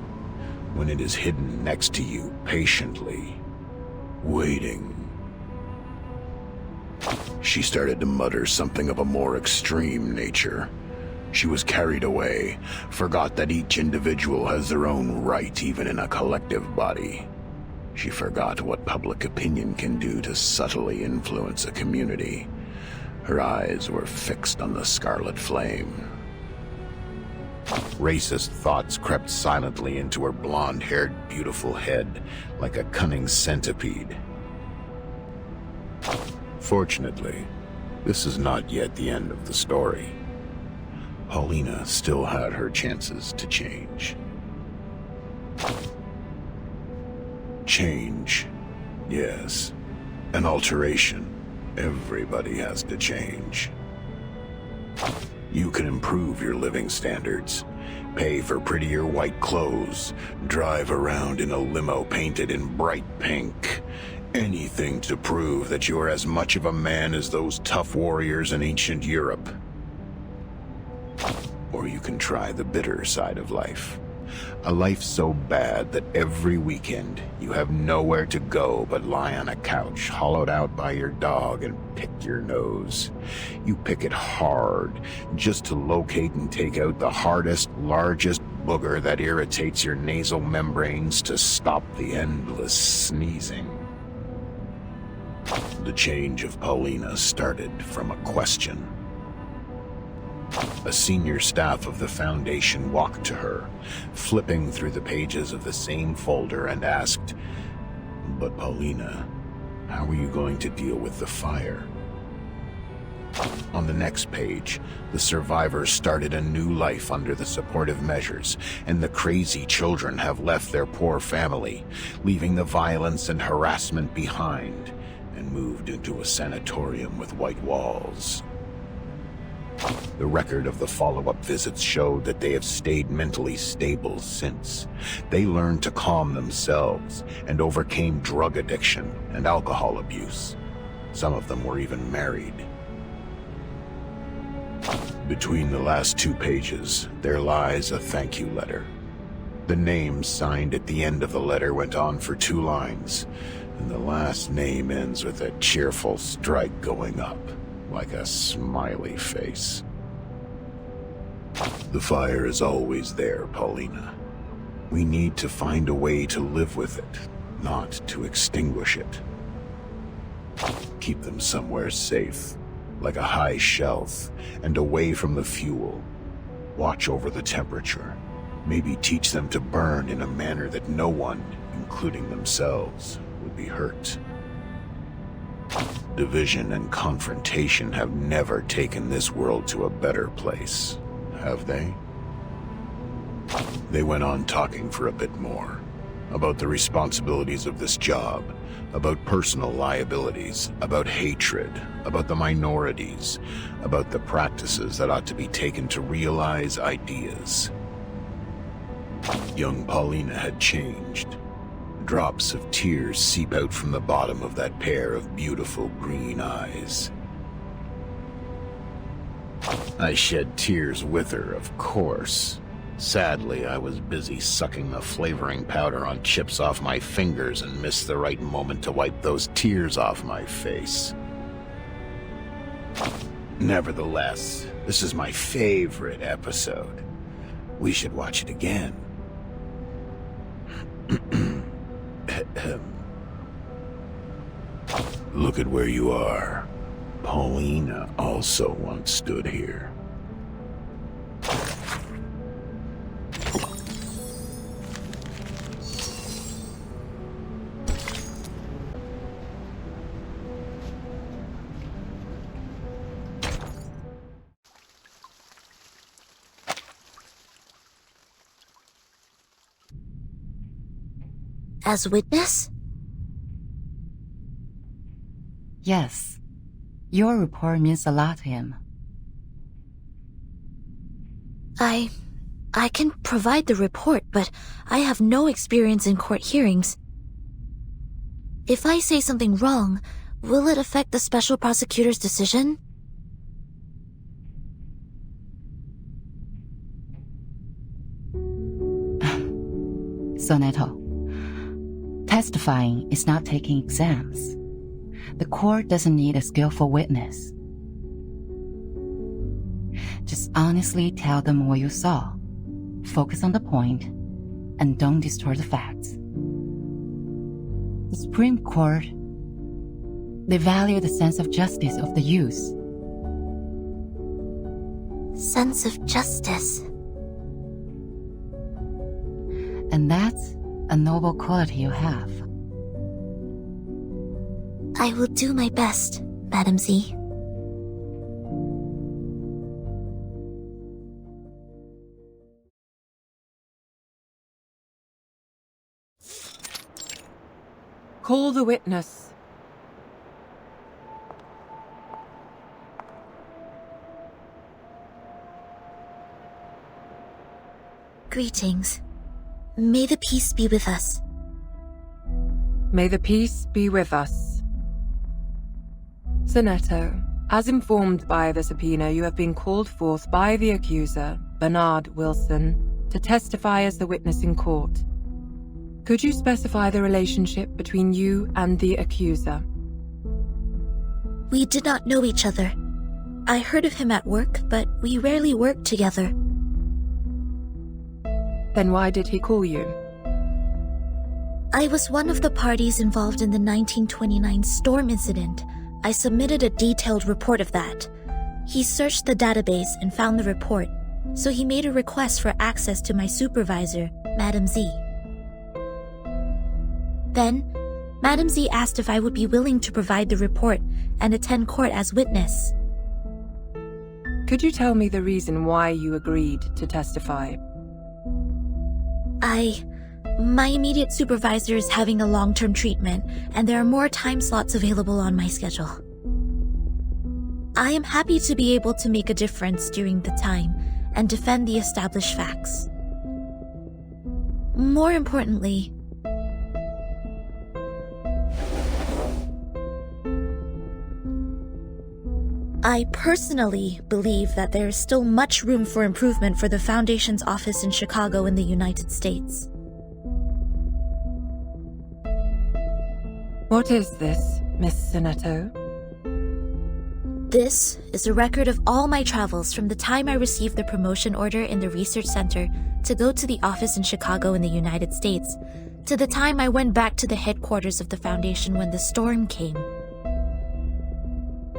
when it is hidden next to you patiently, waiting. She started to mutter something of a more extreme nature. She was carried away, forgot that each individual has their own right even in a collective body. She forgot what public opinion can do to subtly influence a community. Her eyes were fixed on the scarlet flame. Racist thoughts crept silently into her blonde-haired, beautiful head like a cunning centipede. Fortunately, this is not yet the end of the story. Paulina still had her chances to change. Change. Yes. An alteration. Everybody has to change. You can improve your living standards, pay for prettier white clothes, drive around in a limo painted in bright pink. Anything to prove that you're as much of a man as those tough warriors in ancient Europe. Or you can try the bitter side of life. A life so bad that every weekend you have nowhere to go but lie on a couch hollowed out by your dog and pick your nose. You pick it hard just to locate and take out the hardest, largest booger that irritates your nasal membranes to stop the endless sneezing. The change of Paulina started from a question. A senior staff of the Foundation walked to her, flipping through the pages of the same folder, and asked, "But Paulina, how are you going to deal with the fire?" On the next page, the survivors started a new life under the supportive measures, and the crazy children have left their poor family, leaving the violence and harassment behind, and moved into a sanatorium with white walls. The record of the follow-up visits showed that they have stayed mentally stable since. They learned to calm themselves and overcame drug addiction and alcohol abuse. Some of them were even married. Between the last 2 pages, there lies a thank you letter. The name signed at the end of the letter went on for 2 lines, and the last name ends with a cheerful strike going up, like a smiley face. The fire is always there, Paulina. We need to find a way to live with it, not to extinguish it. Keep them somewhere safe, like a high shelf, and away from the fuel. Watch over the temperature. Maybe teach them to burn in a manner that no one, including themselves, would be hurt. Division and confrontation have never taken this world to a better place, have they? They went on talking for a bit more. About the responsibilities of this job, about personal liabilities, about hatred, about the minorities, about the practices that ought to be taken to realize ideas. Young Paulina had changed. Drops of tears seep out from the bottom of that pair of beautiful green eyes. I shed tears with her, of course. Sadly, I was busy sucking the flavoring powder on chips off my fingers and missed the right moment to wipe those tears off my face. Nevertheless, this is my favorite episode. We should watch it again. Look at where you are. Paulina also once stood here. As witness? Yes. Your report means a lot to him. I can provide the report, but I have no experience in court hearings. If I say something wrong, will it affect the special prosecutor's decision? Sonetto, testifying is not taking exams. The court doesn't need a skillful witness. Just honestly tell them what you saw. Focus on the point, and don't distort the facts. The Supreme Court, they value the sense of justice of the youth. Sense of justice. And that's a noble quality you have. I will do my best, Madam Z. Call the witness. Greetings. May the peace be with us. May the peace be with us. Sonetto, as informed by the subpoena, you have been called forth by the accuser, Bernard Wilson, to testify as the witness in court. Could you specify the relationship between you and the accuser? We did not know each other. I heard of him at work, but we rarely worked together. Then why did he call you? I was one of the parties involved in the 1929 storm incident. I submitted a detailed report of that. He searched the database and found the report, so he made a request for access to my supervisor, Madam Z. Then, Madam Z asked if I would be willing to provide the report and attend court as witness. Could you tell me the reason why you agreed to testify? My immediate supervisor is having a long-term treatment, and there are more time slots available on my schedule. I am happy to be able to make a difference during the time and defend the established facts. More importantly, I personally believe that there is still much room for improvement for the Foundation's office in Chicago in the United States. What is this, Miss Sonetto? This is a record of all my travels from the time I received the promotion order in the research center to go to the office in Chicago in the United States, to the time I went back to the headquarters of the Foundation when the storm came.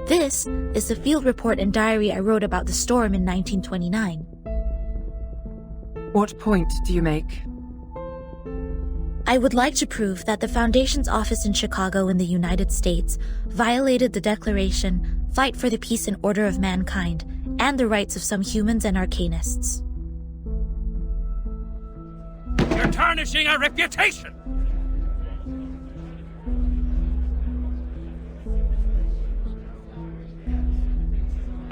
This is the field report and diary I wrote about the storm in 1929. What point do you make? I would like to prove that the Foundation's office in Chicago in the United States violated the Declaration, Fight for the Peace and Order of Mankind, and the rights of some humans and arcanists. tarnishing our reputation!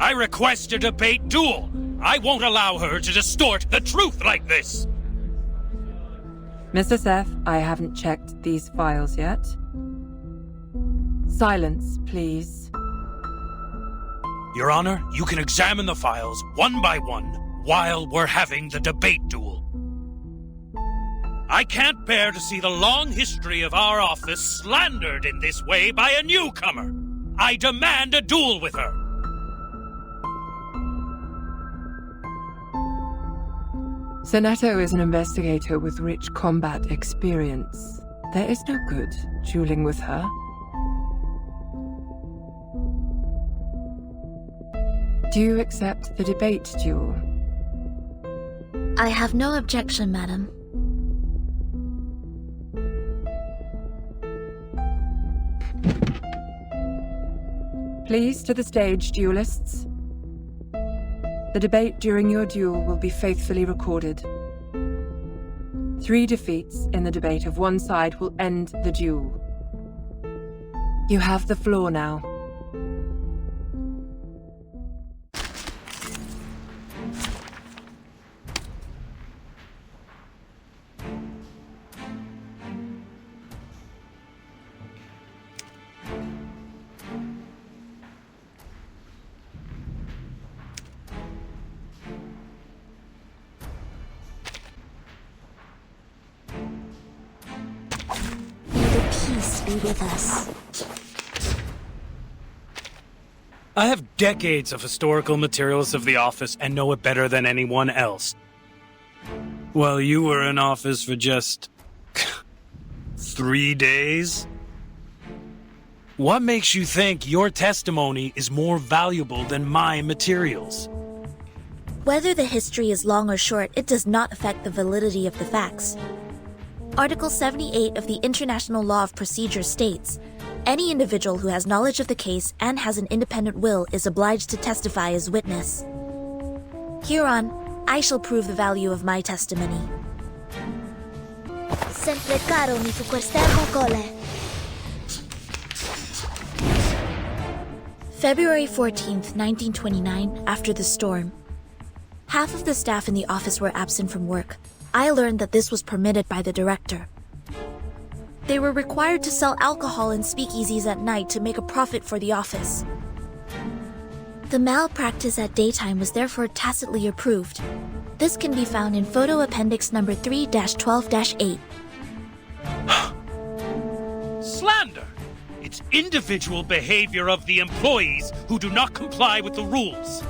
I request a debate duel. I won't allow her to distort the truth like this. Mr. Seth, I haven't checked these files yet. Silence, please. Your Honor, you can examine the files one by one while we're having the debate duel. I can't bear to see the long history of our office slandered in this way by a newcomer. I demand a duel with her. Sonetto is an investigator with rich combat experience. There is no good dueling with her. Do you accept the debate duel? I have no objection, madam. Please to the stage, duelists. The debate during your duel will be faithfully recorded. 3 defeats in the debate of one side will end the duel. You have the floor now. Be with us. I have decades of historical materials of the office and know it better than anyone else. Well, you were in office for just 3 days? What makes you think your testimony is more valuable than my materials? Whether the history is long or short, it does not affect the validity of the facts. Article 78 of the International Law of Procedure states, any individual who has knowledge of the case and has an independent will is obliged to testify as witness. Hereon, I shall prove the value of my testimony. Sempre caro mi fu quest'ermo cole. February 14th, 1929, after the storm. Half of the staff in the office were absent from work. I learned that this was permitted by the director. They were required to sell alcohol in speakeasies at night to make a profit for the office. The malpractice at daytime was therefore tacitly approved. This can be found in photo appendix number 3-12-8. Slander! It's individual behavior of the employees who do not comply with the rules.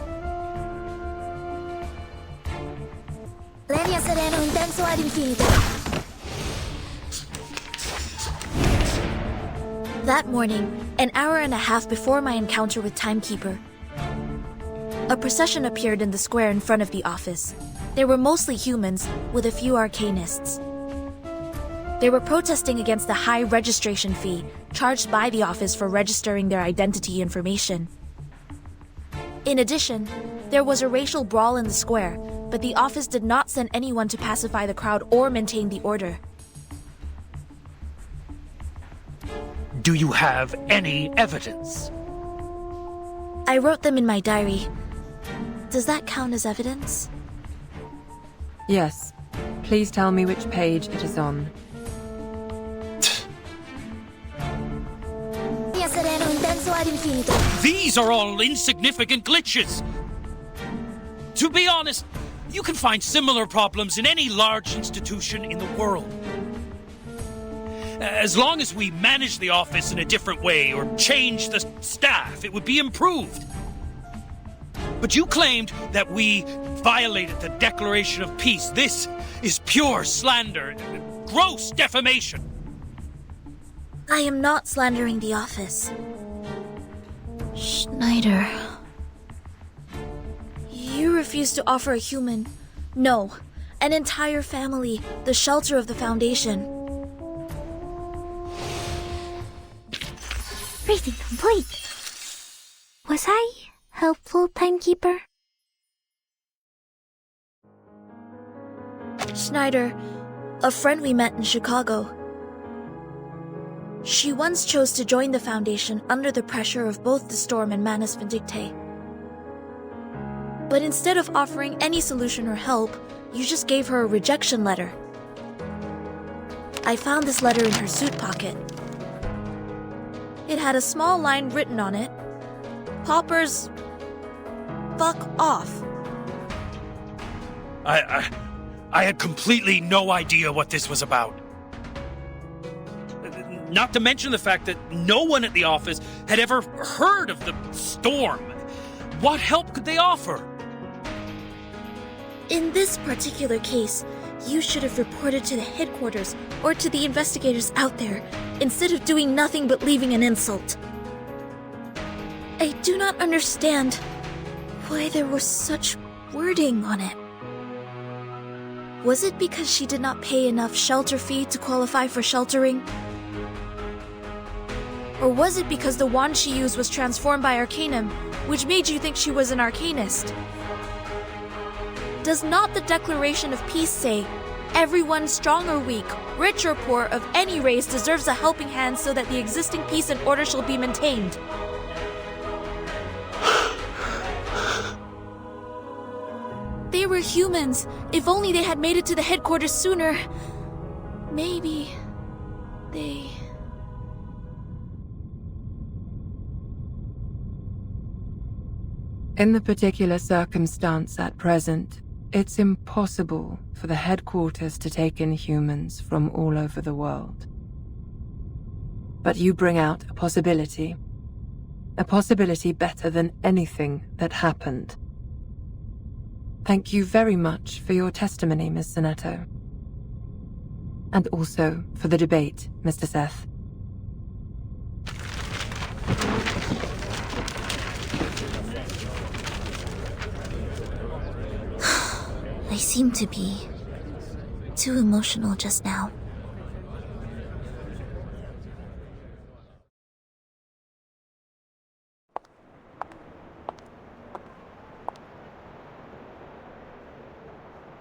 Legna sereno intenso ad infinito. That morning, an hour and a half before my encounter with Timekeeper, a procession appeared in the square in front of the office. They were mostly humans, with a few arcanists. They were protesting against the high registration fee charged by the office for registering their identity information. In addition, there was a racial brawl in the square, but the office did not send anyone to pacify the crowd or maintain the order. Do you have any evidence? I wrote them in my diary. Does that count as evidence? Yes. Please tell me which page it is on. Sereno intenso ad infinito. These are all insignificant glitches. To be honest, you can find similar problems in any large institution in the world. As long as we manage the office in a different way or change the staff, it would be improved. But you claimed that we violated the Declaration of Peace. This is pure slander, gross defamation. I am not slandering the office. Schneider. You refuse to offer a human, no, an entire family, the shelter of the Foundation. Briefing complete. Was I helpful, Timekeeper? Schneider, a friend we met in Chicago. She once chose to join the Foundation under the pressure of both the Storm and Manus Vindicte. But instead of offering any solution or help, you just gave her a rejection letter. I found this letter in her suit pocket. It had a small line written on it. Popper's... fuck off. I had completely no idea what this was about. Not to mention the fact that no one at the office had ever heard of the Storm. What help could they offer? In this particular case, you should have reported to the headquarters or to the investigators out there, instead of doing nothing but leaving an insult. I do not understand why there was such wording on it. Was it because she did not pay enough shelter fee to qualify for sheltering? Or was it because the wand she used was transformed by Arcanum, which made you think she was an Arcanist? Does not the Declaration of Peace say, everyone strong or weak, rich or poor, of any race deserves a helping hand so that the existing peace and order shall be maintained? They were humans. If only they had made it to the headquarters sooner. Maybe they... In the particular circumstance at present, it's impossible for the headquarters to take in humans from all over the world. But you bring out a possibility better than anything that happened. Thank you very much for your testimony, Miss Sonetto. And also for the debate, Mr. Seth. I seem to be too emotional just now.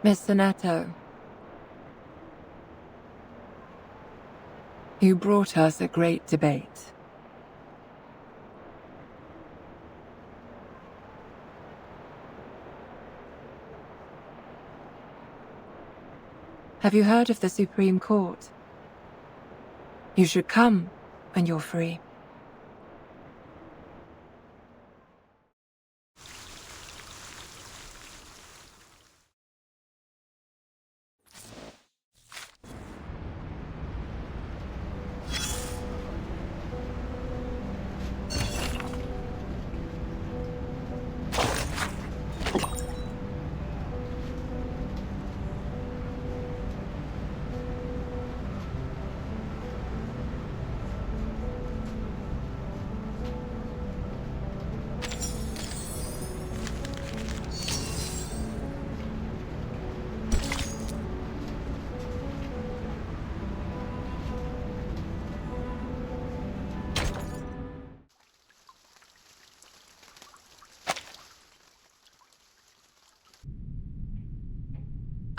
Miss Sonetto, you brought us a great debate. Have you heard of the Supreme Court? You should come when you're free.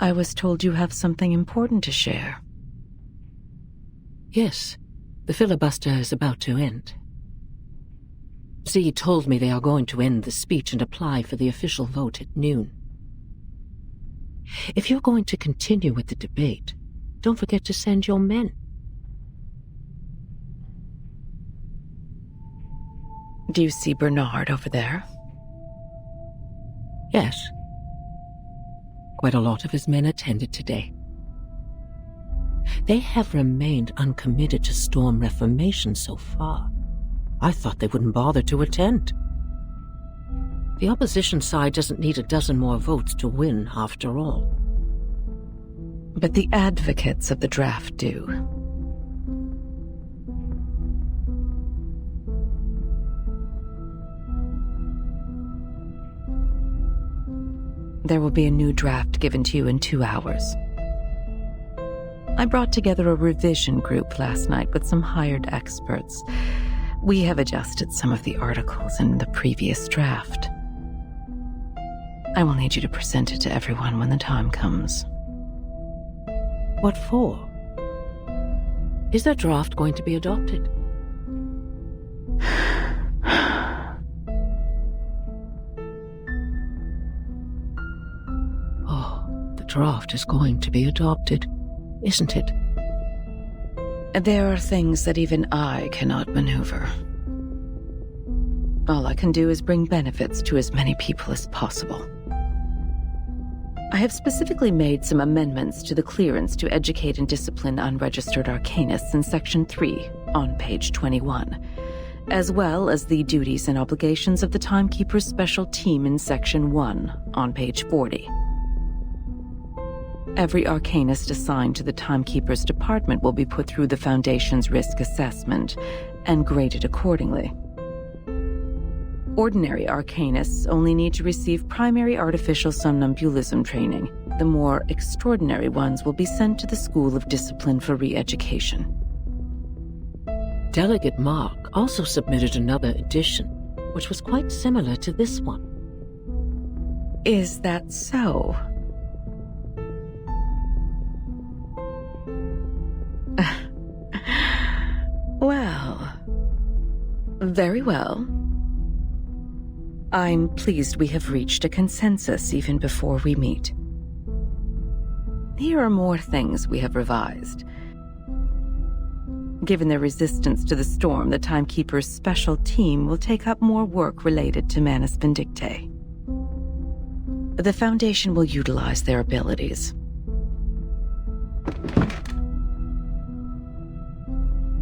I was told you have something important to share. Yes, the filibuster is about to end. Z told me they are going to end the speech and apply for the official vote at noon. If you're going to continue with the debate, don't forget to send your men. Do you see Bernard over there? Yes. Quite a lot of his men attended today. They have remained uncommitted to Storm Reformation so far. I thought they wouldn't bother to attend. The opposition side doesn't need a dozen more votes to win, after all. But the advocates of the draft do. There will be a new draft given to you in 2 hours. I brought together a revision group last night with some hired experts. We have adjusted some of the articles in the previous draft. I will need you to present it to everyone when the time comes. What for? Is their draft going to be adopted? Oh, the draft is going to be adopted, isn't it? There are things that even I cannot maneuver. All I can do is bring benefits to as many people as possible. I have specifically made some amendments to the clearance to educate and discipline unregistered arcanists in Section 3 on page 21, as well as the duties and obligations of the Timekeeper's special team in Section 1 on page 40. Every arcanist assigned to the Timekeeper's department will be put through the Foundation's risk assessment and graded accordingly. Ordinary arcanists only need to receive primary artificial somnambulism training. The more extraordinary ones will be sent to the School of Discipline for re-education. Delegate Mark also submitted another edition, which was quite similar to this one. Is that so? Well, very well. I'm pleased we have reached a consensus even before we meet. Here are more things we have revised. Given their resistance to the storm, the Timekeeper's special team will take up more work related to Manus Vindictae. The Foundation will utilize their abilities.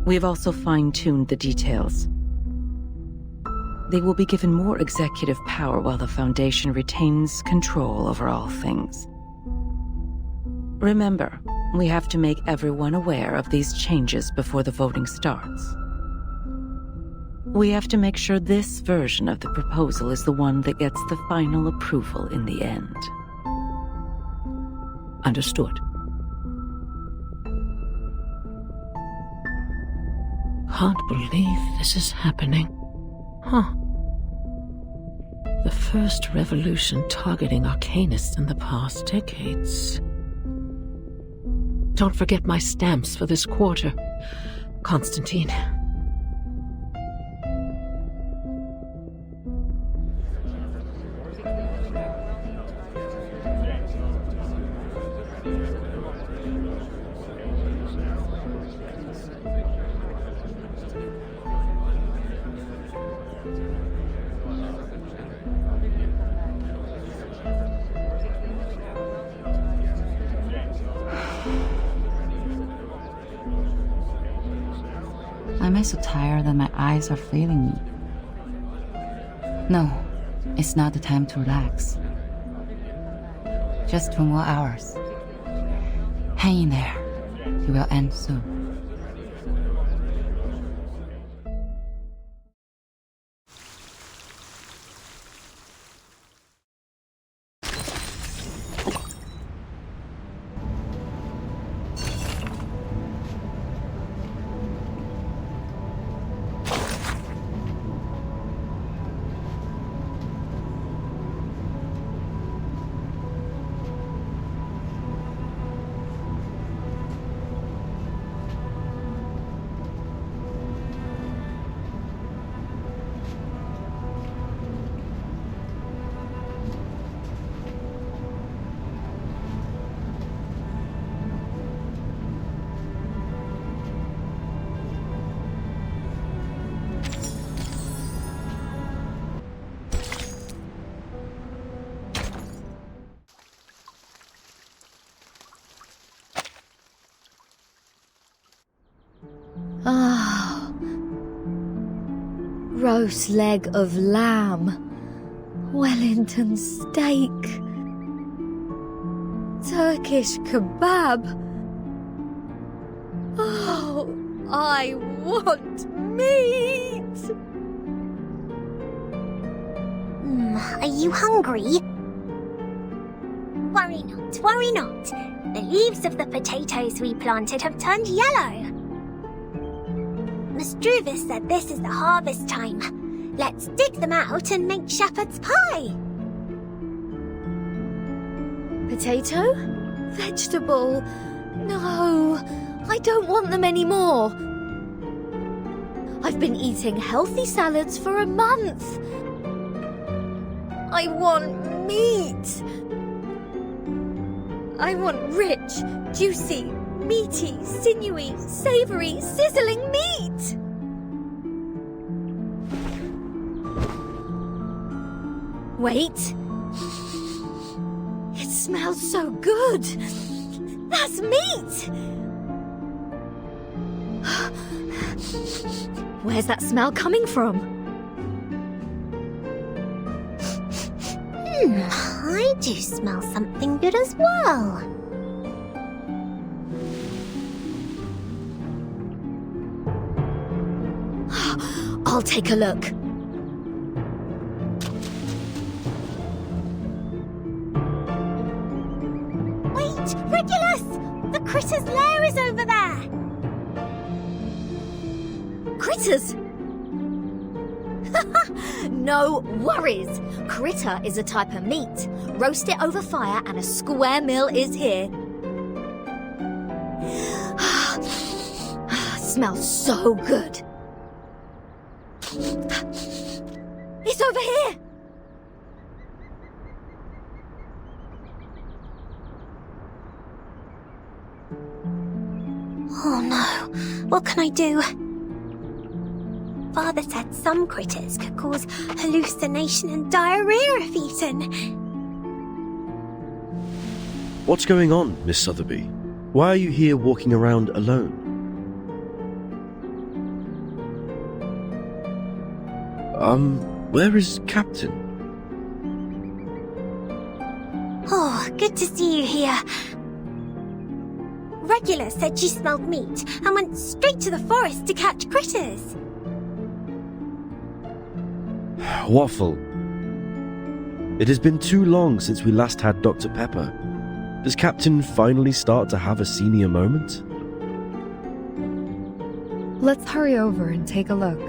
We have also fine-tuned the details. They will be given more executive power while the Foundation retains control over all things. Remember, we have to make everyone aware of these changes before the voting starts. We have to make sure this version of the proposal is the one that gets the final approval in the end. Understood. Can't believe this is happening. Huh. The first revolution targeting arcanists in the past decades. Don't forget my stamps for this quarter, Constantine. Am I so tired that my eyes are failing me? No, it's not the time to relax. Just 2 more hours. Hang in there. It will end soon. Ah, roast leg of lamb, Wellington steak, Turkish kebab. Oh, I want meat! Are you hungry? Worry not, worry not. The leaves of the potatoes we planted have turned yellow. Struvis said this is the harvest time. Let's dig them out and make shepherd's pie. Potato? Vegetable? No, I don't want them anymore. I've been eating healthy salads for a month. I want meat. I want rich, juicy, meaty, sinewy, savory, sizzling meat. Wait. It smells so good. That's meat! Where's that smell coming from? I do smell something good as well. I'll take a look. Wait, Regulus! The critter's lair is over there! Critters? No worries. Critter is a type of meat. Roast it over fire and a square meal is here. Smells so good. It's over here. Oh no, what can I do? Father said some critters could cause hallucination and diarrhea if eaten. What's going on, Miss Sotheby? Why are you here walking around alone? Where is Captain? Oh, good to see you here. Regulus said she smelled meat and went straight to the forest to catch critters. Waffle. It has been too long since we last had Dr. Pepper. Does Captain finally start to have a senior moment? Let's hurry over and take a look.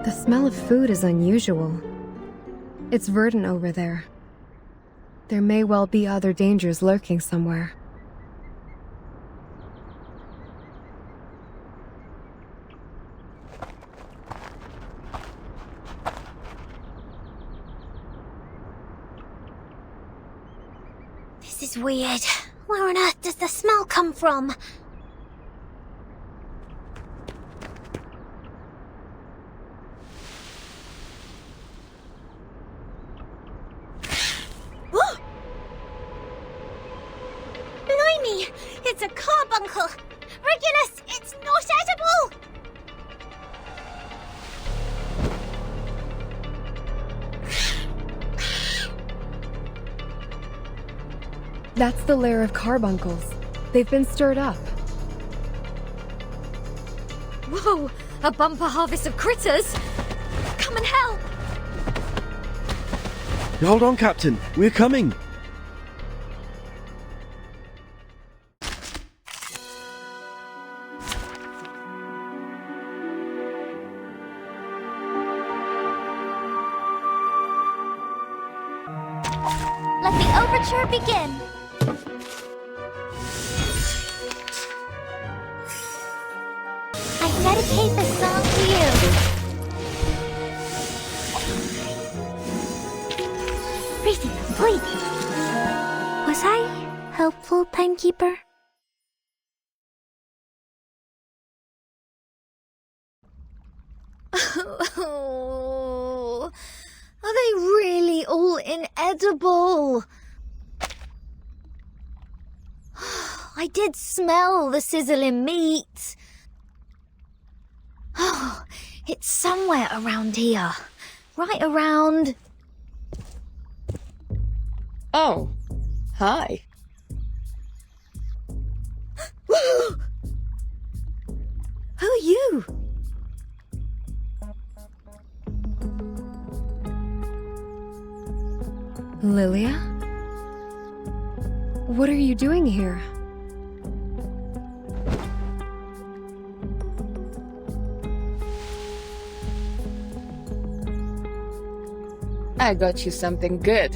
The smell of food is unusual. It's verdant over there. There may well be other dangers lurking somewhere. This is weird. Where on earth does the smell come from? Blimey! It's a carbuncle! Regulus, it's not edible! That's the lair of carbuncles. They've been stirred up. Whoa! A bumper harvest of critters! Come and help! Hold on, Captain. We're coming. Let the overture begin! I dedicate this song to you. Breathe, breathe. Was I helpful, timekeeper? Oh, are they really all inedible? I did smell the sizzling meat. Oh, it's somewhere around here. Right around... Oh, hi. Who are you? Lilia? What are you doing here? I got you something good.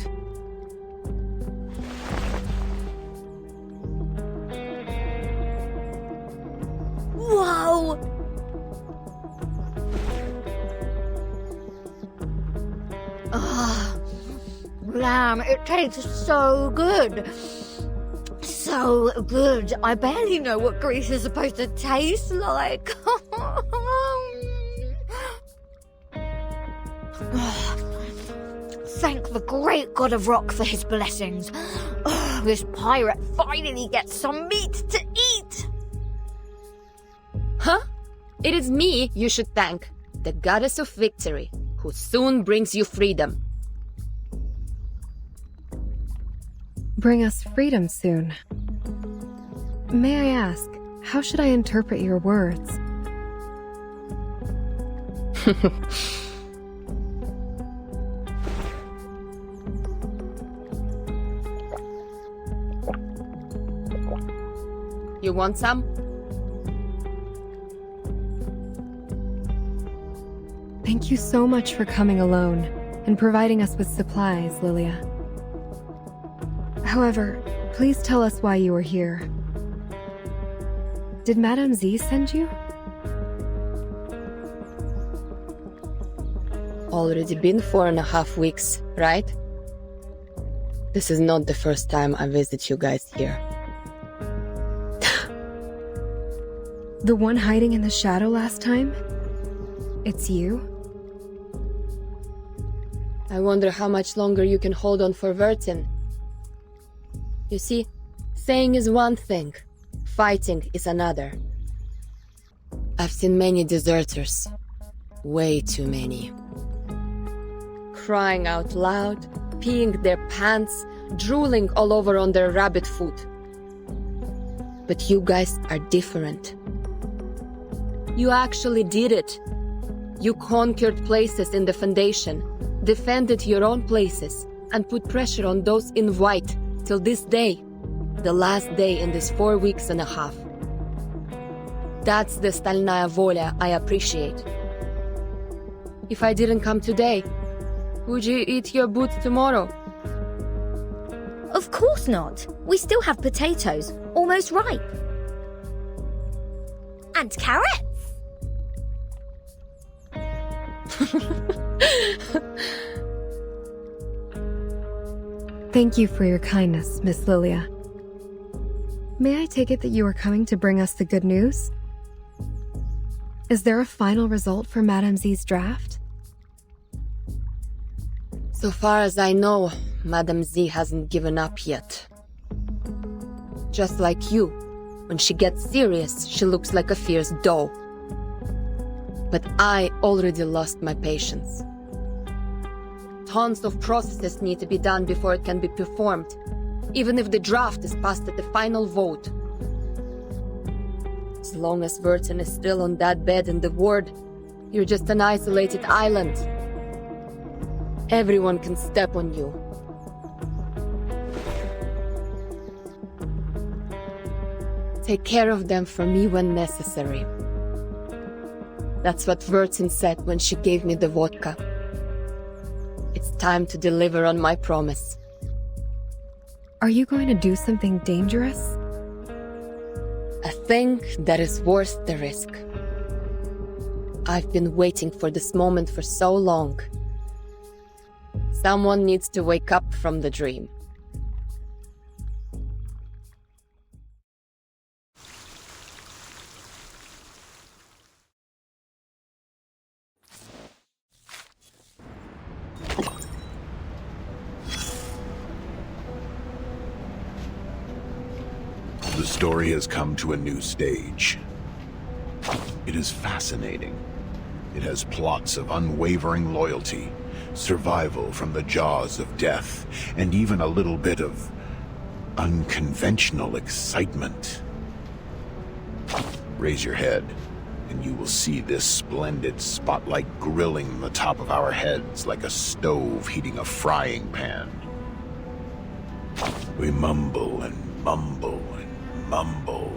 it tastes so good. So good. I barely know what Greece is supposed to taste like. Thank the great god of rock for his blessings. This pirate finally gets some meat to eat. Huh? It is me you should thank, the goddess of victory, who soon brings you freedom. Bring us freedom soon. May I ask, how should I interpret your words? You want some? Thank you so much for coming alone and providing us with supplies, Lilia. However, please tell us why you were here. Did Madame Z send you? Already been 4.5 weeks, right? This is not the first time I visit you guys here. The one hiding in the shadow last time? It's you? I wonder how much longer you can hold on for Vertin. You see, saying is one thing, fighting is another. I've seen many deserters. Way too many. Crying out loud, peeing their pants, drooling all over on their rabbit foot. But you guys are different. You actually did it. You conquered places in the Foundation, defended your own places, and put pressure on those in white till this day, the last day in this 4.5 weeks. That's the Stalnaya Volia I appreciate. If I didn't come today, would you eat your boots tomorrow? Of course not. We still have potatoes, almost ripe. And carrots. Thank you for your kindness, Miss Lilia. May I take it that you are coming to bring us the good news? Is there a final result for Madame Z's draft? So far as I know, Madame Z hasn't given up yet. Just like you, when she gets serious, she looks like a fierce doe. But I already lost my patience. Tons of processes need to be done before it can be performed, even if the draft is passed at the final vote. As long as Vertin is still on that bed in the ward, you're just an isolated island. Everyone can step on you. Take care of them for me when necessary. That's what Vertin said when she gave me the vodka. It's time to deliver on my promise. Are you going to do something dangerous? A thing that is worth the risk. I've been waiting for this moment for so long. Someone needs to wake up from the dream. The story has come to a new stage. It is fascinating. It has plots of unwavering loyalty, survival from the jaws of death, and even a little bit of unconventional excitement. Raise your head, and you will see this splendid spotlight grilling the top of our heads like a stove heating a frying pan. We mumble and mumble and mumble.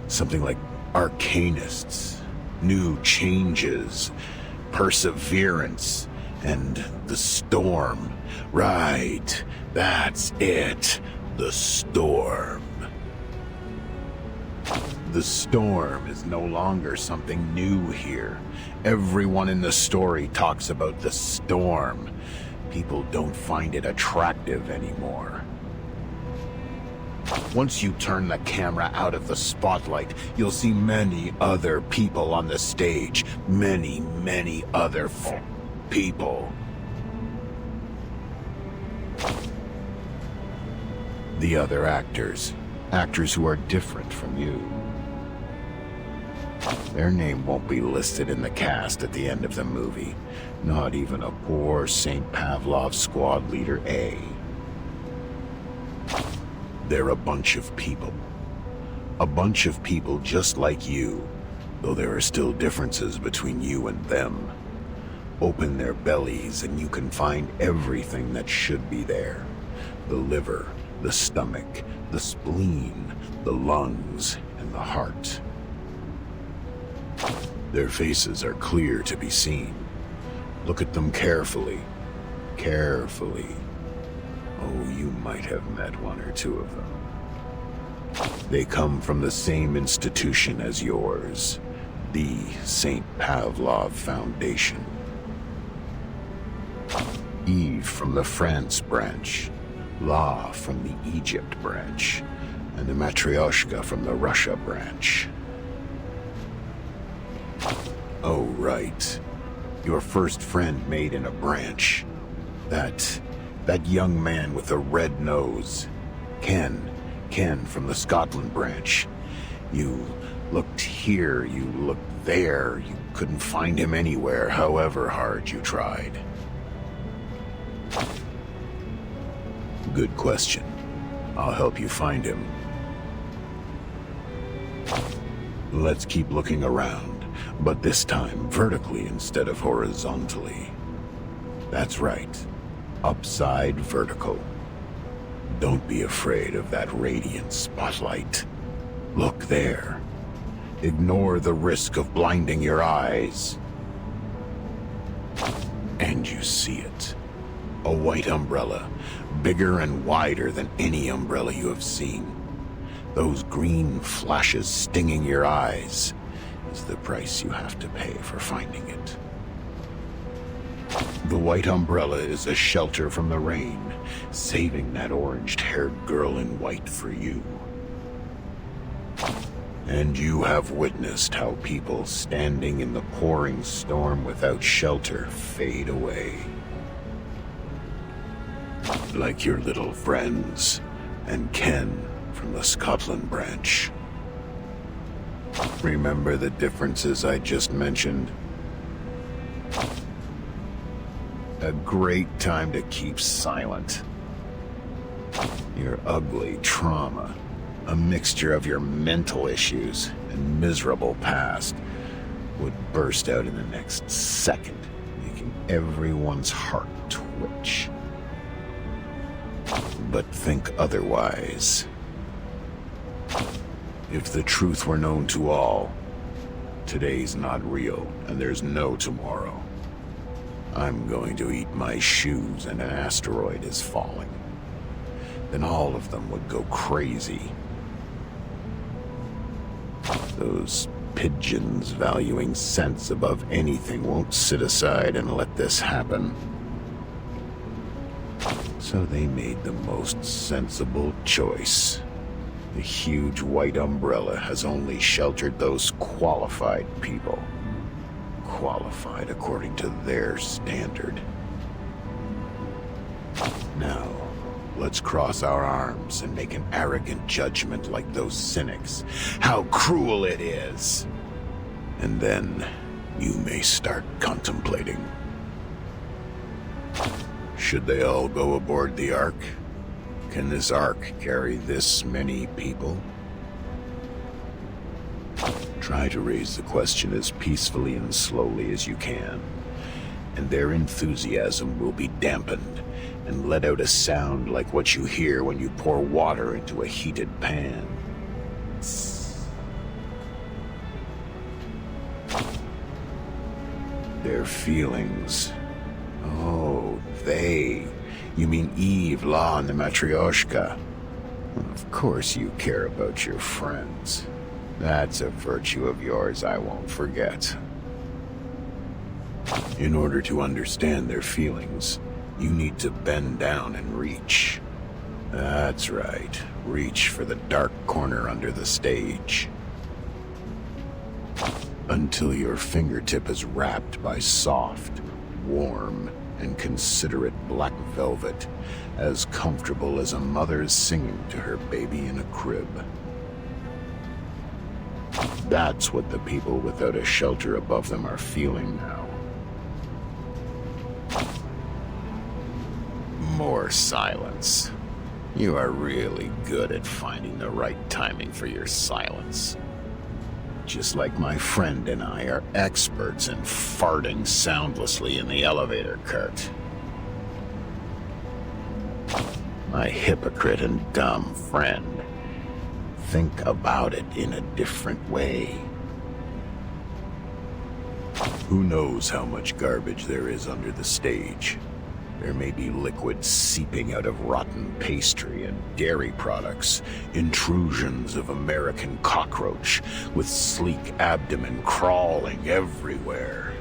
Something like arcanists, new changes, perseverance, and the storm. Right, that's it, the storm. The storm is no longer something new here. Everyone in the story talks about the storm. People don't find it attractive anymore. Once you turn the camera out of the spotlight, you'll see many other people on the stage. Many, many other people. The other actors. Actors who are different from you. Their name won't be listed in the cast at the end of the movie. Not even a poor St. Pavlov squad leader A. They're a bunch of people. A bunch of people just like you, though there are still differences between you and them. Open their bellies and you can find everything that should be there. The liver, the stomach, the spleen, the lungs, and the heart. Their faces are clear to be seen. Look at them carefully. Carefully. Oh, you might have met one or two of them. They come from the same institution as yours, the St. Pavlov Foundation. Eve from the France branch, La from the Egypt branch, and the Matryoshka from the Russia branch. Oh, right. Your first friend made in a branch. That young man with the red nose. Ken from the Scotland branch. You looked here, you looked there. You couldn't find him anywhere, however hard you tried. Good question. I'll help you find him. Let's keep looking around, but this time vertically instead of horizontally. That's right. Upside vertical. Don't be afraid of that radiant spotlight. Look there. Ignore the risk of blinding your eyes. And you see it. A white umbrella, bigger and wider than any umbrella you have seen. Those green flashes stinging your eyes is the price you have to pay for finding it. The white umbrella is a shelter from the rain, saving that orange-haired girl in white for you. And you have witnessed how people standing in the pouring storm without shelter fade away. Like your little friends, and Ken from the Scotland branch. Remember the differences I just mentioned? A great time to keep silent. Your ugly trauma, a mixture of your mental issues and miserable past, would burst out in the next second, making everyone's heart twitch. But think otherwise. If the truth were known to all, today's not real and there's no tomorrow. I'm going to eat my shoes and an asteroid is falling. Then all of them would go crazy. Those pigeons valuing sense above anything won't sit aside and let this happen. So they made the most sensible choice. The huge white umbrella has only sheltered those qualified people. Qualified according to their standard. Now, let's cross our arms and make an arrogant judgment like those cynics. How cruel it is! And then you may start contemplating. Should they all go aboard the Ark? Can this Ark carry this many people? Try to raise the question as peacefully and slowly as you can, and their enthusiasm will be dampened and let out a sound like what you hear when you pour water into a heated pan. Their feelings. Oh, they. You mean Eve, La, and the Matryoshka. Of course you care about your friends. That's a virtue of yours I won't forget. In order to understand their feelings, You need to bend down and reach. That's right. Reach for the dark corner under the stage. Until your fingertip is wrapped by soft, warm, and considerate black velvet, as comfortable as a mother's singing to her baby in a crib. That's what the people without a shelter above them are feeling now. More silence. You are really good at finding the right timing for your silence. Just like my friend and I are experts in farting soundlessly in the elevator cart. My hypocrite and dumb friend. Think about it in a different way. Who knows how much garbage there is under the stage? There may be liquid seeping out of rotten pastry and dairy products, intrusions of American cockroach with sleek abdomen crawling everywhere.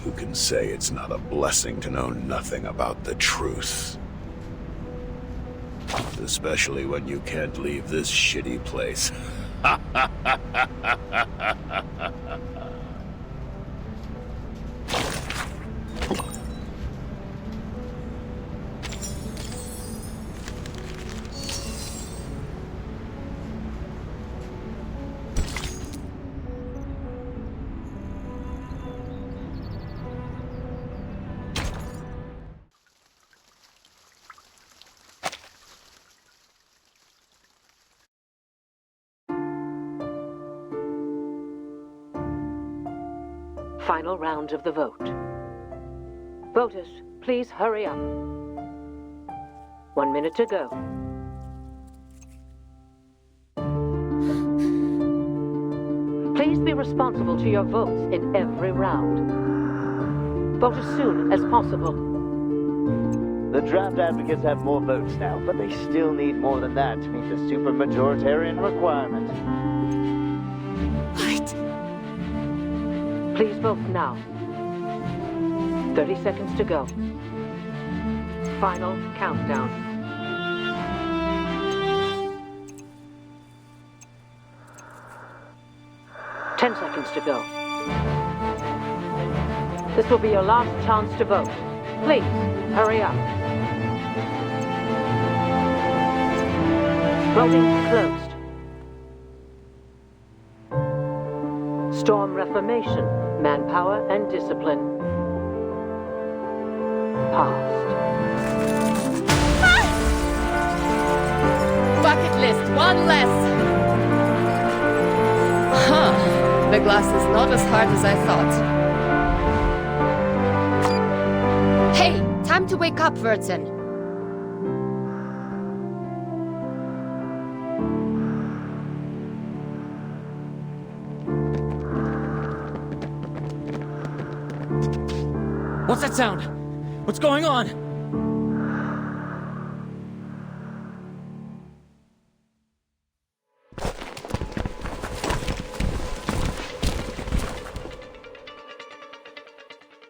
Who can say it's not a blessing to know nothing about the truth? Especially when you can't leave this shitty place. Final round of the vote. Voters, please hurry up. 1 minute to go. Please be responsible to your votes in every round. Vote as soon as possible. The draft advocates have more votes now, but they still need more than that to meet the supermajoritarian requirement. Please vote now. 30 seconds to go. Final countdown. Ten seconds to go. This will be your last chance to vote. Please, hurry up. Voting closed. Storm Reformation, Manpower and Discipline. Passed. Bucket list, one less. Huh. The glass is not as hard as I thought. Hey, time to wake up, Verton. What's that sound? What's going on?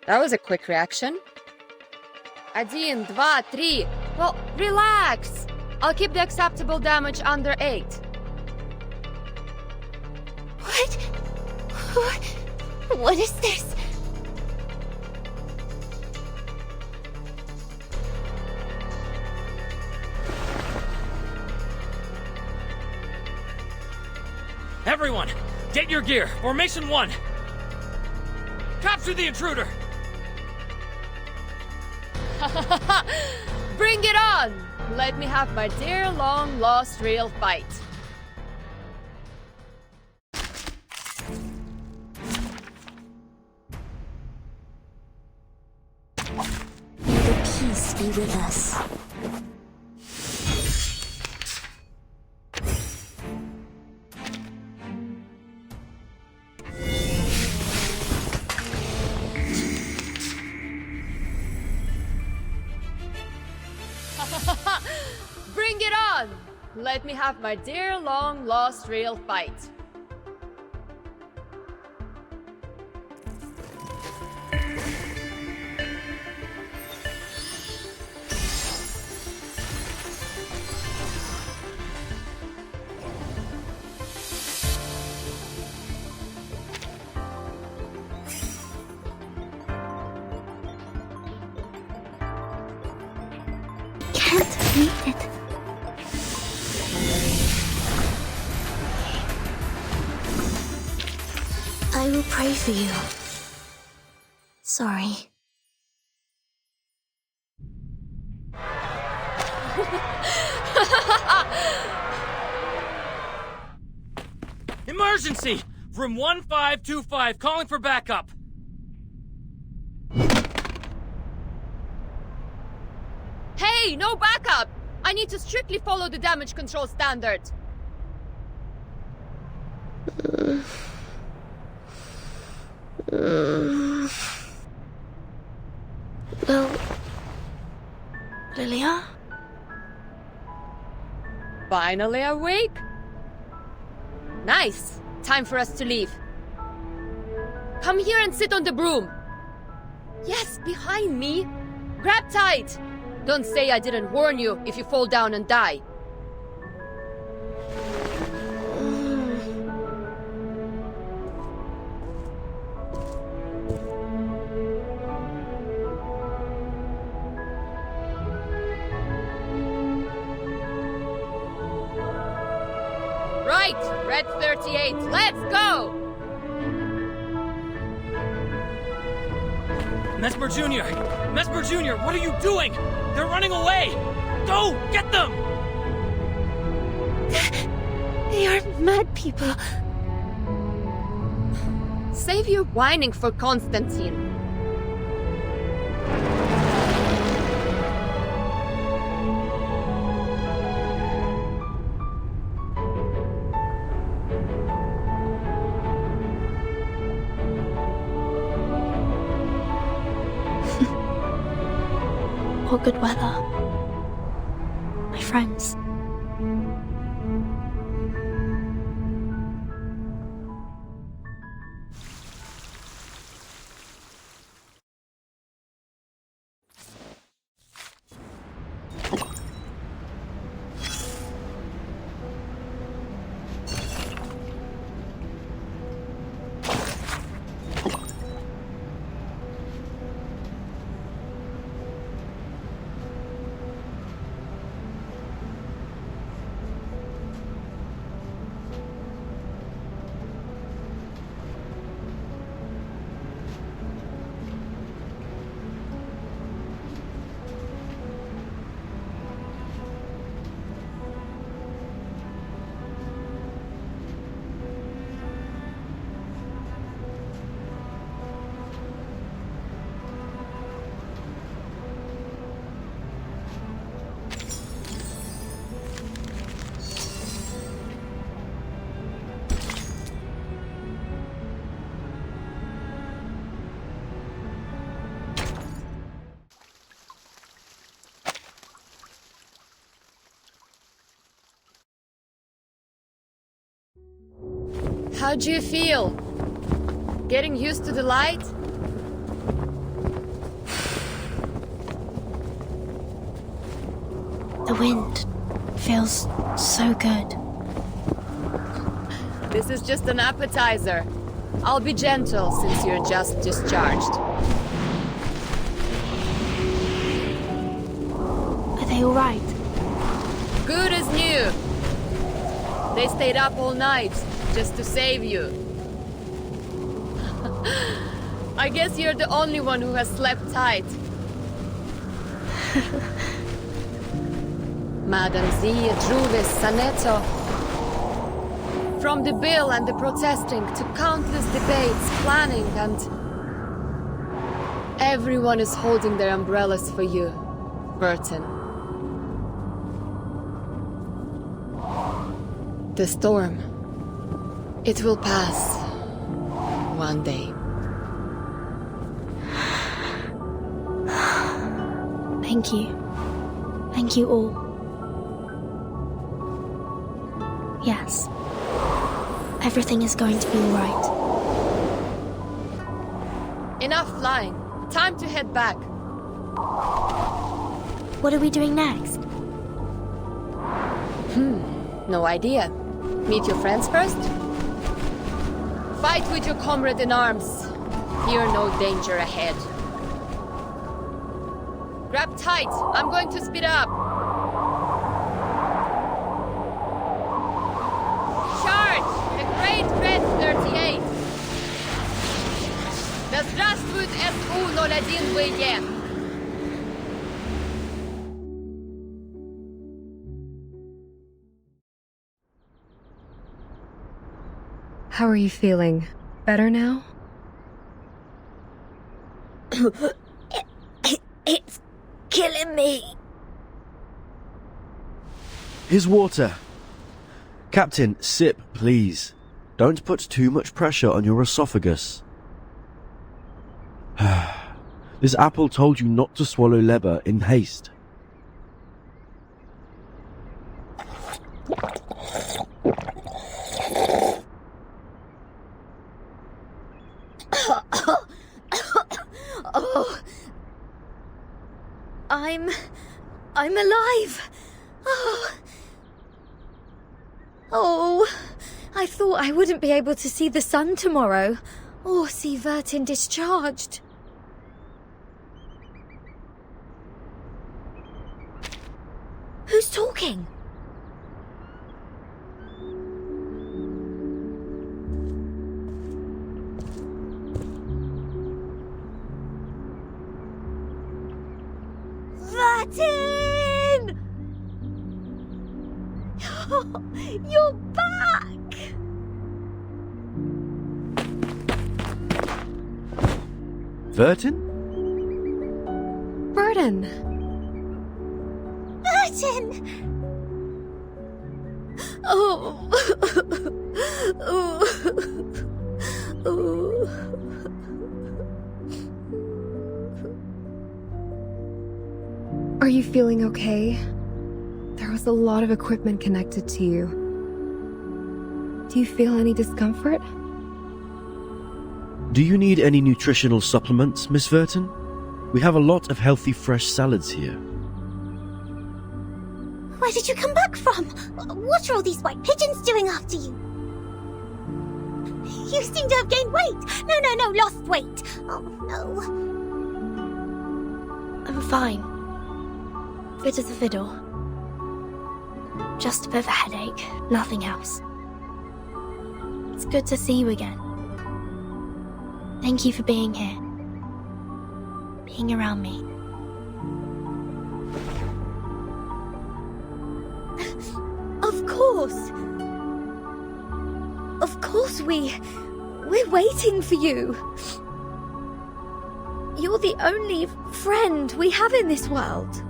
That was a quick reaction. 1, 2, 3. Well, relax. I'll keep the acceptable damage under 8. What is this? Everyone, get your gear. Formation 1. Capture the intruder. Bring it on! Let me have my dear long-lost real fight. May the peace be with us. Bring it on! Let me have my dear long-lost real fight. needed. I will pray for you. Sorry. Emergency! Room 1525, calling for backup. Hey, no backup! I need to strictly follow the damage control standard. Well, Lilia? Finally awake? Nice. Time for us to leave. Come here and sit on the broom. Yes, behind me. Grab tight. Don't say I didn't warn you if you fall down and die. Right, Red 38, let's go! Mesmer Jr.! Mesmer Jr., what are you doing? They're running away! Go! Get them! They are mad people. Save your whining for Constantine. What good weather. My friends. How do you feel? Getting used to the light? The wind feels so good. This is just an appetizer. I'll be gentle since you're just discharged. Are they alright? Good as new. They stayed up all night just to save you. I guess you're the only one who has slept tight. Madam Zia Druvis Saneto. From the bill and the protesting to countless debates, planning, and everyone is holding their umbrellas for you, Burton. The storm, it will pass one day. Thank you. Thank you all. Yes. Everything is going to be alright. Enough flying. Time to head back. What are we doing next? No idea. Meet your friends first? Fight with your comrade in arms. Fear no danger ahead. Grab tight. I'm going to speed up. один выйдет! How are you feeling? Better now? It's killing me. Here's water. Captain, sip, please. Don't put too much pressure on your esophagus. This apple told you not to swallow leber in haste. Oh, I'm alive. Oh, I thought I wouldn't be able to see the sun tomorrow, or see Vertin discharged. Who's talking? Vertin! You're back! Vertin? Burden! Vertin! Oh. Are you feeling okay? There was a lot of equipment connected to you. Do you feel any discomfort? Do you need any nutritional supplements, Miss Vertin? We have a lot of healthy fresh salads here. Where did you come back from? What are all these white pigeons doing after you? You seem to have gained weight. No, lost weight. Oh, no. I'm fine. Fit as a fiddle. Just a bit of a headache, nothing else. It's good to see you again. Thank you for being here. Being around me. Of course! Of course we're waiting for you. You're the only friend we have in this world.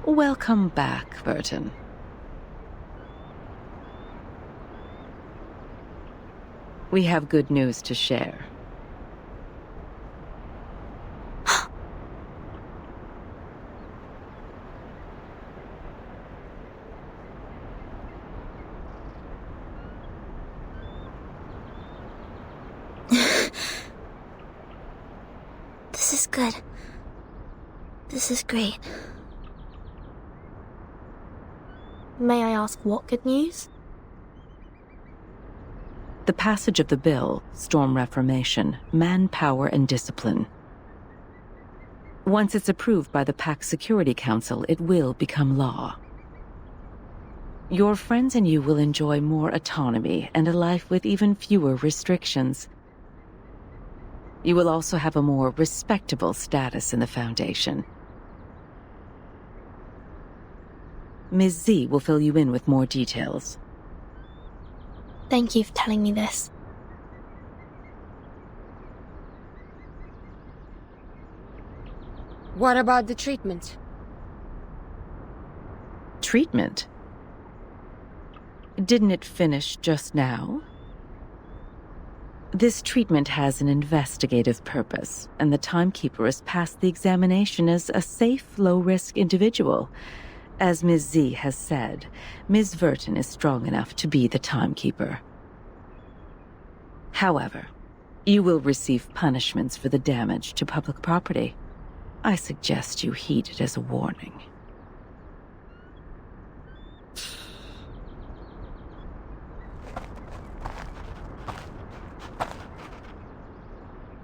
Welcome back, Vertin. We have good news to share. This is good. This is great. May I ask what good news? The passage of the bill, Storm Reformation, Manpower and Discipline. Once it's approved by the Pact Security Council, it will become law. Your friends and you will enjoy more autonomy and a life with even fewer restrictions. You will also have a more respectable status in the Foundation. Ms. Z will fill you in with more details. Thank you for telling me this. What about the treatment? Treatment? Didn't it finish just now? This treatment has an investigative purpose, and the timekeeper has passed the examination as a safe, low-risk individual. As Ms. Z has said, Ms. Vertin is strong enough to be the timekeeper. However, you will receive punishments for the damage to public property. I suggest you heed it as a warning.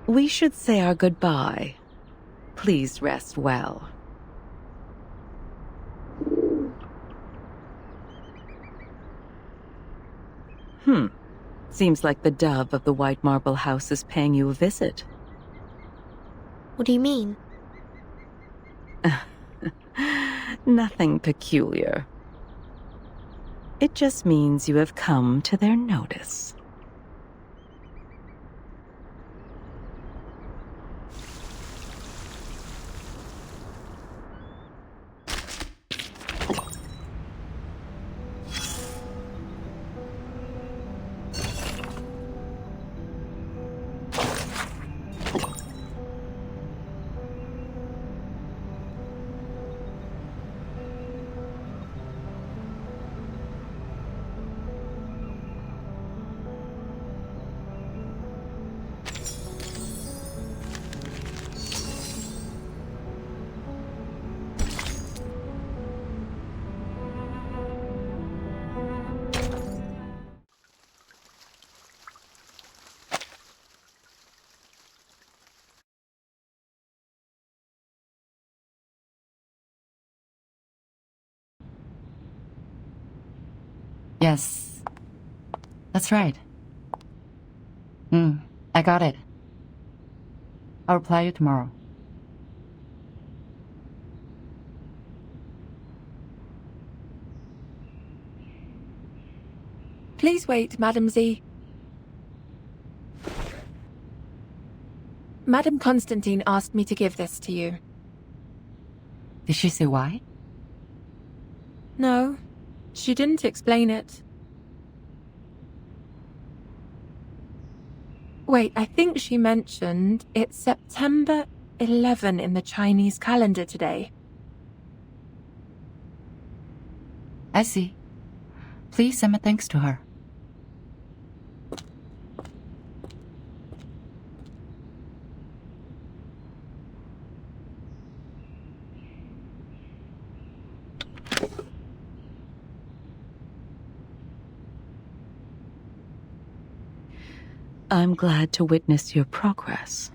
We should say our goodbye. Please rest well. Seems like the dove of the White Marble House is paying you a visit. What do you mean? Nothing peculiar. It just means you have come to their notice. Yes. That's right. I got it. I'll reply you tomorrow. Please wait, Madam Z. Madam Constantine asked me to give this to you. Did she say why? No, she didn't explain it. Wait, I think she mentioned it's September 11 in the Chinese calendar today. I see. Please send my thanks to her. I'm glad to witness your progress.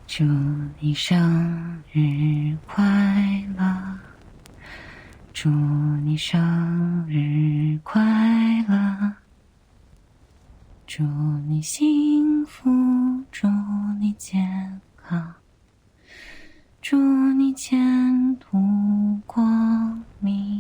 祝你生日快乐，祝你生日快乐，祝你幸福，祝你健康，祝你前途光明。